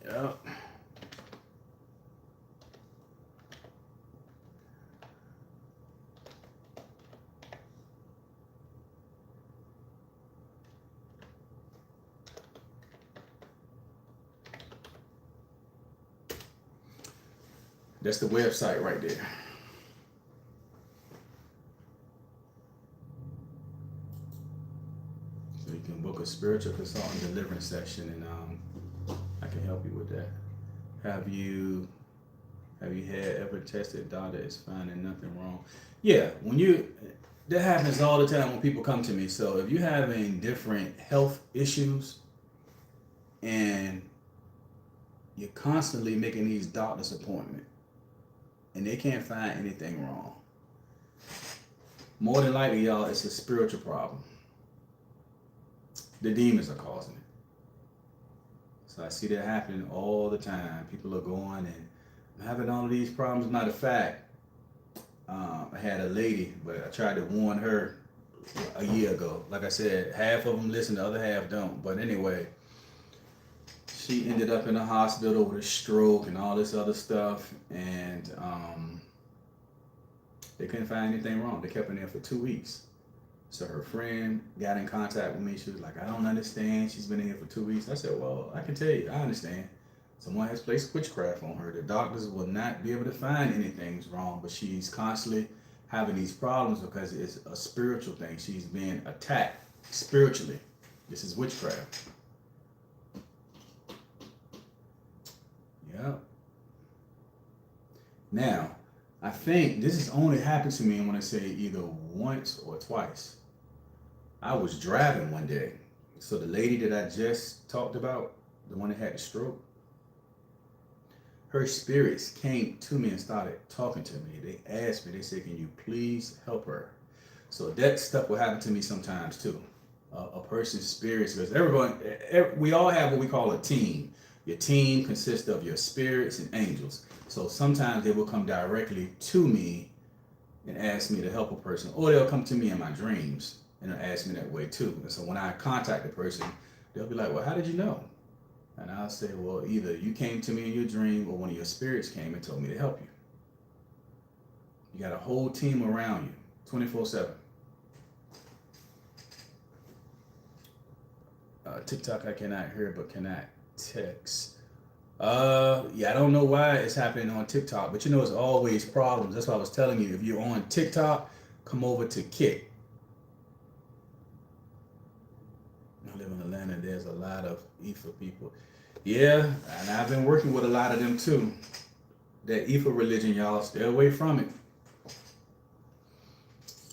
Yeah. That's the website right there. So you can book a spiritual consultant deliverance session, and I can help you with that. Have you had ever tested doctor is finding nothing wrong? Yeah, that happens all the time when people come to me. So if you're having different health issues and you're constantly making these doctor's appointments and they can't find anything wrong, more than likely, y'all, it's a spiritual problem. The demons are causing it. So I see that happening all the time. People are going and I'm having all of these problems. Matter of fact, I had a lady, but I tried to warn her a year ago. Like I said, half of them listen, the other half don't. But anyway, she ended up in the hospital with a stroke and all this other stuff, and they couldn't find anything wrong. They kept her there for 2 weeks. So her friend got in contact with me. She was like, I don't understand. She's been in here for 2 weeks. I said, well, I can tell you, I understand. Someone has placed witchcraft on her. The doctors will not be able to find anything's wrong, but she's constantly having these problems because it's a spiritual thing. She's being attacked spiritually. This is witchcraft. Yeah. Now, I think this has only happened to me, I want to say either once or twice. I was driving one day. So the lady that I just talked about, the one that had the stroke, her spirits came to me and started talking to me. They asked me, they said, can you please help her? So that stuff will happen to me sometimes too. A person's spirits, because we all have what we call a team. Your team consists of your spirits and angels. So sometimes they will come directly to me and ask me to help a person, or they'll come to me in my dreams and they'll ask me that way too. And so when I contact the person, they'll be like, well, how did you know? And I'll say, well, either you came to me in your dream or one of your spirits came and told me to help you. You got a whole team around you, 24/7. TikTok, I cannot hear, but cannot text. Yeah, I don't know why it's happening on TikTok, but it's always problems. That's why I was telling you, if you're on TikTok, come over to Kick. I live in Atlanta. There's a lot of Ifa people. Yeah, and I've been working with a lot of them too. That Ifa religion, y'all, stay away from it.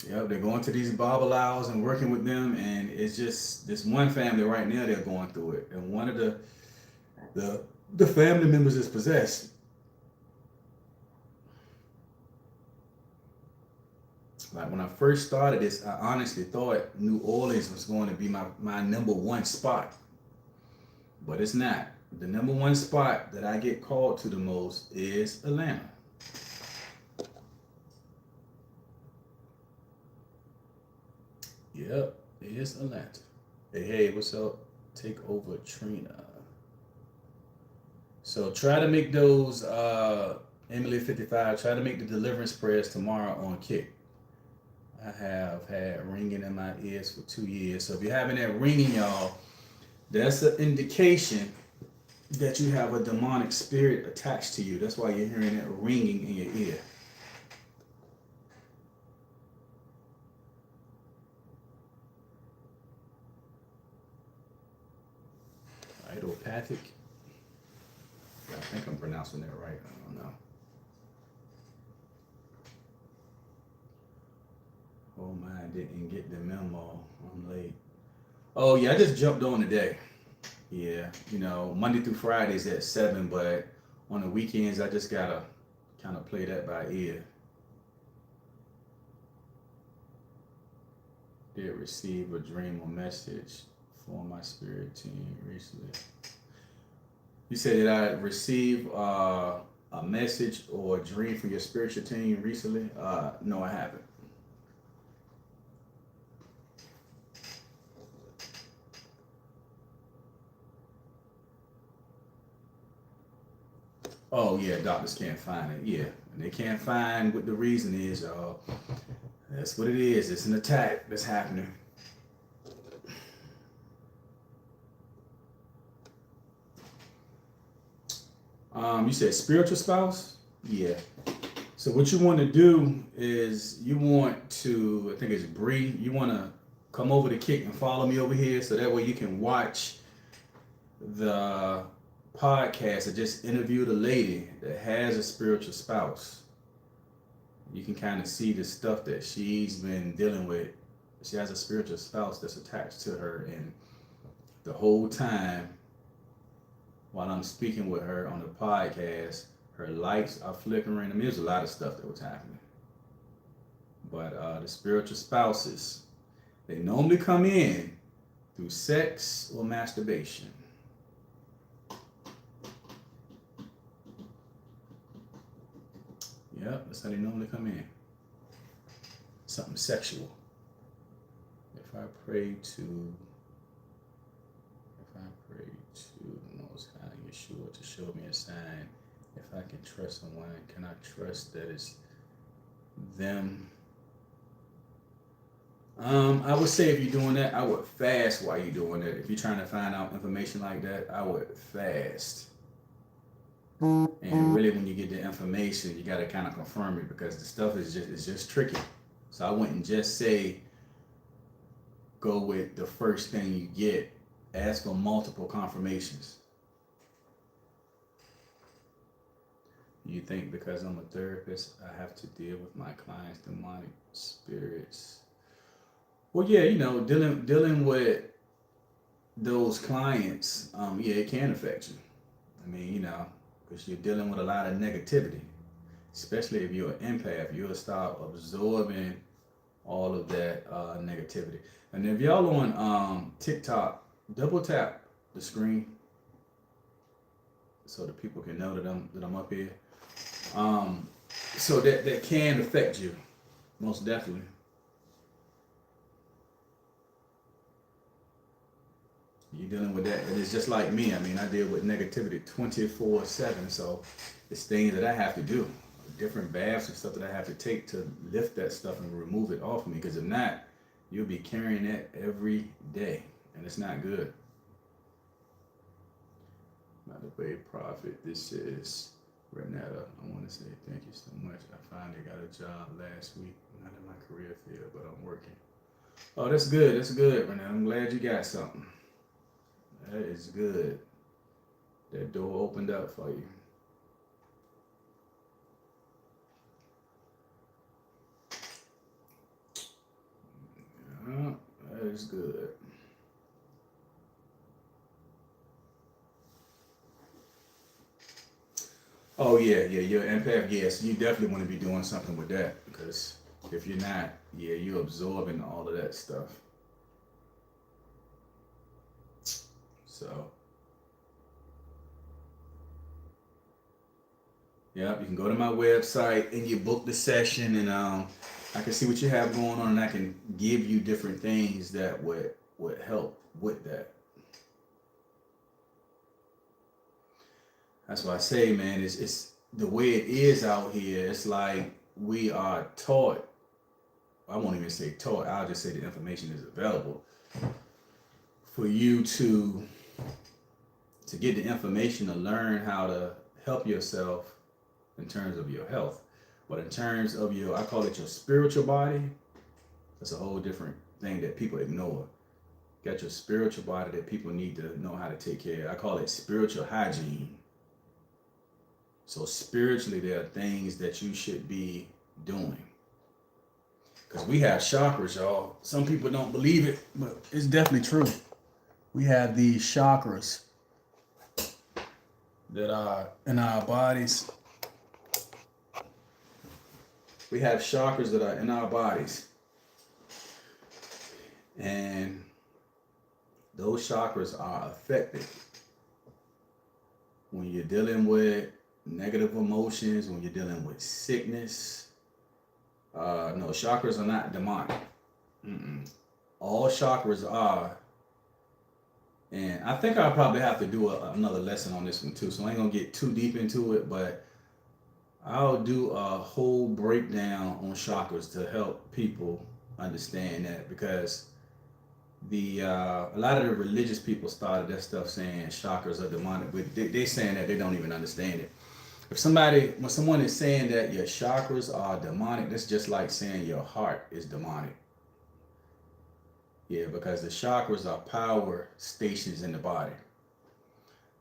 Yep, they're going to these Babalawos and working with them, and it's just this one family right now, they're going through it. And one of the family members is possessed. Like when I first started this, I honestly thought New Orleans was going to be my number one spot. But it's not. The number one spot that I get called to the most is Atlanta. Yep, it is Atlanta. Hey, what's up? Take over Trina. So try to make those Emily 55, try to make the deliverance prayers tomorrow on Kick. I have had ringing in my ears for 2 years. So if you're having that ringing, y'all, that's an indication that you have a demonic spirit attached to you. That's why you're hearing that ringing in your ear. Idopathic. I think I'm pronouncing that right. I don't know. Oh my, I didn't get the memo. I'm late. Oh yeah, I just jumped on today. Yeah, Monday through Fridays at 7, but on the weekends I just gotta kind of play that by ear. Did receive a dream or message for my spirit team recently. You said that I received a message or a dream from your spiritual team recently? No, I haven't. Oh yeah, doctors can't find it. Yeah, and they can't find what the reason is. That's what it is. It's an attack that's happening. You said spiritual spouse? Yeah. So what you want to do is you want to, I think it's Bree, you want to come over to Kick and follow me over here so that way you can watch the podcast. I just interviewed a lady that has a spiritual spouse. You can kind of see the stuff that she's been dealing with. She has a spiritual spouse that's attached to her, and the whole time while I'm speaking with her on the podcast, her lights are flickering. I mean, there's a lot of stuff that was happening. But the spiritual spouses, they normally come in through sex or masturbation. Yep, that's how they normally come in. Something sexual. If I pray to the Most High Yeshua to show me a sign, if I can trust someone, can I trust that it's them? I would say if you're doing that, I would fast while you're doing that. If you're trying to find out information like that, I would fast. And really, when you get the information, you got to kind of confirm it because the stuff is just tricky. So I wouldn't just say go with the first thing you get. Ask for multiple confirmations. You think because I'm a therapist, I have to deal with my clients' demonic spirits? Well, yeah, dealing with those clients, yeah, it can affect you. I mean, because you're dealing with a lot of negativity, especially if you're an empath, you'll start absorbing all of that negativity. And if y'all on TikTok, double tap the screen so that people can know that I'm up here. Um, so that can affect you, most definitely. You're dealing with that, and it's just like me. I mean, I deal with negativity 24/7. So it's things that I have to do, different baths and stuff that I have to take to lift that stuff and remove it off of me. Because if not, you'll be carrying that every day, and it's not good. By the way, Prophet, this is Renetta. I want to say thank you so much. I finally got a job last week. Not in my career field, but I'm working. Oh, that's good. That's good, Renetta. I'm glad you got something. That is good. That door opened up for you. Yeah, that is good. Oh yeah, yeah, you're an empath. Yes, you definitely want to be doing something with that because if you're not, yeah, you're absorbing all of that stuff. So yeah, you can go to my website and you book the session, and I can see what you have going on, and I can give you different things that would help with that. That's why I say, man, it's the way it is out here. It's like we are taught. I won't even say taught. I'll just say the information is available for you to get the information to learn how to help yourself in terms of your health. But in terms of I call it your spiritual body. That's a whole different thing that people ignore. Got your spiritual body that people need to know how to take care of. I call it spiritual hygiene. So spiritually, there are things that you should be doing. Because we have chakras, y'all. Some people don't believe it, but it's definitely true. We have these chakras that are in our bodies. We have chakras that are in our bodies. And those chakras are affected when you're dealing with negative emotions, when you're dealing with sickness. No, chakras are not demonic. Mm-mm. All chakras are, and I think I'll probably have to do another lesson on this one too, so I ain't gonna get too deep into it, but I'll do a whole breakdown on chakras to help people understand that, because a lot of the religious people started that stuff saying chakras are demonic, but they saying that they don't even understand it. When someone is saying that your chakras are demonic, that's just like saying your heart is demonic. Yeah, because the chakras are power stations in the body.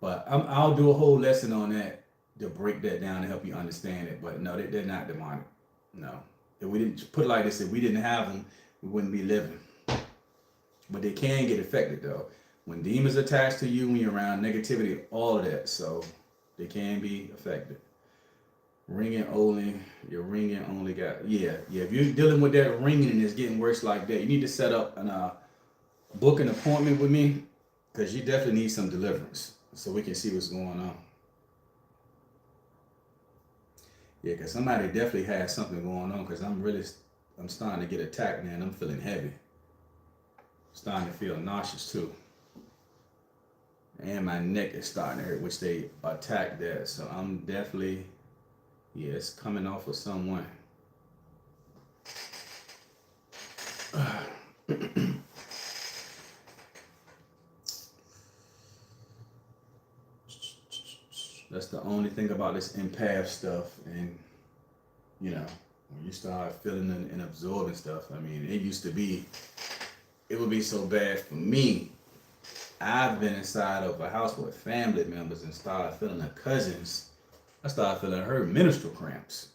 But I'll do a whole lesson on that to break that down and help you understand it. But no, they're not demonic. No. If we didn't put it like this, if we didn't have them, we wouldn't be living. But they can get affected though. When demons attach to you, when you're around negativity, all of that. So they can be affected. Your ringing only got, yeah. If you're dealing with that ringing and it's getting worse like that, you need to set up and book an appointment with me, because you definitely need some deliverance so we can see what's going on. Yeah, because somebody definitely has something going on, because I'm starting to get attacked, man. I'm feeling heavy. Starting to feel nauseous too. And my neck is starting to hurt, which they attacked that. So I'm definitely, yeah, it's coming off of someone. That's the only thing about this empath stuff. And, when you start feeling and absorbing stuff, I mean, it would be so bad for me. I've been inside of a house with family members and started feeling her cousins. I started feeling her menstrual cramps.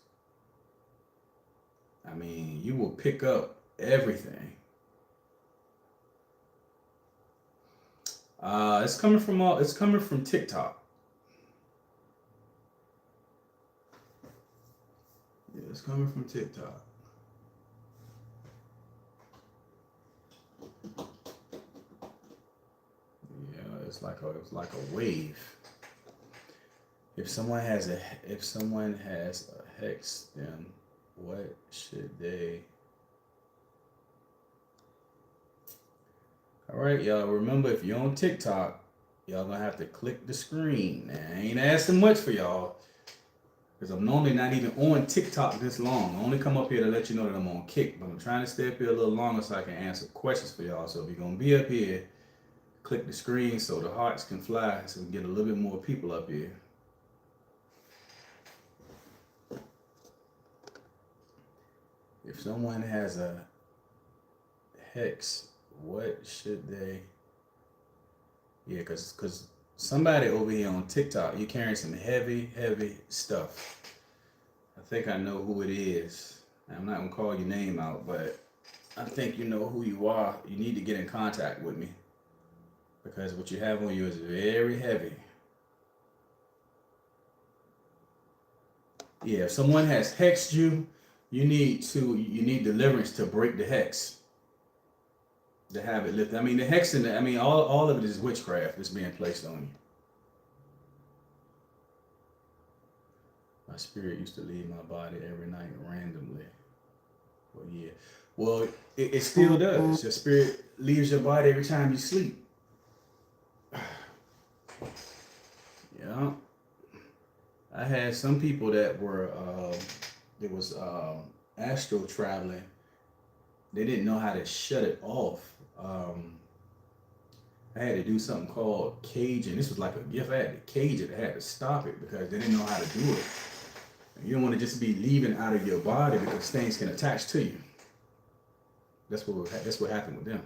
I mean, you will pick up everything. It's coming from TikTok. Yeah, it's coming from TikTok. Yeah, it's like a wave. If someone has a hex, then what should they? All right, y'all. Remember, if you're on TikTok, y'all gonna have to click the screen. Now, I ain't asking much for y'all, because I'm normally not even on TikTok this long. I only come up here to let you know that I'm on Kick, but I'm trying to stay up here a little longer so I can answer questions for y'all. So if you're gonna be up here, click the screen so the hearts can fly, so we can get a little bit more people up here. If someone has a hex, what should they? Yeah, because somebody over here on TikTok, you're carrying some heavy stuff. I think I know who it is. I'm not gonna call your name out, but I think you know who you are. You need to get in contact with me, because what you have on you is very heavy. Yeah, if someone has hexed you, you need deliverance to break the hex, to have it lifted. I mean, the hex and all of it is witchcraft that's being placed on you. My spirit used to leave my body every night randomly. Well, yeah. Well, it still does. Your spirit leaves your body every time you sleep. Yeah. I had some people that were, astral traveling. They didn't know how to shut it off. I had to do something called caging. This was like a gift. I had to cage it. I had to stop it because they didn't know how to do it. You don't want to just be leaving out of your body because things can attach to you. That's what happened with them.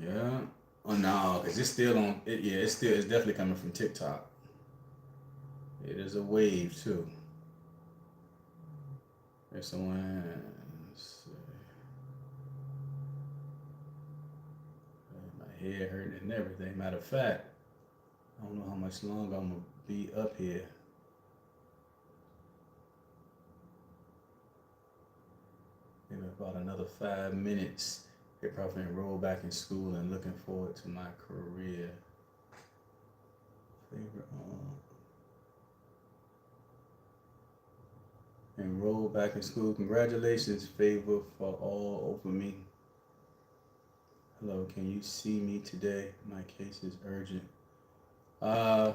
Yeah. Oh no, because it's still on. It's definitely coming from TikTok. It is a wave too. If someone my head hurting and everything. Matter of fact, I don't know how much longer I'm gonna be up here. Maybe about another 5 minutes. They probably enroll back in school and looking forward to my career. Favorite enroll back in school. Congratulations, favor for all over me. Hello, can you see me today? My case is urgent. I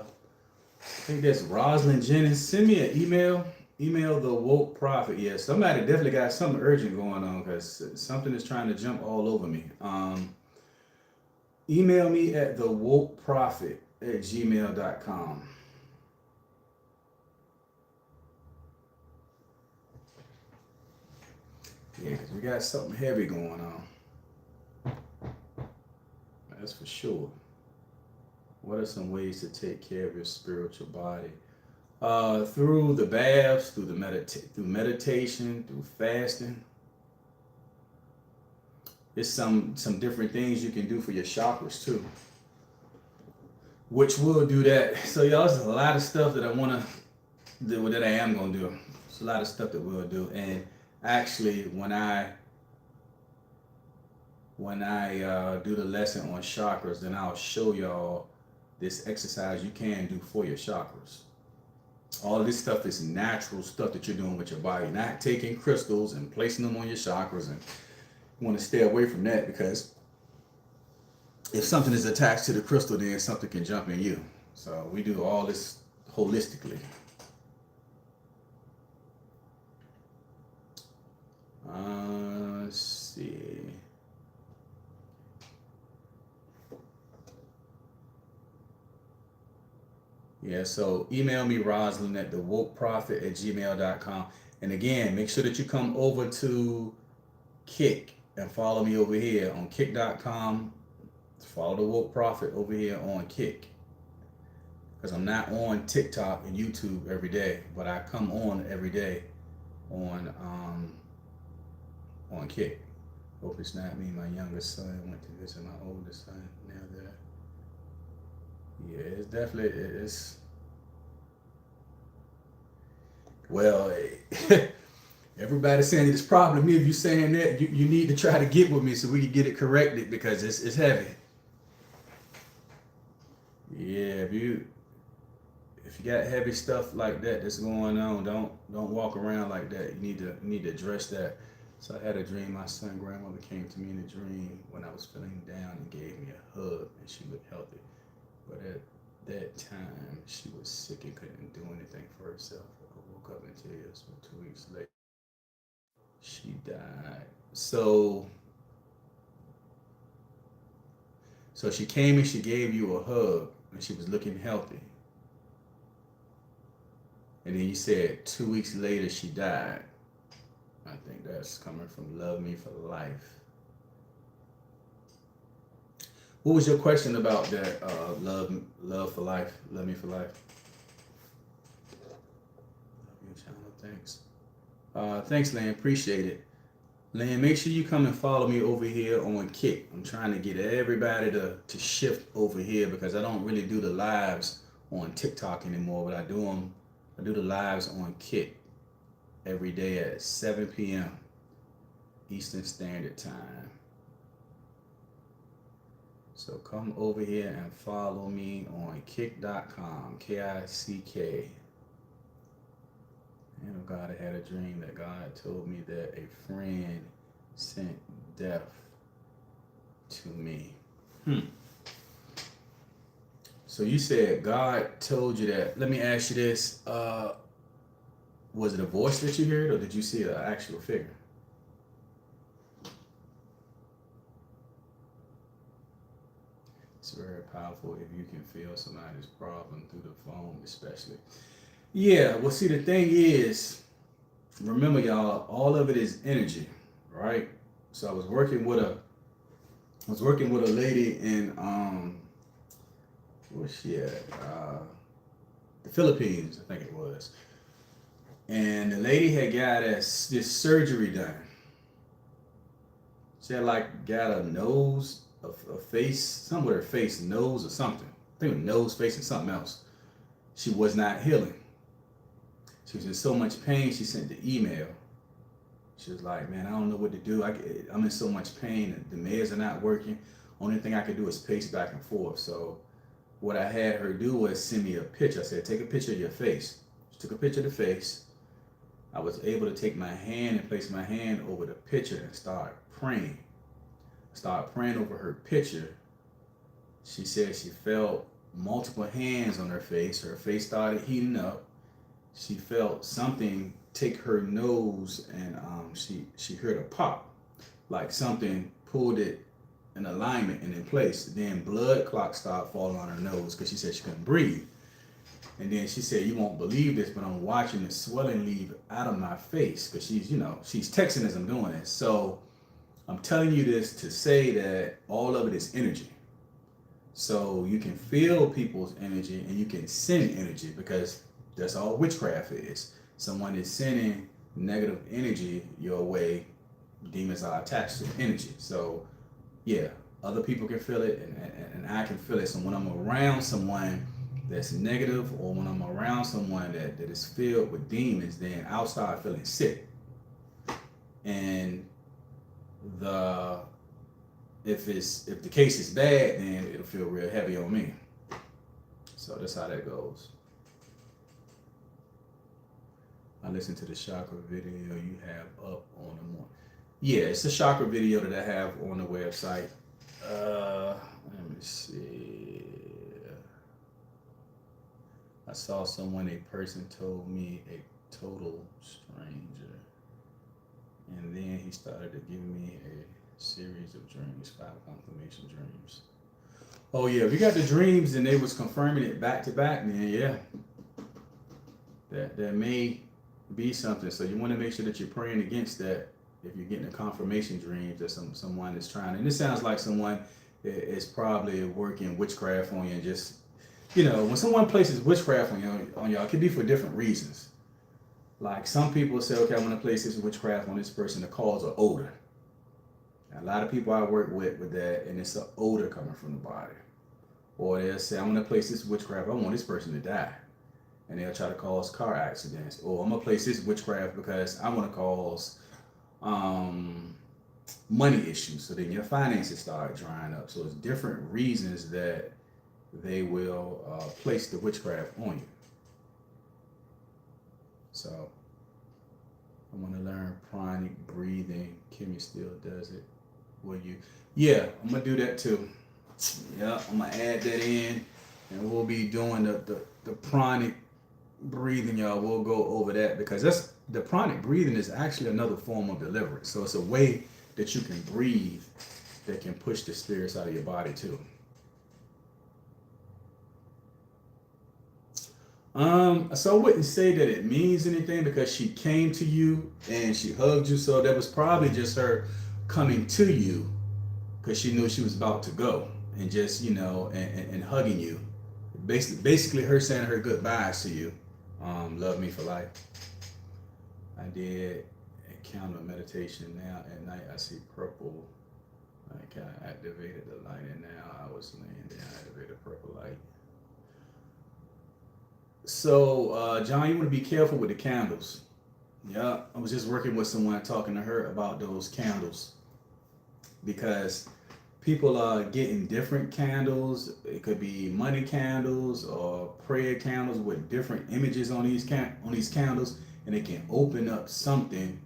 think that's Rosalind Jennings. Send me an email. Email the woke prophet. Yeah, somebody definitely got something urgent going on because something is trying to jump all over me. Email me at THEWOKEPROPHET@gmail.com. Yeah, because we got something heavy going on. That's for sure. What are some ways to take care of your spiritual body? Through the baths, through meditation, through fasting. There's some different things you can do for your chakras too, which will do that. So y'all, there's a lot of stuff that I want to do, that I am gonna do. There's a lot of stuff that we'll do, and actually, when I do the lesson on chakras, then I'll show y'all this exercise you can do for your chakras. All of this stuff is natural stuff that you're doing with your body. You're not taking crystals and placing them on your chakras, and you want to stay away from that, because if something is attached to the crystal, then something can jump in you. So we do all this holistically. Let's see. Yeah, so email me, Rosalind, at THEWOKEPROPHET@gmail.com. And again, make sure that you come over to Kick and follow me over here on Kick.com. Follow the Woke Prophet over here on Kick. Because I'm not on TikTok and YouTube every day, but I come on every day on on Kick. Hope it's not me. My youngest son went to visit my oldest son. Now that, yeah, it's definitely it's well. Everybody's saying it's probably me. If you're saying that, you need to try to get with me so we can get it corrected because it's heavy. Yeah, if you got heavy stuff like that that's going on, don't walk around like that. You need to address that. So I had a dream. My son grandmother came to me in a dream when I was feeling down and gave me a hug, and she looked healthy. But at that time, she was sick and couldn't do anything for herself. I woke up in tears. So 2 weeks later, she died. So she came and she gave you a hug, and she was looking healthy. And then you said 2 weeks later she died. I think that's coming from Love Me for Life. What was your question about that? Love for life, Love Me for Life. Love your channel, thanks. Thanks, Lynn. Appreciate it. Lynn, make sure you come and follow me over here on Kick. I'm trying to get everybody to shift over here because I don't really do the lives on TikTok anymore, but I do the lives on Kick every day at 7 p.m. Eastern Standard Time. So come over here and follow me on kick.com, Kick. And oh God, I had a dream that God told me that a friend sent death to me. So you said God told you that. Let me ask you this. Was it a voice that you heard or did you see an actual figure? It's very powerful if you can feel somebody's problem through the phone, especially. Yeah, well, see, the thing is, remember, y'all, all of it is energy, right? So I was working with a lady in where's she at? The Philippines, I think it was. And the lady had got this surgery done. She had like got a nose, a face, something with her face, nose or something. I think it was nose, face, and something else. She was not healing. She was in so much pain, she sent the email. She was like, man, I don't know what to do. I'm in so much pain. The meds are not working. Only thing I can do is pace back and forth. So what I had her do was send me a picture. I said, take a picture of your face. She took a picture of the face. I was able to take my hand and place my hand over the picture and start praying. Start praying over her picture. She said she felt multiple hands on her face. Her face started heating up. She felt something take her nose and she heard a pop, like something pulled it in alignment and in place. Then blood clots started falling on her nose because she said she couldn't breathe. And then she said, you won't believe this, but I'm watching the swelling leave out of my face because she's texting as I'm doing it. So I'm telling you this to say that all of it is energy. So you can feel people's energy and you can send energy because that's all witchcraft is. Someone is sending negative energy your way. Demons are attached to energy. So yeah, other people can feel it and I can feel it. So when I'm around someone that's negative or when I'm around someone that is filled with demons, then I'll start feeling sick. And if the case is bad, then it'll feel real heavy on me. So that's how that goes. I listened to the chakra video you have up on the morning. Yeah, it's a chakra video that I have on the website. Let me see. I saw a person told me a total stranger. And then he started to give me a series of dreams, 5 confirmation dreams. Oh yeah, we got the dreams and they was confirming it back to back, man. Yeah. That may be something. So you want to make sure that you're praying against that if you're getting a confirmation dream that someone is trying. And it sounds like someone is probably working witchcraft on you and just, when someone places witchcraft on y'all, it could be for different reasons. Like some people say, okay, I want to place this witchcraft on this person. The calls are odor. And a lot of people I work with that, and it's an odor coming from the body. Or they'll say, I'm gonna place this witchcraft. I want this person to die, and they'll try to cause car accidents. Or I'm gonna place this witchcraft because I want to cause um, money issues. So then your finances start drying up. So it's different reasons that they will place the witchcraft on you. So I want to learn pranic breathing. Kimmy still does it. Will you? Yeah, I'm gonna do that too. Yeah, I'm gonna add that in, and we'll be doing the pranic breathing, y'all. We'll go over that because that's the pranic breathing is actually another form of deliverance. So it's a way that you can breathe that can push the spirits out of your body too. So I wouldn't say that it means anything because she came to you and she hugged you. So that was probably just her coming to you because she knew she was about to go and just, and hugging you. Basically her saying her goodbyes to you. Love me for life. I did a counter meditation. Now at night I see purple. I kind of activated the light, and now I was laying down, activated purple light. So, John, you want to be careful with the candles. Yeah, I was just working with someone talking to her about those candles because people are getting different candles. It could be money candles or prayer candles with different images on these candles, and it can open up something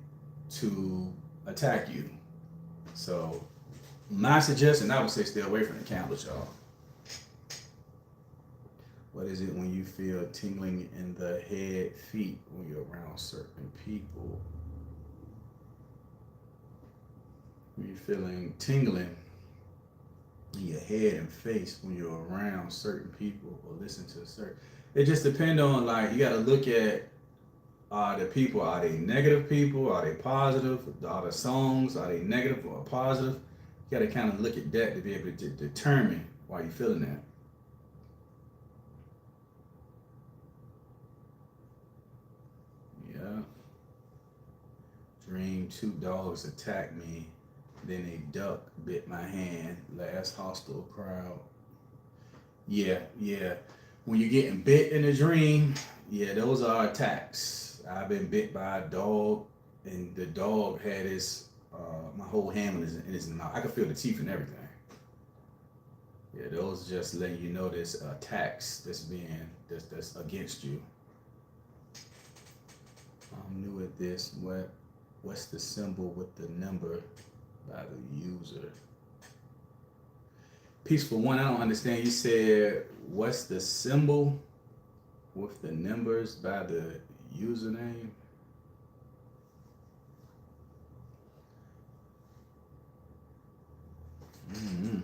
to attack you. So, my suggestion, I would say, stay away from the candles, y'all. What is it when you feel tingling in the head, feet when you're around certain people? When you're feeling tingling in your head and face when you're around certain people or listen to certain. It just depends on, like, you got to look at the people. Are they negative people? Are they positive? Are the songs, are they negative or positive? You got to kind of look at that to be able to determine why you're feeling that. Yeah. Dream 2 dogs attacked me. Then a duck bit my hand. Last hostile crowd. Yeah. When you're getting bit in a dream, yeah, those are attacks. I've been bit by a dog, and the dog had my whole hand in his mouth. I could feel the teeth and everything. Yeah, those just letting you know there's attacks that's against you. I'm new at this. What's the symbol with the number by the user? Peaceful One, I don't understand. You said, what's the symbol with the numbers by the username? Mm-hmm.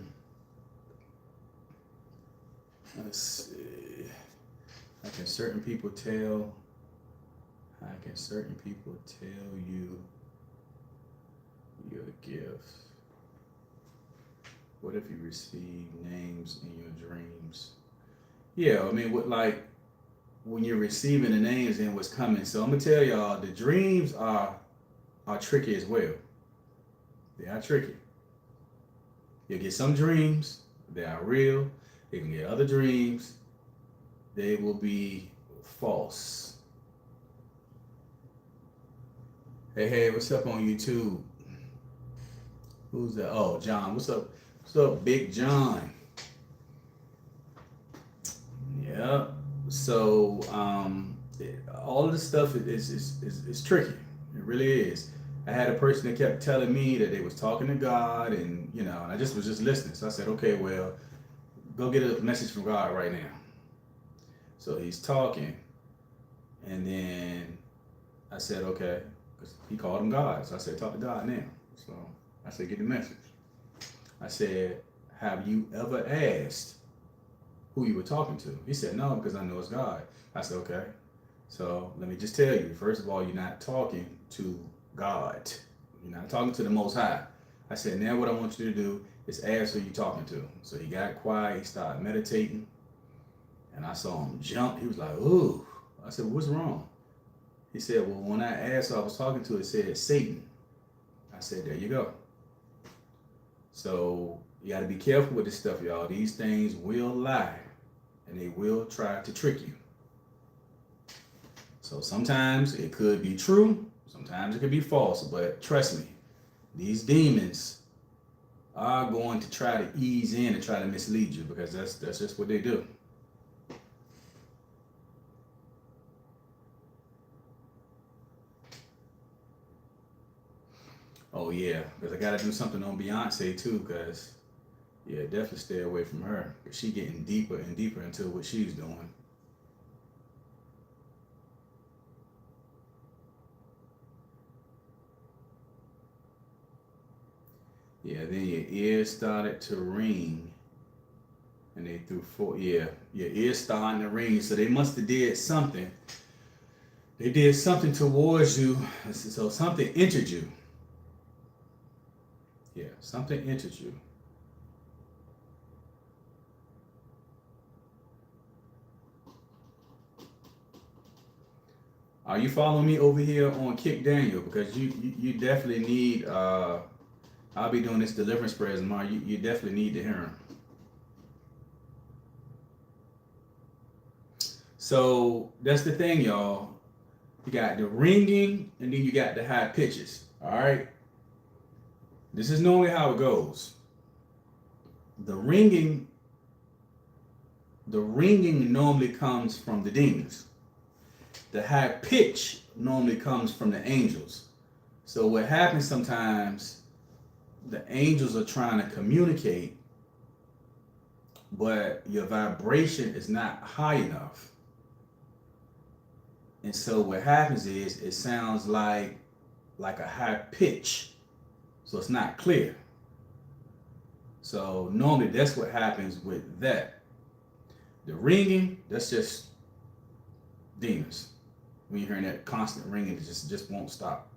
Let's see. How can certain people tell you your gift? What if you receive names in your dreams? Yeah, I mean, when you're receiving the names and what's coming. So I'm gonna tell y'all, the dreams are tricky as well. They are tricky. You get some dreams, they are real. You can get other dreams, they will be false. Hey, what's up on YouTube? Who's that? Oh, John. What's up? What's up, Big John? Yeah. So, all of this stuff is tricky. It really is. I had a person that kept telling me that they was talking to God, and and I was just listening. So I said, okay, well, go get a message from God right now. So he's talking, and then I said, okay, because he called him God. So I said, talk to God now. So I said, get the message. I said, have you ever asked who you were talking to? He said, no, because I know it's God. I said, okay. So let me just tell you, first of all, you're not talking to God. You're not talking to the Most High. I said, now what I want you to do is ask who you're talking to. So he got quiet. He started meditating. And I saw him jump. He was like, ooh. I said, what's wrong? He said, well, when I asked who I was talking to, it said Satan. I said, there you go. So you got to be careful with this stuff, y'all. These things will lie, and they will try to trick you. So sometimes it could be true, sometimes it could be false, but trust me, these demons are going to try to ease in and try to mislead you, because that's just what they do. Oh yeah, because I got to do something on Beyonce too, because yeah, definitely stay away from her. She getting deeper and deeper into what she's doing. Yeah, then your ears started to ring, and they threw four. Yeah, your ears starting to ring, so they must have did something. They did something towards you, so something entered you. Yeah, something entered you. Are you following me over here on Kick Daniel? Because you definitely need. I'll be doing this deliverance prayers tomorrow. You definitely need to hear them. So that's the thing, y'all. You got the ringing, and then you got the high pitches. All right. This is normally how it goes. The ringing normally comes from the demons. The high pitch normally comes from the angels. So what happens sometimes, the angels are trying to communicate, but your vibration is not high enough. And so what happens is it sounds like a high pitch. So it's not clear. So normally that's what happens with that. The ringing, that's just demons. When you're hearing that constant ringing, it just won't stop.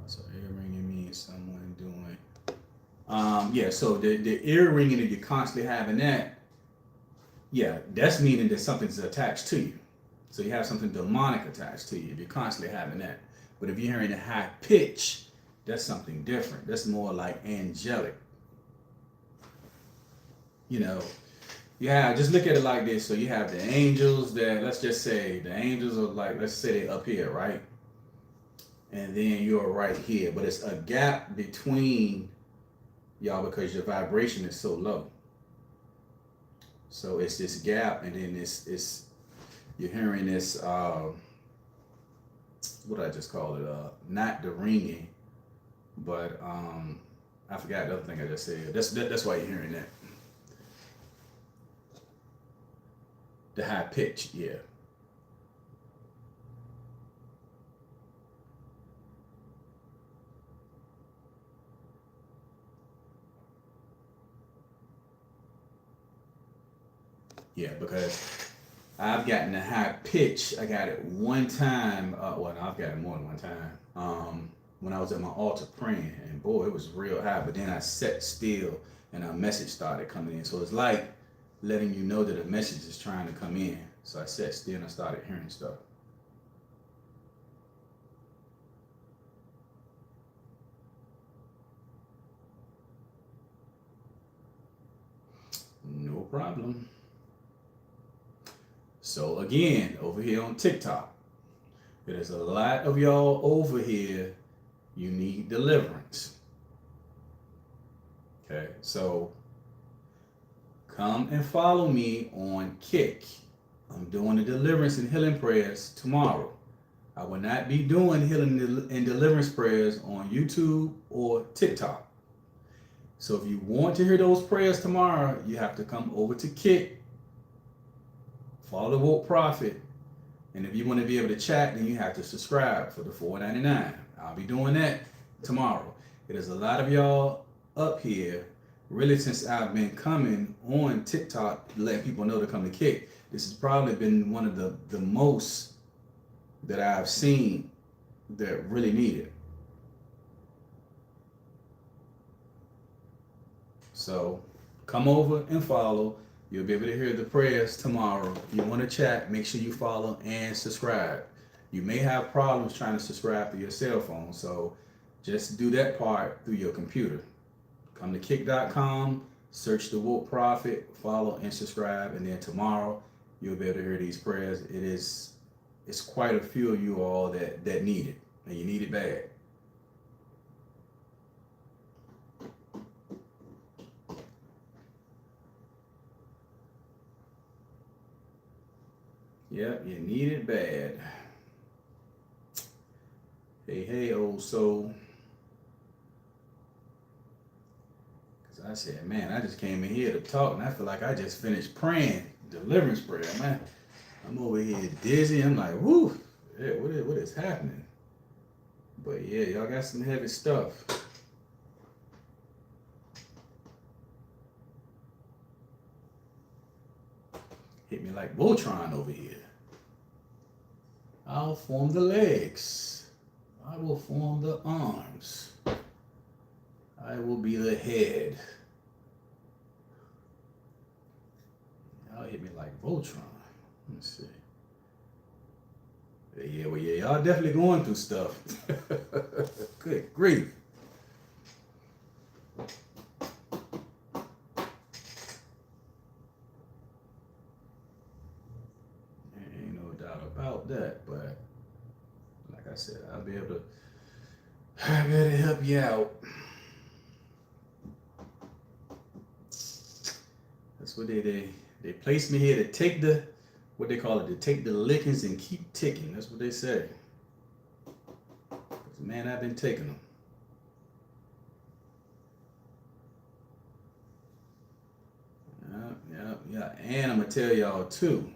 So ear ringing means someone doing. Yeah. So the ear ringing, if you're constantly having that, yeah, that's meaning that something's attached to you. So you have something demonic attached to you if you're constantly having that. But if you're hearing a high pitch, that's something different. That's more like angelic. You know, yeah, just look at it like this. So you have the angels that, let's just say the angels are like, let's say they're up here, right? And then you're right here. But it's a gap between y'all because your vibration is so low. So it's this gap, and then it's you're hearing this, what did I just call it? Not the ringing, but I forgot the other thing I just said. That's why you're hearing that. The high pitch, yeah. Yeah, because I've gotten a high pitch. I got it one time. Well, no, I've got it more than one time. When I was at my altar praying, and boy, it was real high. But then I sat still, and a message started coming in. So it's like letting you know that a message is trying to come in. So I sat still and I started hearing stuff. No problem. So again, over here on TikTok, there's a lot of y'all over here. You need deliverance. Okay, so come and follow me on Kick. I'm doing the deliverance and healing prayers tomorrow. I will not be doing healing and deliverance prayers on YouTube or TikTok. So if you want to hear those prayers tomorrow, you have to come over to Kick, follow the Woke Prophet, and if you want to be able to chat, then you have to subscribe for the $4.99. I'll be doing that tomorrow. There's a lot of y'all up here, really since I've been coming on TikTok, letting people know to come to Kick. This has probably been one of the most that I've seen that really need it. So come over and follow. You'll be able to hear the prayers tomorrow. If you want to chat, make sure you follow and subscribe. You may have problems trying to subscribe to your cell phone, so just do that part through your computer. Come to kick.com, search The Woke Prophet, follow and subscribe, and then tomorrow you'll be able to hear these prayers. It's quite a few of you all that need it, and you need it bad. Yep, you need it bad. Hey, old soul. Because I said, man, I just came in here to talk, and I feel like I just finished praying, deliverance prayer, man. I'm over here dizzy. I'm like, whoo, yeah, what is happening? But yeah, y'all got some heavy stuff. Hit me like Voltron over here. I'll form the legs. I will form the arms. I will be the head. Y'all hit me like Voltron. Let's see. Yeah, well, yeah, y'all definitely going through stuff. Good grief. Ain't no doubt about that, but like I said, I'll be able to help you out. That's what they placed me here to take the, what they call it, to take the lickings and keep ticking. That's what they say. Man, I've been taking them. Yeah. And I'm going to tell y'all too,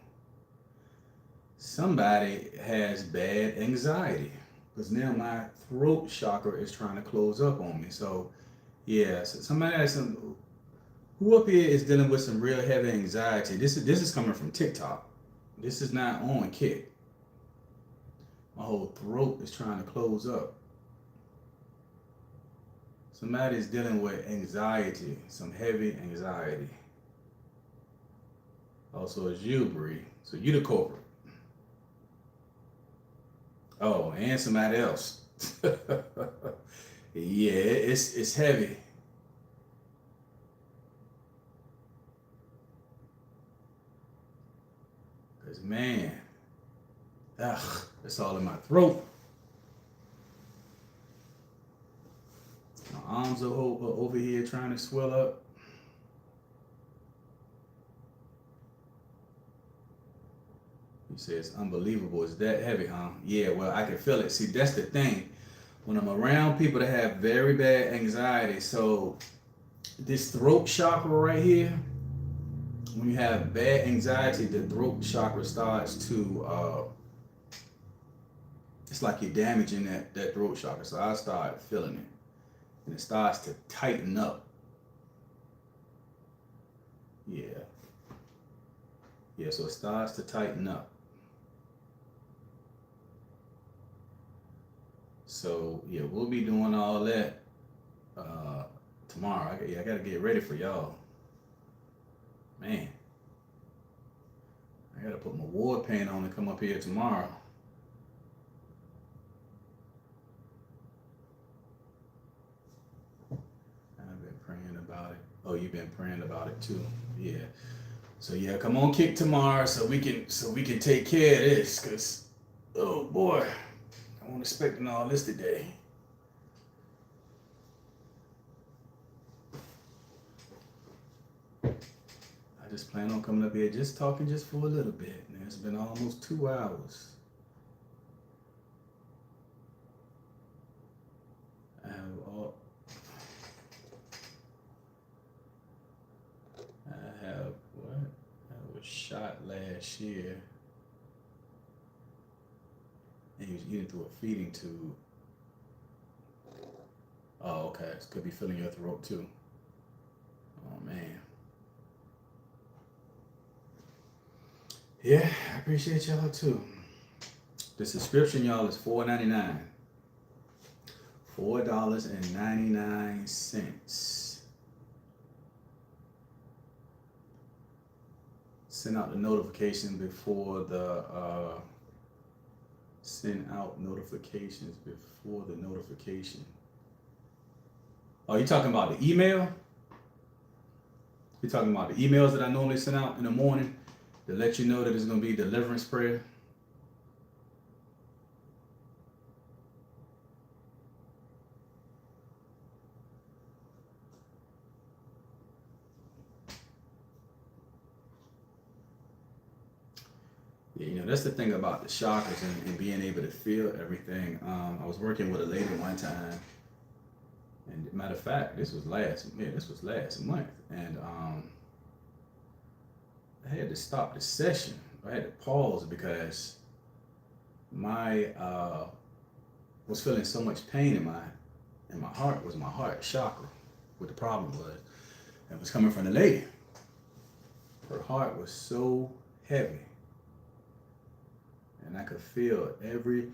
somebody has bad anxiety because now my throat chakra is trying to close up on me. So, yeah, so somebody has some, who up here is dealing with some real heavy anxiety? This is coming from TikTok. This is not on Kick. My whole throat is trying to close up. Somebody is dealing with anxiety, some heavy anxiety. Also, it's you, Bree. So you the culprit. Oh, and somebody else. Yeah, it's heavy. Cause man, it's all in my throat. My arms are over here trying to swell up. He says, unbelievable. It's that heavy, huh? Yeah, well, I can feel it. See, that's the thing. When I'm around people that have very bad anxiety, so this throat chakra right here, when you have bad anxiety, the throat chakra starts to, it's like you're damaging that throat chakra. So I start feeling it. And it starts to tighten up. Yeah. Yeah, so it starts to tighten up. So, yeah, we'll be doing all that tomorrow. I got to get ready for y'all. Man. I got to put my war paint on and come up here tomorrow. I've been praying about it. Oh, you've been praying about it too. Yeah. So yeah, come on, Kick tomorrow so we can take care of this. Cause oh boy, I wasn't expecting all this today. I just plan on coming up here just talking just for a little bit. And it's been almost 2 hours. I was shot last year. And he was eating through a feeding tube. Oh, okay. It could be filling your throat too. Oh man. Yeah, I appreciate y'all too. The subscription, y'all, is $4.99. $4.99. Send out the notification before the send out notifications before the notification. Oh, you talking about the email? You're talking about the emails that I normally send out in the morning to let you know that it's going to be deliverance prayer? Yeah, you know, that's the thing about the chakras and being able to feel everything. I was working with a lady one time, and matter of fact, this was last month, and I had to stop the session. I had to pause because my was feeling so much pain in my heart. Was my heart chakra. What the problem was, it was coming from the lady. Her heart was so heavy, and I could feel every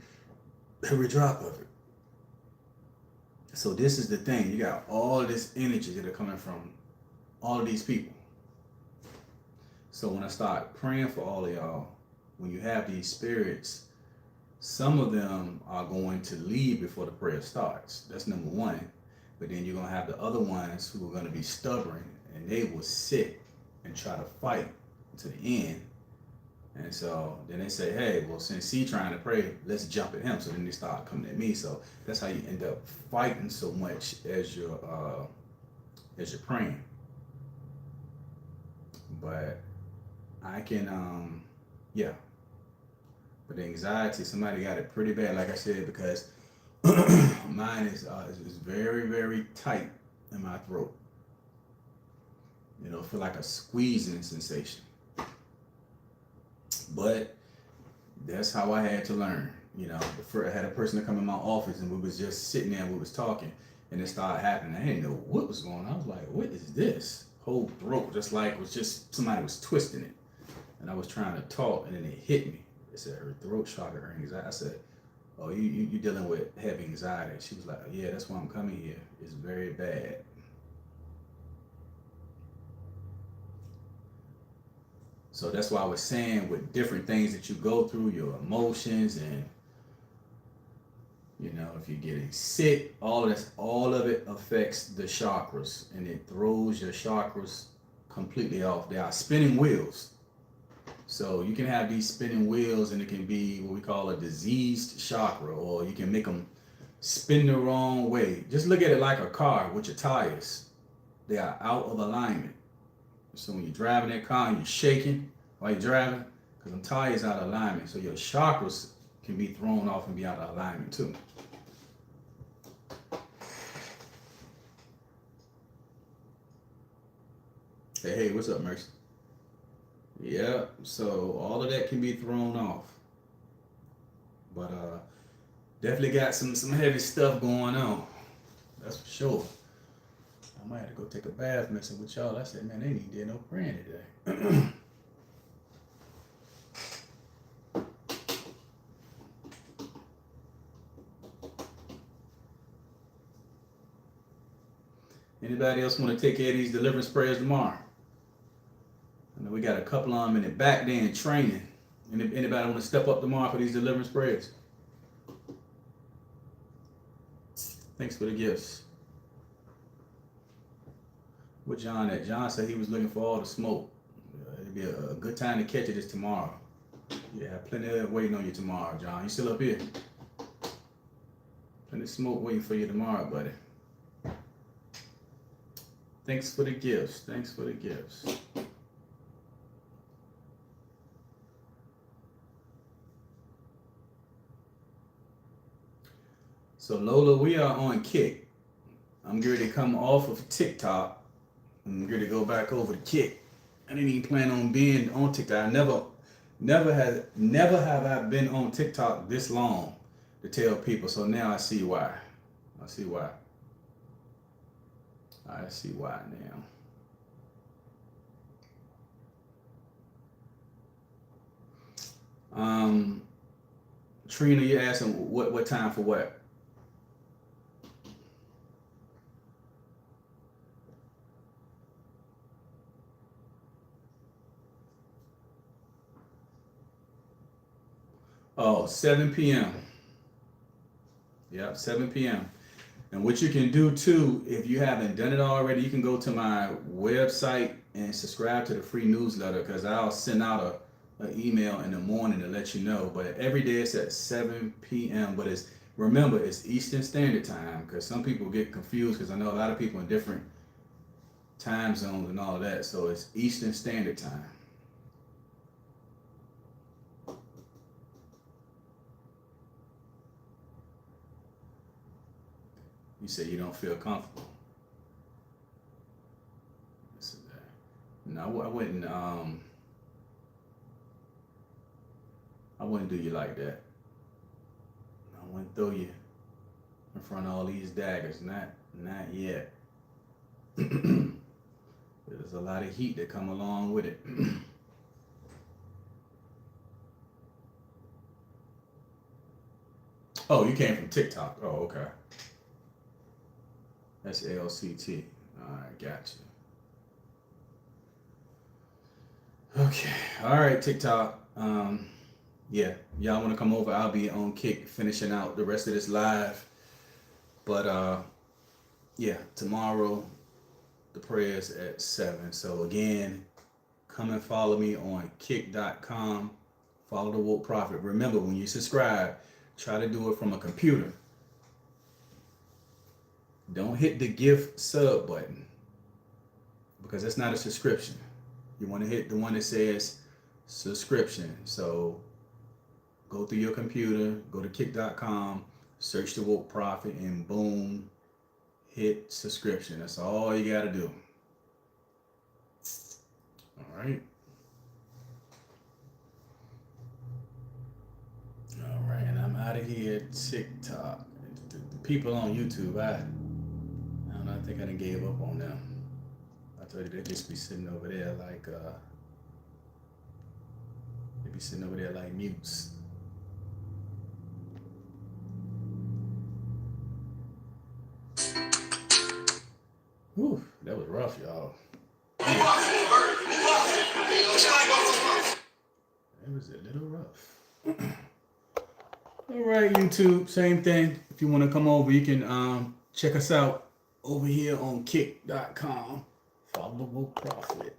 drop of it. So this is the thing: you got all this energy that are coming from all of these people. So when I start praying for all of y'all, when you have these spirits, some of them are going to leave before the prayer starts. That's number one. But then you're going to have the other ones who are going to be stubborn, and they will sit and try to fight to the end. And so then they say, hey, well, since he's trying to pray, let's jump at him. So then they start coming at me. So that's how you end up fighting so much as you're praying. But I can, yeah. But the anxiety, somebody got it pretty bad, like I said, because mine is very, very tight in my throat. You know, feel like a squeezing sensation. But that's how I had to learn. You know, I had a person to come in my office, and we was just sitting there and we was talking, and it started happening. I didn't know what was going on. I was like, what is this? Whole throat, just like it was just somebody was twisting it. And I was trying to talk, and then it hit me. It said her throat chakra, her anxiety. I said, oh, you dealing with heavy anxiety. She was like, yeah, that's why I'm coming here. It's very bad. So that's why I was saying, with different things that you go through, your emotions, and you know, if you're getting sick, all of it affects the chakras, and it throws your chakras completely off. They are spinning wheels. So you can have these spinning wheels, and it can be what we call a diseased chakra, or you can make them spin the wrong way. Just look at it like a car with your tires. They are out of alignment. So when you're driving that car and you're shaking while you're driving, because them tires out of alignment, so your chakras can be thrown off and be out of alignment too. Hey, what's up, Mercy? Yeah, so all of that can be thrown off. But definitely got some heavy stuff going on. That's for sure. I might have to go take a bath messing with y'all. I said, man, they ain't did no praying today. Anybody else want to take care of these deliverance prayers tomorrow? I know we got a couple of them in the back there in training. Anybody want to step up tomorrow for these deliverance prayers? Thanks for the gifts. What John at? John said he was looking for all the smoke. It'd be a good time to catch it is tomorrow. Yeah, plenty of waiting on you tomorrow, John. You still up here? Plenty of smoke waiting for you tomorrow, buddy. Thanks for the gifts. Thanks for the gifts. So Lola, we are on Kick. I'm going to come off of TikTok. I'm going to go back over to Kick. I didn't even plan on being on TikTok. Never have I been on TikTok this long to tell people. So now I see why. I see why now. Trina, you're asking what time for what? Oh, 7 p.m. Yep, 7 p.m. And what you can do too, if you haven't done it already, you can go to my website and subscribe to the free newsletter, because I'll send out an email in the morning to let you know. But every day it's at 7 p.m. But remember, it's Eastern Standard Time, because some people get confused, because I know a lot of people in different time zones and all of that. So it's Eastern Standard Time. You say you don't feel comfortable. This is that. No, I wouldn't do you like that. I wouldn't throw you in front of all these daggers. Not yet. There's a lot of heat that come along with it. Oh, you came from TikTok. Oh, okay. That's LCT. All right, gotcha. Okay. All right, TikTok. Yeah, y'all want to come over? I'll be on Kick finishing out the rest of this live. But yeah, tomorrow the prayers at 7. So again, come and follow me on kick.com. Follow the Woke Prophet. Remember, when you subscribe, try to do it from a computer. Don't hit the gift sub button, because that's not a subscription. You want to hit the one that says subscription. So go through your computer, go to kick.com, search the Woke Prophet, and boom, hit subscription. That's all you got to do. All right. All right, and I'm out of here. TikTok. The people on YouTube, I think I done gave up on them. I told you they'd just be sitting over there like they'd be sitting over there like mutes. Whew, that was rough, y'all. That was a little rough. All right, YouTube, same thing. If you want to come over, you can check us out over here on kick.com. Follow the Woke Prophet.